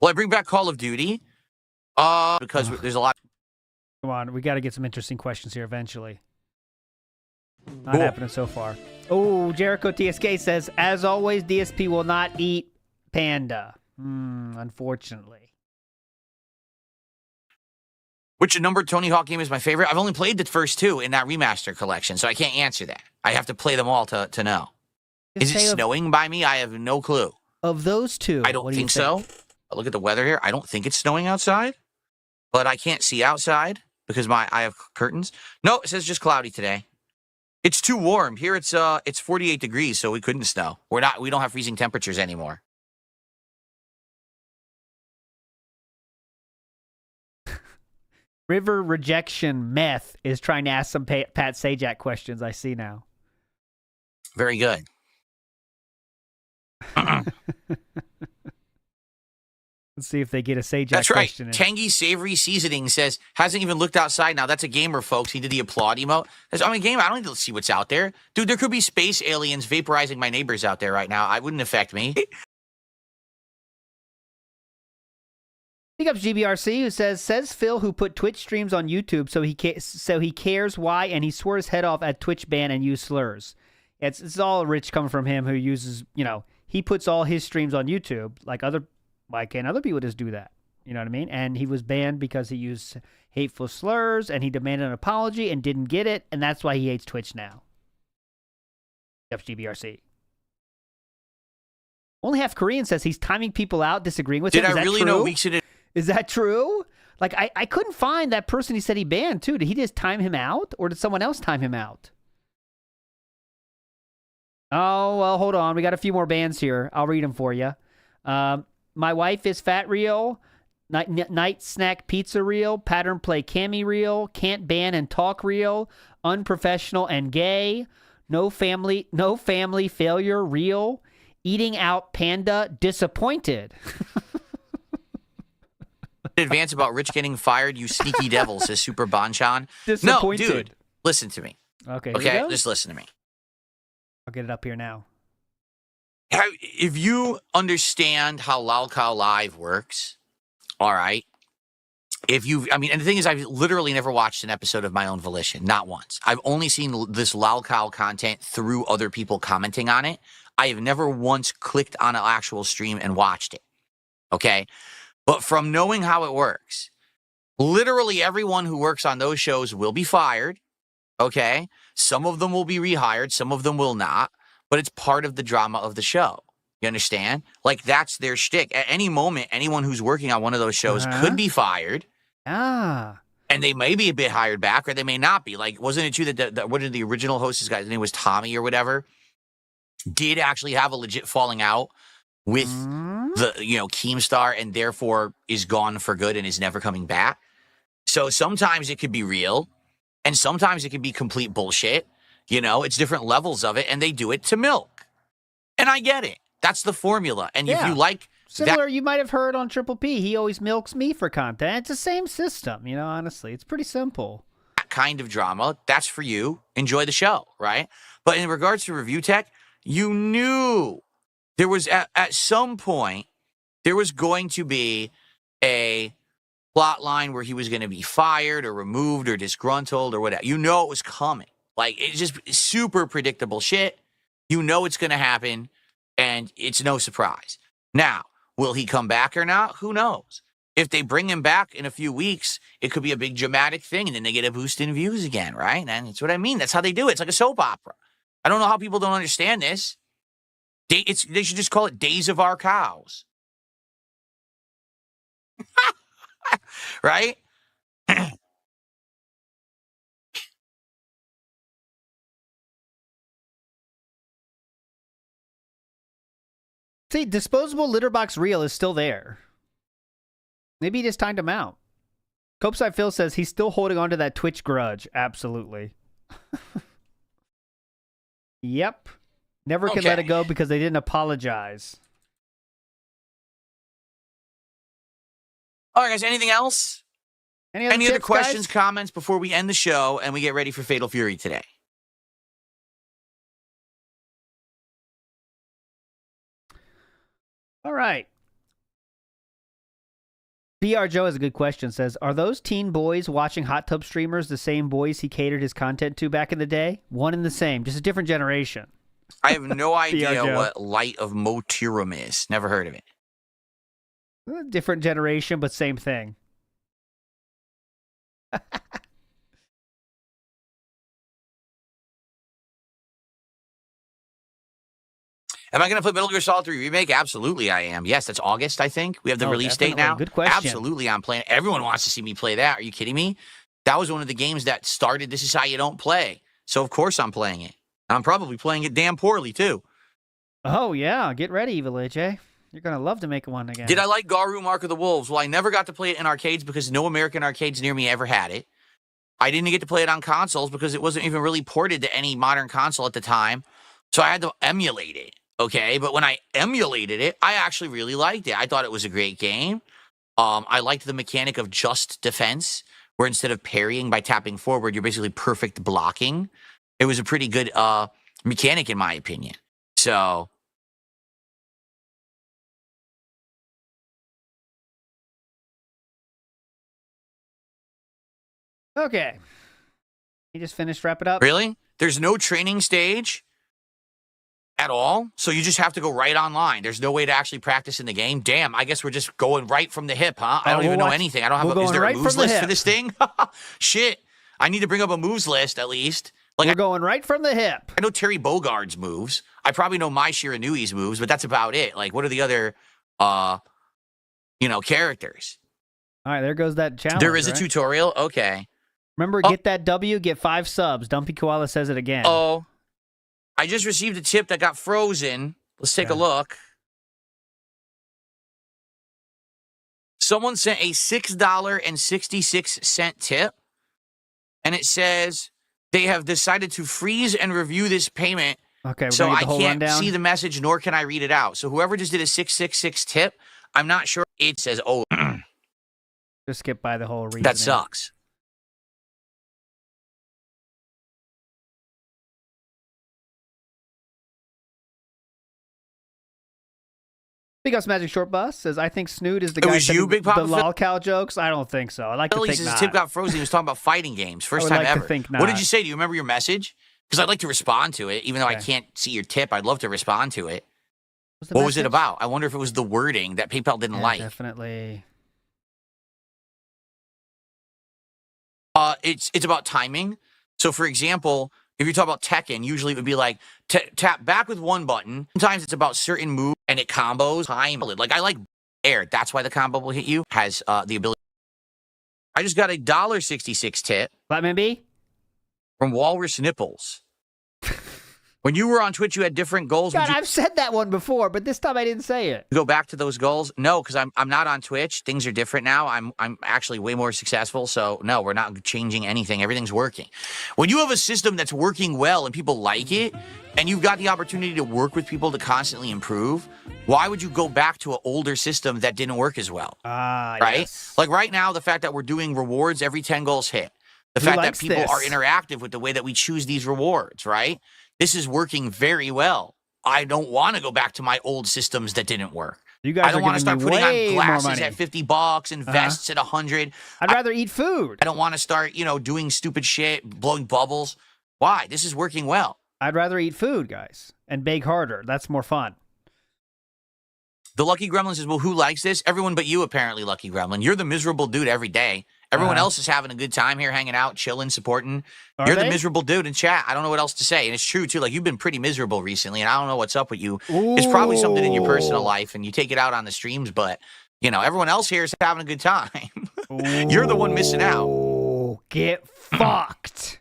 Will I bring back Call of Duty? Because there's a lot. Come on, we got to get some interesting questions here eventually. Not happening so far. Oh, Jericho TSK says, as always, DSP will not eat Panda. Unfortunately. Which numbered Tony Hawk game is my favorite? I've only played the first 2 in that remaster collection, so I can't answer that. I have to play them all to know. Is it snowing by me? I have no clue. Of those 2, I don't think so. Look at the weather here. I don't think it's snowing outside, but I can't see outside because I have curtains. No, it says just cloudy today. It's too warm. Here it's 48 degrees, so we couldn't snow. We don't have freezing temperatures anymore. River Rejection Meth is trying to ask some Pat Sajak questions, I see now. Very good. Let's see if they get a Sajak That's right. question in. Tangy Savory Seasoning says, hasn't even looked outside. Now, that's a gamer, folks. He did the applaud emote. I'm a gamer. I don't need to see what's out there. Dude, there could be space aliens vaporizing my neighbors out there right now. It wouldn't affect me. Big ups GBRC, who says Phil, who put Twitch streams on YouTube, so he cares why, and he swore his head off at Twitch ban and used slurs. It's all rich coming from him, who uses, he puts all his streams on YouTube. Why can't other people just do that? You know what I mean? And he was banned because he used hateful slurs, and he demanded an apology and didn't get it, and that's why he hates Twitch now. Big ups GBRC. Only Half Korean says he's timing people out, disagreeing with him. Did I really know weeks in it? Is that true? Like, I couldn't find that person he said he banned, too. Did he just time him out, or did someone else time him out? Oh, well, hold on. We got a few more bans here. I'll read them for you. My Wife is Fat Reel, Night Snack Pizza Reel, Pattern Play Cami Reel, Can't Ban and Talk Reel, Unprofessional and Gay, No Family Failure Reel, Eating Out Panda, Disappointed. Advance about Rich getting fired, you sneaky devil, says Super Bonchan. Disappointed. No, dude, listen to me. Okay, just listen to me. I'll get it up here now. If you understand how Lalcow Live works, all right, and the thing is, I've literally never watched an episode of my own volition, not once. I've only seen this Lalcow content through other people commenting on it. I have never once clicked on an actual stream and watched it, okay? But from knowing how it works, literally everyone who works on those shows will be fired, okay? Some of them will be rehired, some of them will not. But it's part of the drama of the show. You understand? Like, that's their shtick. At any moment, anyone who's working on one of those shows could be fired. Ah. And they may be a bit hired back, or they may not be. Like, wasn't it true that what did the original host, this guy's name was Tommy or whatever, did actually have a legit falling out with the, Keemstar, and therefore is gone for good and is never coming back? So sometimes it could be real, and sometimes it could be complete bullshit. It's different levels of it, and they do it to milk. And I get it. That's the formula. And if you like similar, you might have heard on Triple P, he always milks me for content. It's the same system, honestly. It's pretty simple. That kind of drama, that's for you. Enjoy the show, right? But in regards to review tech, you knew there was, at some point, there was going to be a plot line where he was going to be fired or removed or disgruntled or whatever. It was coming. Like, it's just super predictable shit. It's going to happen, and it's no surprise. Now, will he come back or not? Who knows? If they bring him back in a few weeks, it could be a big dramatic thing, and then they get a boost in views again, right? And that's what I mean. That's how they do it. It's like a soap opera. I don't know how people don't understand this. They should just call it Days of Our Cows. Right? See, disposable litter box reel is still there. Maybe he just timed him out. Copeside Phil says he's still holding on to that Twitch grudge. Absolutely. Yep. Never can let it go because they didn't apologize. All right, guys, anything else? Any other questions, comments before we end the show and we get ready for Fatal Fury today? All right. BR Joe has a good question. Says, are those teen boys watching hot tub streamers the same boys he catered his content to back in the day? One and the same, just a different generation. I have no idea Joe. what Light of Motirum is. Never heard of it. Different generation, but same thing. Am I going to play Metal Gear Solid 3 Remake? Absolutely, I am. Yes, that's August, I think. We have the release date now. Good question. Absolutely, I'm playing. Everyone wants to see me play that. Are you kidding me? That was one of the games that started This Is How You Don't Play. So, of course, I'm playing it. I'm probably playing it damn poorly, too. Oh, yeah. Get ready, Evil AJ. You're going to love to make one again. Did I like Garu Mark of the Wolves? Well, I never got to play it in arcades because no American arcades near me ever had it. I didn't get to play it on consoles because it wasn't even really ported to any modern console at the time. So I had to emulate it. Okay, but when I emulated it, I actually really liked it. I thought it was a great game. I liked the mechanic of just defense, where instead of parrying by tapping forward, you're basically perfect blocking. It was a pretty good mechanic, in my opinion. So, okay. You just finished wrap it up? Really? There's no training stage at all? So you just have to go right online. There's no way to actually practice in the game? Damn, I guess we're just going right from the hip, huh? I don't even know anything. I don't have is there a moves list for this thing? Shit. I need to bring up a moves list at least. Like, we're going right from the hip. I know Terry Bogard's moves. I probably know Mai Shiranui's moves, but that's about it. Like, what are the other, characters? All right, there goes that challenge. There is a tutorial? Okay. Remember, get that W, get 5 subs. Dumpy Koala says it again. Oh. I just received a tip that got frozen. Let's take a look. Someone sent a $6.66 tip, and it says they have decided to freeze and review this payment. Okay, so I can't see the message, nor can I read it out. So whoever just did a 666 tip, I'm not sure. It says, oh. Just skip by the whole reason. That sucks. Big Ups Magic Short Bus says, I think Snood is the guy was you, Big Papa the lolcow jokes. I don't think so. I like to think says not. His tip got frozen. He was talking about fighting games. First time ever. What did you say? Do you remember your message? Because I'd like to respond to it. Even though I can't see your tip, I'd love to respond to it. What was it about? I wonder if it was the wording that PayPal didn't like. Definitely. It's about timing. So, for example, if you talk about Tekken, usually it would be like tap back with one button. Sometimes it's about certain moves and it combos time. Like I like air. That's why the combo will hit you. Has the ability. I just got a $1.66 tip. Batman B? From Walrus Nipples. When you were on Twitch, you had different goals. God, I've said that one before, but this time I didn't say it. Go back to those goals? No, because I'm not on Twitch. Things are different now. I'm actually way more successful. So no, we're not changing anything. Everything's working. When you have a system that's working well and people like it, and you've got the opportunity to work with people to constantly improve, why would you go back to an older system that didn't work as well? Right? Yes. Like right now, the fact that we're doing rewards every 10 goals hit. The fact that people are interactive with the way that we choose these rewards, right? This is working very well. I don't want to go back to my old systems that didn't work. You guys I don't want to start putting on glasses at $50 and vests at $100. I'd rather eat food. I don't want to start, doing stupid shit, blowing bubbles. Why? This is working well. I'd rather eat food, guys, and bake harder. That's more fun. The Lucky Gremlin says, well, who likes this? Everyone but you, apparently, Lucky Gremlin. You're the miserable dude every day. Everyone else is having a good time here, hanging out, chilling, supporting. You're the miserable dude in chat. I don't know what else to say. And it's true, too. Like, you've been pretty miserable recently, and I don't know what's up with you. It's probably something in your personal life, and you take it out on the streams, but, everyone else here is having a good time. You're the one missing out. Get fucked.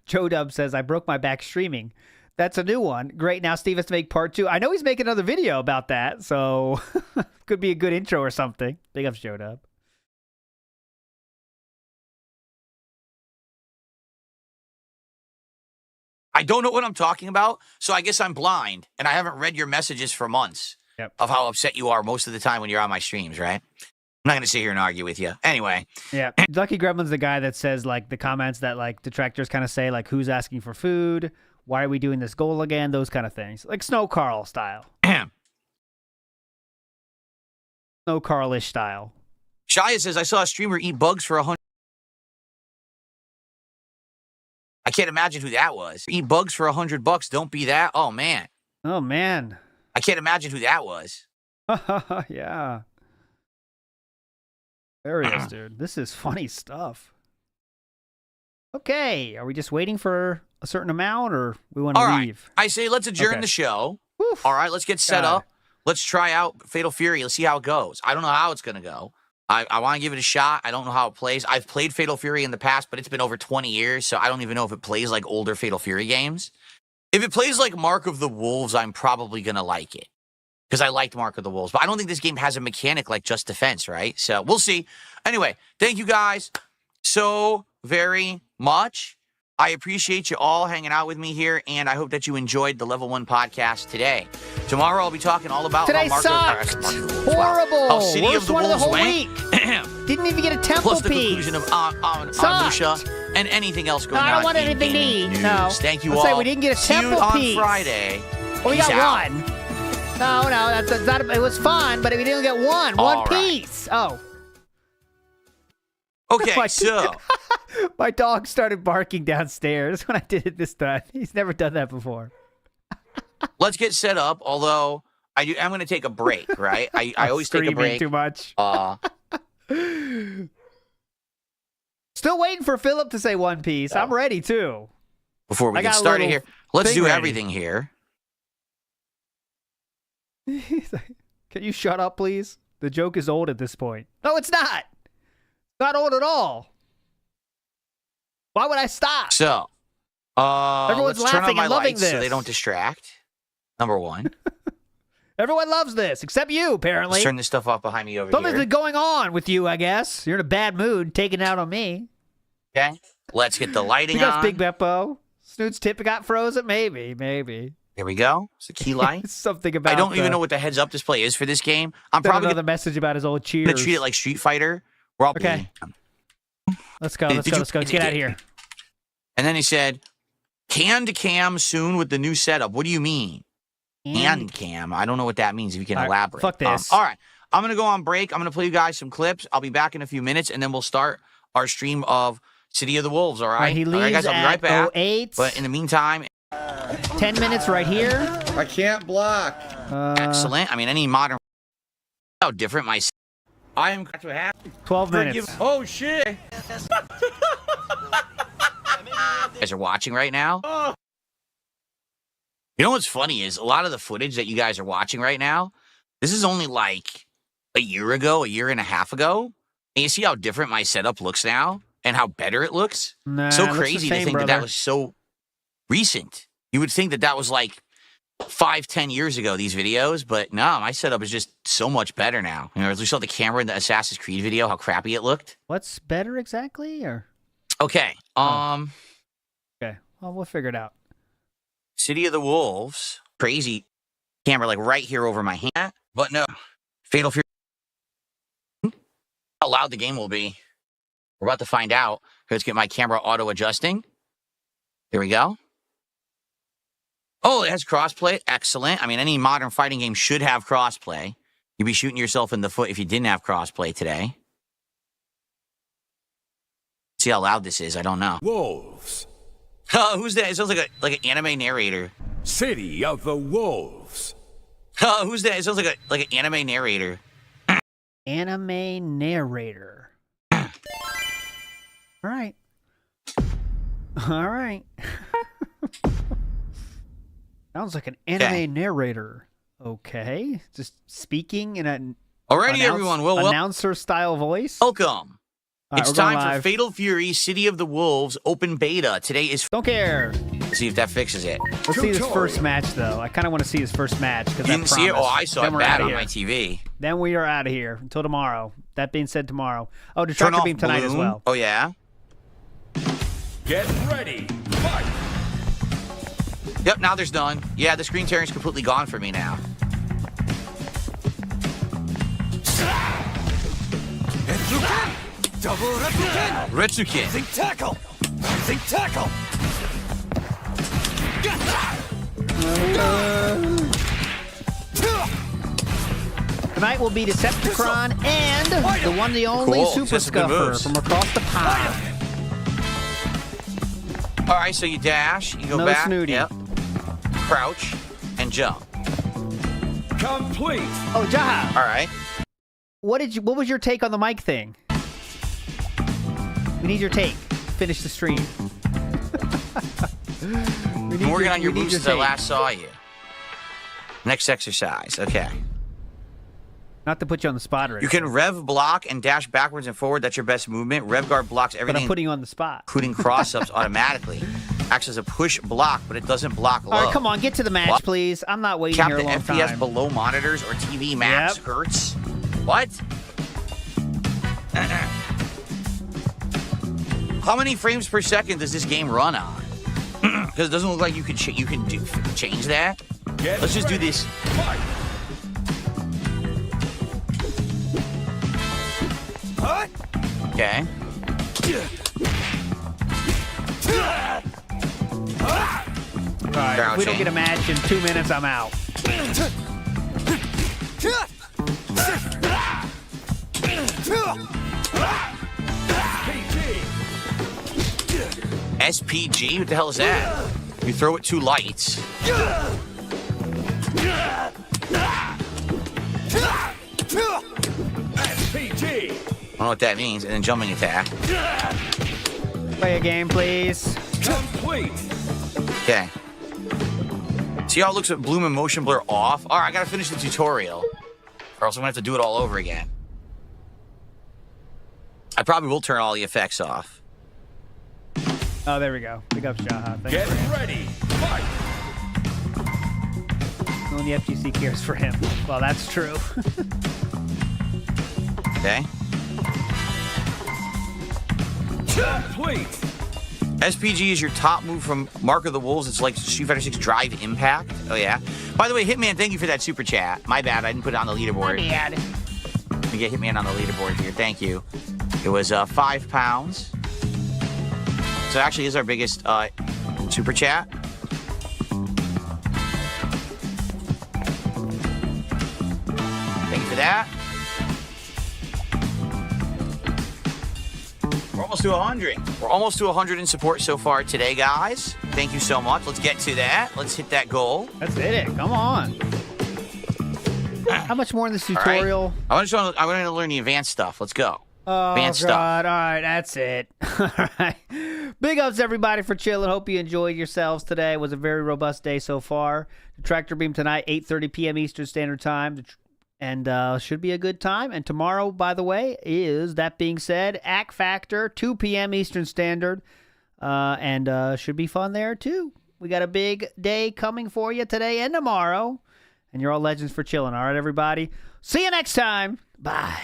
Joe Dub says, I broke my back streaming. That's a new one. Great. Now Steve has to make part 2. I know he's making another video about that, so could be a good intro or something. Big ups, Joe Dub. I don't know what I'm talking about, so I guess I'm blind, and I haven't read your messages for months of how upset you are most of the time when you're on my streams, right? I'm not going to sit here and argue with you. Anyway. Yeah. Lucky Gremlin's the guy that says, like, the comments that, like, detractors kind of say, like, who's asking for food? Why are we doing this goal again? Those kind of things. Like Snow Carl style. Snow Carl-ish style. Shia says, I saw a streamer eat bugs for 100. I can't imagine who that was. Eat bugs for $100. Don't be that. Oh, man. Oh, man. I can't imagine who that was. Yeah. There he is, dude. This is funny stuff. Okay. Are we just waiting for a certain amount, or we want to leave? I say let's adjourn the show. Oof. All right, let's get set up. Let's try out Fatal Fury. Let's see how it goes. I don't know how it's going to go. I want to give it a shot. I don't know how it plays. I've played Fatal Fury in the past, but it's been over 20 years, so I don't even know if it plays like older Fatal Fury games. If it plays like Mark of the Wolves, I'm probably going to like it, because I liked Mark of the Wolves. But I don't think this game has a mechanic like Just Defense, right? So we'll see. Anyway, thank you guys so very much. I appreciate you all hanging out with me here, and I hope that you enjoyed the Level 1 podcast today. Tomorrow I'll be talking all about Today how sucked. Horrible. How City of the One of the Wolves whole went. week. Didn't even get a temple Plus the piece. conclusion of Amusha and anything else going on. I don't want in anything to gaming eat. news. No. Thank you Let's all. say we didn't get a temple See you piece. on Friday. Well, we Peace got out. one. No, that's not. It was fun, but we didn't get one. One piece. Oh. Okay, so my dog started barking downstairs when I did it this time. He's never done that before. let's get set up. Although I'm going to take a break, right? I always take a break. Too much. Still waiting for Philip to say One Piece. I'm ready too. Before we get started here, let's do everything here. Can you shut up, please? The joke is old at this point. No, it's not. Not old at all. Why would I stop? So, everyone's let's turn laughing on my and loving lights this. so they don't distract. Number one. Everyone loves this, except you, apparently. Let's turn this stuff off behind me over Something's here. been going on with you, I guess. You're in a bad mood, taking it out on me. Okay. Let's get the lighting Because on. Big Beppo. Snoot's tip got frozen? Maybe. Here we go. It's a key light. Something about I don't even know what the heads-up display is for this game. I'm probably another message about his old cheers. going to treat it like Street Fighter. We're all okay. Let's go. Let's go. Get out of here. And then he said, "Canned cam soon with the new setup." What do you mean? Canned cam. I don't know what that means. If you can elaborate. Fuck this. All right. I'm going to go on break. I'm going to play you guys some clips. I'll be back in a few minutes, and then we'll start our stream of City of the Wolves. All right. He leaves all right, guys. I'll be right back. 08. But in the meantime, 10 minutes right here. I can't block. Excellent. I mean, any modern. How different my. I am. 12 minutes. Oh shit! You guys are watching right now. You know what's funny is a lot of the footage that you guys are watching right now. This is only like a year ago, a year and a half ago, and you see how different my setup looks now and how better it looks. Nah, so it looks the crazy same, to think brother. that was so recent. You would think that was like 5-10 years ago, these videos, but no, my setup is just so much better now. You know, as we saw the camera in the Assassin's Creed video, how crappy it looked. What's better exactly? Or okay, okay, well, we'll figure it out. City of the Wolves, crazy camera like right here over my hand, but no, Fatal Fury. How loud the game will be. We're about to find out. Let's get my camera auto adjusting. Here we go. Oh, it has crossplay. Excellent. I mean, any modern fighting game should have crossplay. You'd be shooting yourself in the foot if you didn't have crossplay today. See how loud this is? I don't know. Wolves. Who's that? It sounds like an anime narrator. City of the Wolves. Who's that? It sounds like an anime narrator. Anime narrator. All right. All right. Sounds like an anime narrator. Okay. Just speaking in an Alrighty, everyone. Well, announcer style voice. Welcome. Right, it's time for Fatal Fury City of the Wolves open beta. Today is. Don't care. Let's see if that fixes it. Let's see his first match, though. I kind of want to see his first match. You didn't see it? Oh, I saw it bad on my TV. Then we are out of here until tomorrow. That being said, tomorrow. Oh, Destructor Beam tonight as well. Oh, yeah? Get ready. Fight. Yep, now there's none. Yeah, the screen tearing is completely gone for me now. Double Retsuken. Retsuken. Think tackle. Think tackle. Tonight will be Decepticon and the one, the only Super Scuffer from across the pond. All right, so you dash, you go No back. snooty. Yep. Crouch and jump. Complete. Oh, Jaha. All right. What was your take on the mic thing? We need your take. Finish the stream. I'm working on your moves since I last saw you. Next exercise. Okay. Not to put you on the spot, Rick. You can rev block and dash backwards and forward. That's your best movement. Rev guard blocks everything. But I'm putting you on the spot. Including cross-ups automatically. Acts as a push block, but it doesn't block low. All right, come on, get to the match, please. I'm not waiting Cap here a the long FPS time. below monitors or TV max hertz. What? How many frames per second does this game run on? Because it doesn't look like you can change that. Let's just do this. Okay. All right, if we don't get a match in 2 minutes, I'm out. SPG? What the hell is that? You throw it 2 lights. SPG. I don't know what that means. And then jumping attack. Play a game, please. Complete. Okay. See how it looks with bloom and motion blur off? All right, I gotta finish the tutorial. Or else I'm gonna have to do it all over again. I probably will turn all the effects off. Oh, there we go. Big up, Jaha. Thanks Get for him. ready. Fight. Only FGC cares for him. Well, that's true. Okay. Complete. SPG is your top move from Mark of the Wolves. It's like Street Fighter 6 Drive Impact. Oh, yeah. By the way, Hitman, thank you for that super chat. My bad. I didn't put it on the leaderboard. My bad. Let me get Hitman on the leaderboard here. Thank you. It was £5. So actually is our biggest super chat. Thank you for that. We're almost to 100. We're almost to 100 in support so far today, guys. Thank you so much. Let's get to that. Let's hit that goal. Let's hit it. Come on. How much more in this tutorial? All right. I want to learn the advanced stuff. Let's go. Oh, advanced God. stuff. All right, that's it. All right. Big ups, everybody, for chilling. Hope you enjoyed yourselves today. It was a very robust day so far. The Tractor Beam tonight, 8:30 p.m. Eastern Standard Time. And should be a good time. And tomorrow, by the way, is, that being said, Act Factor, 2 p.m. Eastern Standard. And should be fun there, too. We got a big day coming for you today and tomorrow. And you're all legends for chilling. All right, everybody. See you next time. Bye.